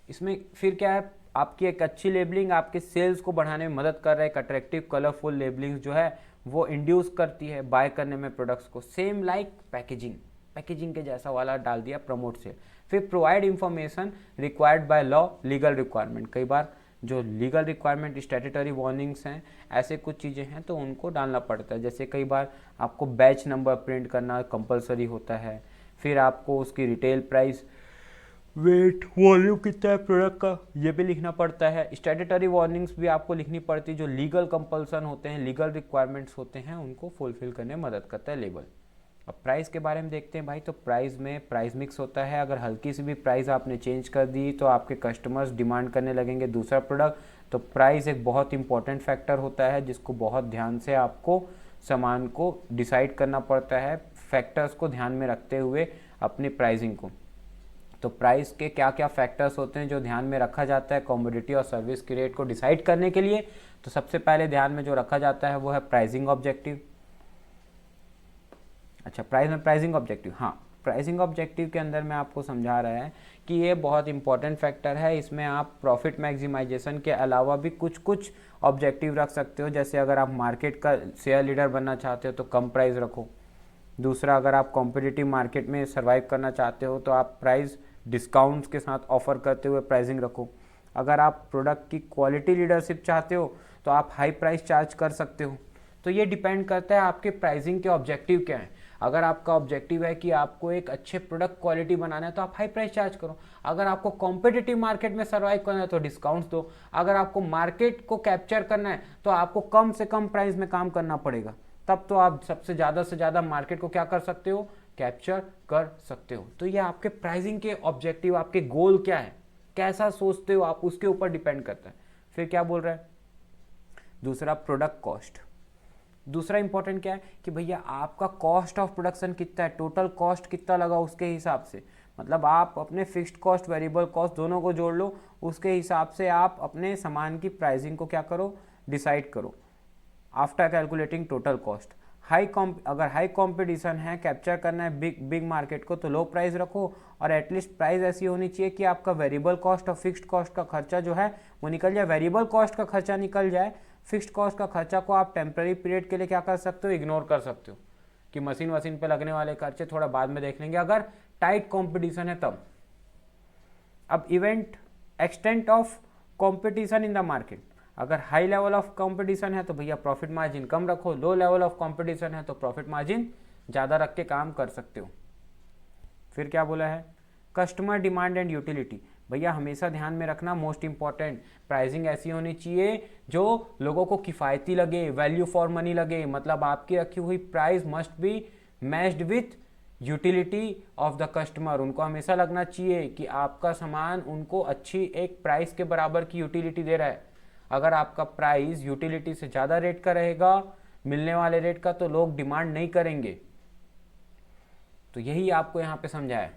Speaker 1: इसमें फिर क्या है, आपकी एक अच्छी लेबलिंग आपके सेल्स को बढ़ाने में मदद कर रहा है। एक अट्रैक्टिव कलरफुल लेबलिंग जो है वो इंड्यूस करती है बाय करने में प्रोडक्ट्स को। सेम लाइक पैकेजिंग के जैसा वाला डाल दिया, प्रमोट से। फिर provide information required by law, legal requirement. कई बार जो लीगल रिक्वायरमेंट, स्टैट्यूटरी वार्निंग्स हैं, ऐसे कुछ चीज़ें हैं तो उनको डालना पड़ता है। जैसे कई बार आपको बैच नंबर प्रिंट करना कंपलसरी होता है, फिर आपको उसकी रिटेल प्राइस, वेट, वॉल्यूम कितना है प्रोडक्ट का, ये भी लिखना पड़ता है। स्टैट्यूटरी वार्निंग्स भी आपको लिखनी पड़ती है। जो लीगल कंपल्सन होते हैं, लीगल रिक्वायरमेंट्स होते हैं, उनको फुलफिल करने में मदद करता है लेबल। अब प्राइस के बारे में देखते हैं भाई। तो प्राइस में प्राइस मिक्स होता है। अगर हल्की सी भी प्राइस आपने चेंज कर दी तो आपके कस्टमर्स डिमांड करने लगेंगे दूसरा प्रोडक्ट। तो प्राइस एक बहुत इंपॉर्टेंट फैक्टर होता है जिसको बहुत ध्यान से आपको सामान को डिसाइड करना पड़ता है, फैक्टर्स को ध्यान में रखते हुए अपनी प्राइसिंग को। तो प्राइस के क्या क्या फैक्टर्स होते हैं जो ध्यान में रखा जाता है कमोडिटी और सर्विस की रेट को डिसाइड करने के लिए? तो सबसे पहले ध्यान में जो रखा जाता है वो है प्राइसिंग ऑब्जेक्टिव। अच्छा, प्राइसिंग ऑब्जेक्टिव, हाँ, प्राइसिंग ऑब्जेक्टिव के अंदर मैं आपको समझा रहा है कि ये बहुत इंपॉर्टेंट फैक्टर है। इसमें आप प्रॉफिट मैक्सिमाइजेशन के अलावा भी कुछ ऑब्जेक्टिव रख सकते हो। जैसे अगर आप मार्केट का शेयर लीडर बनना चाहते हो तो कम प्राइस रखो। दूसरा, अगर आप कॉम्पिटिटिव मार्केट में सर्वाइव करना चाहते हो तो आप प्राइस डिस्काउंट्स के साथ ऑफर करते हुए प्राइसिंग रखो। अगर आप प्रोडक्ट की क्वालिटी लीडरशिप चाहते हो तो आप हाई प्राइस चार्ज कर सकते हो। तो ये डिपेंड करता है आपके प्राइसिंग के ऑब्जेक्टिव क्या हैं। अगर आपका ऑब्जेक्टिव है कि आपको एक अच्छे प्रोडक्ट क्वालिटी बनाना है तो आप हाई प्राइस चार्ज करो। अगर आपको कॉम्पिटिटिव मार्केट में सर्वाइव करना है तो डिस्काउंट्स दो। अगर आपको मार्केट को कैप्चर करना है तो आपको कम से कम प्राइस में काम करना पड़ेगा। तब तो आप सबसे ज़्यादा से ज़्यादा मार्केट को क्या कर सकते हो? कैप्चर कर सकते हो। तो ये आपके प्राइसिंग के ऑब्जेक्टिव, आपके गोल क्या है, कैसा सोचते हो आप, उसके ऊपर डिपेंड करता है। फिर क्या बोल रहा है दूसरा, प्रोडक्ट कॉस्ट। दूसरा इंपॉर्टेंट क्या है कि भैया आपका कॉस्ट ऑफ प्रोडक्शन कितना है, टोटल कॉस्ट कितना लगा, उसके हिसाब से, मतलब आप अपने फिक्स्ड कॉस्ट, वेरिएबल कॉस्ट दोनों को जोड़ लो, उसके हिसाब से आप अपने सामान की प्राइसिंग को क्या करो? डिसाइड करो आफ्टर कैलकुलेटिंग टोटल कॉस्ट। अगर हाई कंपटीशन है, कैप्चर करना है बिग मार्केट को, तो लो प्राइस रखो। और एटलीस्ट प्राइस ऐसी होनी चाहिए कि आपका वेरिएबल कॉस्ट और फिक्स्ड कॉस्ट का खर्चा जो है वो निकल जाए। वेरिएबल कॉस्ट का खर्चा निकल जाए, फिक्स्ड कॉस्ट का खर्चा को आप टेम्पररी पीरियड के लिए क्या कर सकते हो? इग्नोर कर सकते हो कि मशीन पे लगने वाले खर्चे थोड़ा बाद में देख लेंगे, अगर टाइट कॉम्पिटिशन है तब। अब event extent of competition in the market. अगर हाई लेवल ऑफ कंपटीशन है तो भैया प्रॉफिट मार्जिन कम रखो, लो लेवल ऑफ कंपटीशन है तो प्रॉफिट मार्जिन ज़्यादा रख के काम कर सकते हो। फिर क्या बोला है? Customer demand and utility. भैया हमेशा ध्यान में रखना, मोस्ट इंपॉर्टेंट, प्राइसिंग ऐसी होनी चाहिए जो लोगों को किफ़ायती लगे, वैल्यू फॉर मनी लगे। मतलब आपकी रखी हुई price must be matched with utility of the customer. उनको हमेशा लगना चाहिए कि आपका सामान उनको अच्छी एक प्राइस के बराबर की यूटिलिटी दे रहा है। अगर आपका प्राइस यूटिलिटी से ज़्यादा रेट का रहेगा, मिलने वाले रेट का, तो लोग डिमांड नहीं करेंगे। तो यही आपको यहाँ पे समझाया।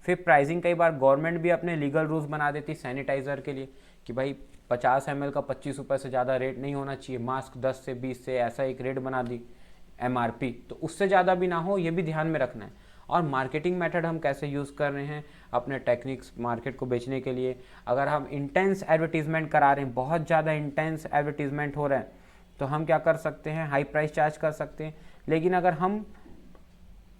Speaker 1: फिर प्राइसिंग, कई बार गवर्नमेंट भी अपने लीगल रूल्स बना देती सैनिटाइज़र के लिए कि भाई 50 ml का 25 रुपये से ज़्यादा रेट नहीं होना चाहिए, मास्क 10 से 20 से, ऐसा एक रेट बना दी MRP, तो उससे ज़्यादा भी ना हो, ये भी ध्यान में रखना है। और मार्केटिंग मेथड हम कैसे यूज़ कर रहे हैं अपने टेक्निक्स मार्केट को बेचने के लिए। अगर हम इंटेंस एडवर्टीजमेंट करा रहे हैं, बहुत ज़्यादा इंटेंस एडवर्टीजमेंट हो रहा है, तो हम क्या कर सकते हैं? हाई प्राइस चार्ज कर सकते हैं। लेकिन अगर हम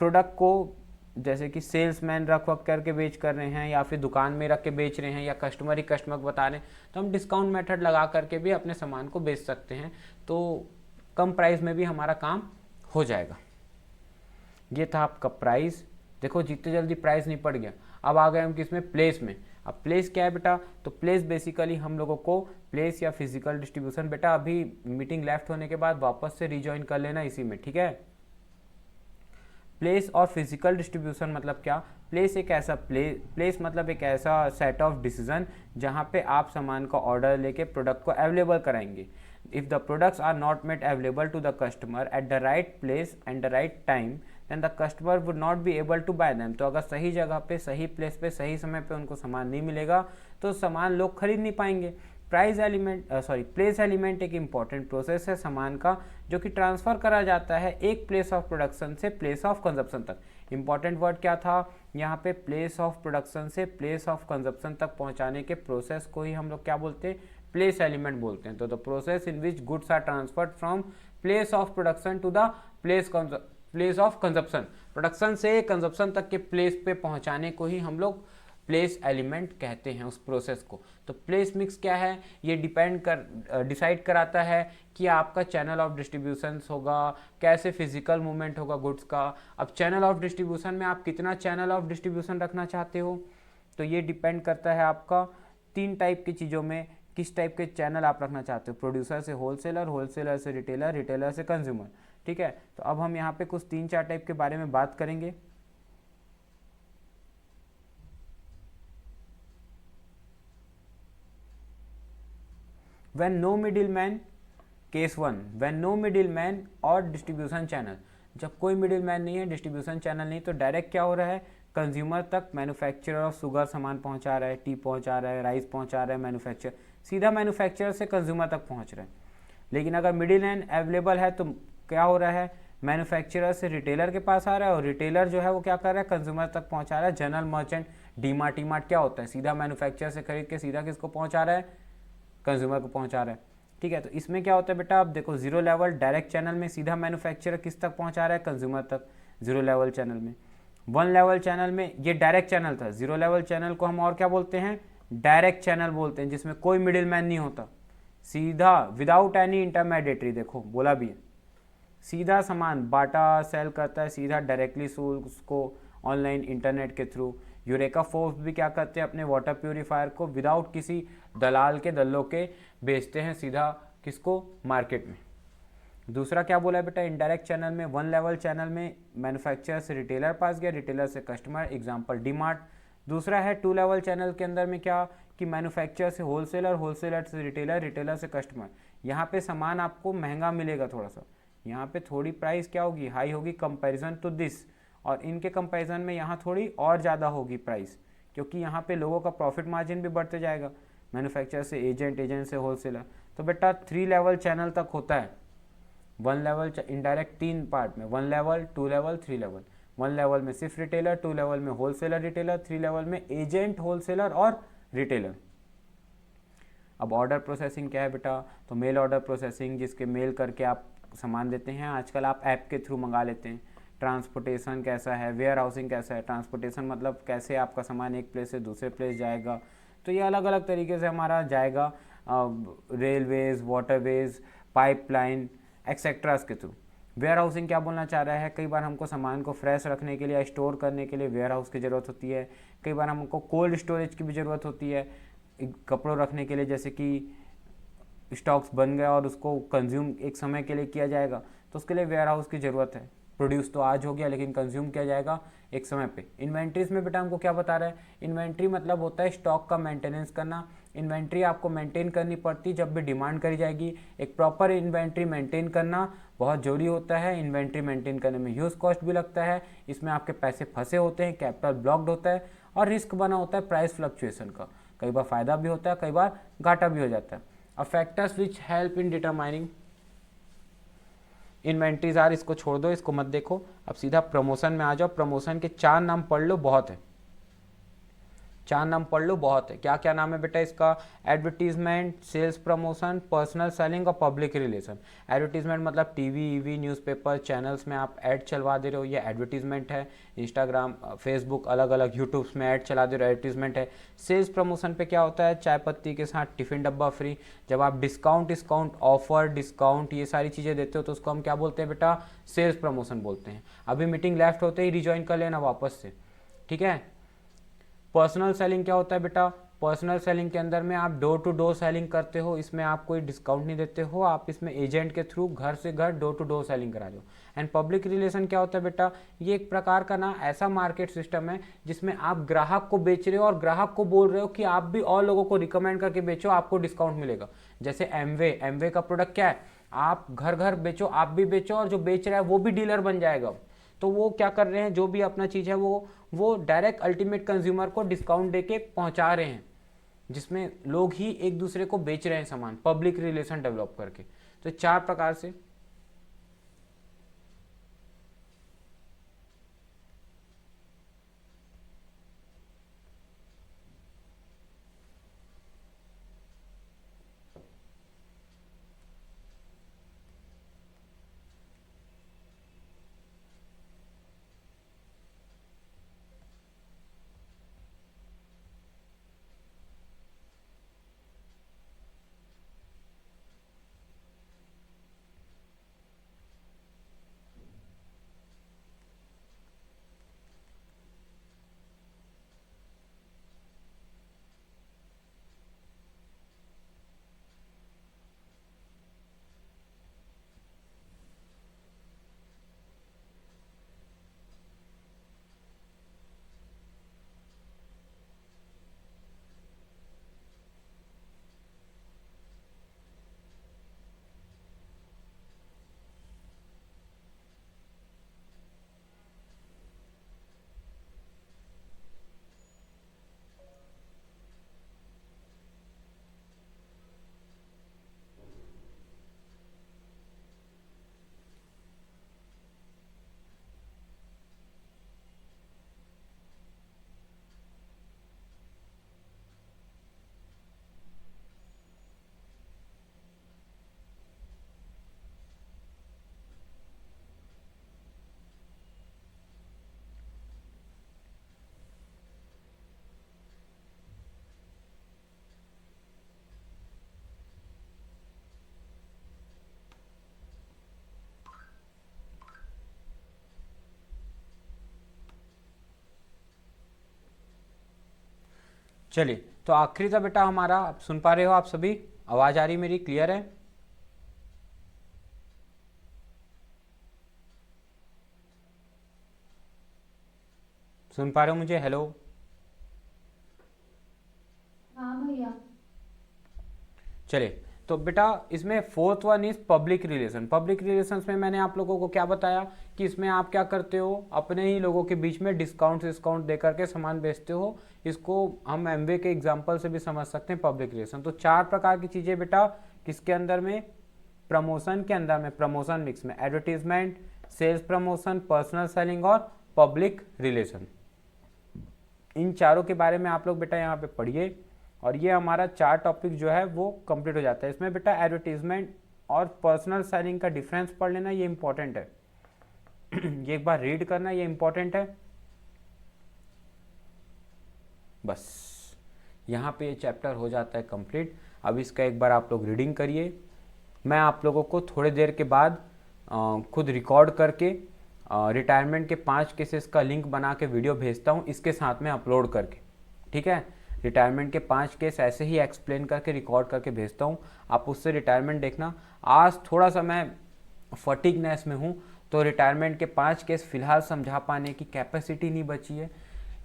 Speaker 1: प्रोडक्ट को जैसे कि सेल्समैन रख वक्त करके बेच कर रहे हैं, या फिर दुकान में रख के बेच रहे हैं, या कस्टमर ही कस्टमर को बता रहे हैं, तो हम डिस्काउंट मेथड लगा करके भी अपने सामान को बेच सकते हैं। तो कम प्राइस में भी हमारा काम हो जाएगा। ये था आपका प्राइस। देखो जितने जल्दी प्राइस नहीं पड़ गया। अब आ गए हम किसमें? प्लेस में। अब प्लेस क्या है बेटा? तो प्लेस बेसिकली हम लोगों को प्लेस या फिजिकल डिस्ट्रीब्यूशन, बेटा अभी मीटिंग लेफ्ट होने के बाद वापस से रिज्वाइन कर लेना इसी में, ठीक है। प्लेस और फिजिकल डिस्ट्रीब्यूशन मतलब क्या? प्लेस एक ऐसा प्लेस मतलब एक ऐसा सेट ऑफ डिसीजन जहाँ पे आप सामान का ऑर्डर लेके प्रोडक्ट को अवेलेबल कराएंगे। if the products are not made available to the customer at the right place and the right time, then the customer would not be able to buy them. तो अगर सही जगह पे, सही place पे, सही समय पे उनको सामान नहीं मिलेगा तो सामान लोग खरीद नहीं पाएंगे। प्लेस एलिमेंट एक इंपॉर्टेंट प्रोसेस है सामान का, जो कि ट्रांसफ़र करा जाता है एक प्लेस ऑफ प्रोडक्शन से प्लेस ऑफ कंजप्शन तक। इंपॉर्टेंट वर्ड क्या था यहाँ पे, प्लेस ऑफ प्रोडक्शन से प्लेस ऑफ कंजप्शन तक पहुँचाने के प्रोसेस को ही हम लोग क्या बोलते हैं, प्लेस एलिमेंट बोलते हैं। तो the process in which goods are transferred from place of production to the place of consumption, production से कंजप्शन तक के प्लेस पे पहुंचाने को ही हम लोग प्लेस एलिमेंट कहते हैं उस प्रोसेस को। तो प्लेस मिक्स क्या है, ये डिसाइड कराता है कि आपका चैनल ऑफ डिस्ट्रीब्यूशन होगा, कैसे फिजिकल मूवमेंट होगा गुड्स का। अब चैनल ऑफ डिस्ट्रीब्यूशन में आप कितना चैनल ऑफ डिस्ट्रीब्यूशन रखना चाहते हो, तो ये डिपेंड करता है आपका 3 टाइप की चीज़ों में, किस टाइप के चैनल आप रखना चाहते हो, प्रोड्यूसर से होलसेलर, होलसेलर से रिटेलर, रिटेलर से कंज्यूमर। ठीक है, तो अब हम यहाँ पे कुछ 3-4 टाइप के बारे में बात करेंगे। When no middleman, case 1, when no middleman और डिस्ट्रीब्यूशन चैनल, जब कोई मिडिलमैन नहीं है, डिस्ट्रीब्यूशन चैनल नहीं, तो डायरेक्ट क्या हो रहा है, कंज्यूमर तक मैन्युफैक्चरर ऑफ शुगर सामान पहुंचा रहा है, टी पहुंचा रहा है, राइस पहुंचा रहा है, मैन्युफैक्चर सीधा मैन्युफैक्चरर से कंज्यूमर तक पहुंच रहा है। लेकिन अगर मिडिल मैन अवेलेबल है तो क्या हो रहा है, मैन्युफैक्चरर से रिटेलर के पास आ रहा है और रिटेलर जो है वो क्या कर रहा है, कंज्यूमर तक पहुंचा रहा है। जनरल मर्चेंट, डीमार्ट क्या होता है, सीधा मैन्युफैक्चरर से खरीद के सीधा किसको पहुंचा रहा है, कंज्यूमर को पहुंचा रहा है। ठीक है, तो इसमें क्या होता है बेटा, आप देखो 0 लेवल डायरेक्ट चैनल में सीधा मैन्युफैक्चरर किस तक पहुंचा रहा है, कंज्यूमर तक, 0 लेवल चैनल में। 1 लेवल चैनल में ये डायरेक्ट चैनल था, 0 लेवल चैनल को हम और क्या बोलते हैं, डायरेक्ट चैनल बोलते हैं, जिसमें कोई मिडिल मैन नहीं होता, सीधा विदाउट एनी इंटरमीडिएटरी, देखो बोला भी है, सीधा सामान बाटा सेल करता है, सीधा डायरेक्टली उसको ऑनलाइन इंटरनेट के थ्रू। यूरेका फोर्ब्स भी क्या करते हैं, अपने वाटर प्यूरिफायर को विदाउट किसी दलाल के दल्लों के बेचते हैं सीधा किसको, मार्केट में। दूसरा क्या बोला है बेटा, इनडायरेक्ट चैनल में 1 लेवल चैनल में मैन्युफैक्चरर से रिटेलर पास गया, रिटेलर से कस्टमर, एग्जांपल डीमार्ट। दूसरा है 2 लेवल चैनल के अंदर में क्या, कि मैन्युफैक्चरर से होलसेलर, होलसेलर से रिटेलर, रिटेलर से कस्टमर। यहाँ पे सामान आपको महंगा मिलेगा थोड़ा सा, यहाँ पे थोड़ी प्राइस क्या होगी, हाई होगी कंपैरिजन टू दिस, और इनके कंपैरिजन में यहाँ थोड़ी और ज़्यादा होगी प्राइस, क्योंकि यहाँ पे लोगों का प्रॉफिट मार्जिन भी बढ़ते जाएगा, मैन्युफैक्चरर से एजेंट, एजेंट से होलसेलर। तो बेटा 3 लेवल चैनल तक होता है, 1 लेवल इनडायरेक्ट 3 पार्ट में, 1 लेवल, 2 लेवल, 3 लेवल। 1 लेवल में सिर्फ रिटेलर, 2 लेवल में होलसेलर, रिटेलर, 3 लेवल में एजेंट, होलसेलर और रिटेलर। अब ऑर्डर प्रोसेसिंग क्या है बेटा, तो मेल ऑर्डर प्रोसेसिंग, जिसके मेल करके आप सामान देते हैं, आजकल आप ऐप के थ्रू मंगा लेते हैं। ट्रांसपोर्टेशन कैसा है, वेयर हाउसिंग कैसा है, ट्रांसपोर्टेशन मतलब कैसे आपका सामान एक प्लेस से दूसरे प्लेस जाएगा, तो ये अलग अलग तरीके से हमारा जाएगा, रेलवेज, वाटरवेज, पाइपलाइन एक्सेट्रास के थ्रू। वेयर हाउसिंग क्या बोलना चाह रहा है, कई बार हमको सामान को फ्रेश रखने के लिए, स्टोर करने के लिए वेयर हाउस की ज़रूरत होती है, कई बार हमको कोल्ड स्टोरेज की भी ज़रूरत होती है, कपड़ों रखने के लिए, जैसे कि स्टॉक्स बन गया और उसको कंज्यूम एक समय के लिए किया जाएगा, तो उसके लिए वेयर हाउस की ज़रूरत है। प्रोड्यूस तो आज हो गया लेकिन कंज्यूम किया जाएगा एक समय पे। इन्वेंट्रीज में बेटा हमको क्या बता रहा है, इन्वेंट्री मतलब होता है स्टॉक का मेंटेनेंस करना। इन्वेंट्री आपको मेंटेन करनी पड़ती जब भी डिमांड करी जाएगी। एक प्रॉपर इन्वेंट्री मेंटेन करना बहुत ज़रूरी होता है। इन्वेंट्री मेंटेन करने में ह्यूज कॉस्ट भी लगता है, इसमें आपके पैसे फंसे होते हैं, कैपिटल ब्लॉक्ड होता है और रिस्क बना होता है प्राइस फ्लक्चुएशन का। कई बार फ़ायदा भी होता है, कई बार घाटा भी हो जाता है। अब factors which help in determining inventories are, इसको छोड़ दो, इसको मत देखो, अब सीधा प्रमोशन में आ जाओ। प्रमोशन के 4 नाम पढ़ लो, बहुत है, 4 नाम पढ़ लो, बहुत है। क्या क्या नाम है बेटा इसका, advertisement, sales promotion, personal selling और पब्लिक रिलेशन। एडवर्टीजमेंट मतलब टीवी, ईवी, न्यूज़पेपर, चैनल्स में आप ऐड चलवा दे रहे हो, ये एडवर्टीजमेंट है। इंस्टाग्राम, फेसबुक, अलग अलग यूट्यूब्स में ऐड चला दे रहे हो, एडवर्टीजमेंट है। सेल्स प्रमोशन पे क्या होता है, चाय पत्ती के साथ टिफ़िन डब्बा फ्री। जब आप डिस्काउंट, ऑफर, डिस्काउंट ये सारी चीज़ें देते हो तो उसको हम क्या बोलते हैं बेटा, सेल्स प्रमोशन बोलते हैं। अभी मीटिंग लेफ्ट होते ही रिज्वाइन कर लेना वापस से, ठीक है। पर्सनल सेलिंग क्या होता है बेटा, पर्सनल सेलिंग के अंदर में आप डोर टू डोर सेलिंग करते हो, इसमें आप कोई डिस्काउंट नहीं देते हो, आप इसमें एजेंट के थ्रू घर से घर डोर टू डोर सेलिंग करा दो। एंड पब्लिक रिलेशन क्या होता है बेटा, ये एक प्रकार का ना ऐसा मार्केट सिस्टम है जिसमें आप ग्राहक को बेच रहे हो और ग्राहक को बोल रहे हो कि आप भी और लोगों को रिकमेंड करके बेचो, आपको डिस्काउंट मिलेगा। जैसे एमवे का प्रोडक्ट क्या है, आप घर घर बेचो, आप भी बेचो और जो बेच रहा है वो भी डीलर बन जाएगा। तो वो क्या कर रहे हैं, जो भी अपना चीज़ है वो डायरेक्ट अल्टीमेट कंज्यूमर को डिस्काउंट देके पहुंचा रहे हैं, जिसमें लोग ही एक दूसरे को बेच रहे हैं सामान, पब्लिक रिलेशन डेवलप करके। तो 4 प्रकार से चलिए, तो आखिरी था बेटा हमारा, आप सुन पा रहे हो, आप सभी आवाज आ रही मेरी, क्लियर है? सुन पा रहे हो मुझे? हेलो।
Speaker 3: हाँ भैया।
Speaker 1: चलिए, तो बेटा इसमें 4th one is public relation. Public relations में मैंने आप लोगों को क्या बताया कि इसमें आप क्या करते हो, अपने ही लोगों के बीच में डिस्काउंट दे करके सामान बेचते हो। इसको हम एमवे के एग्जांपल से भी समझ सकते हैं पब्लिक रिलेशन। तो 4 प्रकार की चीज़ें बेटा किसके अंदर में, प्रमोशन के अंदर में, प्रमोशन मिक्स में, advertisement, sales promotion, personal selling और पब्लिक रिलेशन। इन चारों के बारे में आप लोग बेटा यहाँ पे पढ़िए और ये हमारा 4 टॉपिक जो है वो कंप्लीट हो जाता है। इसमें बेटा एडवर्टीजमेंट और पर्सनल सेलिंग का डिफरेंस पढ़ लेना, ये इंपॉर्टेंट है। ये एक बार रीड करना, ये इंपॉर्टेंट है। बस यहाँ पे ये चैप्टर हो जाता है कंप्लीट। अब इसका एक बार आप लोग रीडिंग करिए। मैं आप लोगों को थोड़ी देर के बाद खुद रिकॉर्ड करके रिटायरमेंट के 5 केसेस का लिंक बना के वीडियो भेजता हूँ, इसके साथ में अपलोड करके, ठीक है। रिटायरमेंट के 5 केस ऐसे ही एक्सप्लेन करके रिकॉर्ड करके भेजता हूँ, आप उससे रिटायरमेंट देखना। आज थोड़ा सा मैं फटीगनेस में हूँ, तो रिटायरमेंट के 5 केस फिलहाल समझा पाने की कैपेसिटी नहीं बची है,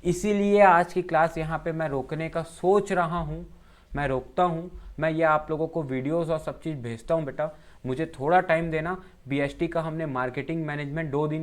Speaker 1: इसीलिए आज की क्लास यहाँ पे मैं रोकने का सोच रहा हूँ। मैं रोकता हूँ, मैं ये आप लोगों को वीडियोस और सब चीज़ भेजता हूँ बेटा। मुझे थोड़ा टाइम देना। बीएसटी का हमने मार्केटिंग मैनेजमेंट 2 दिन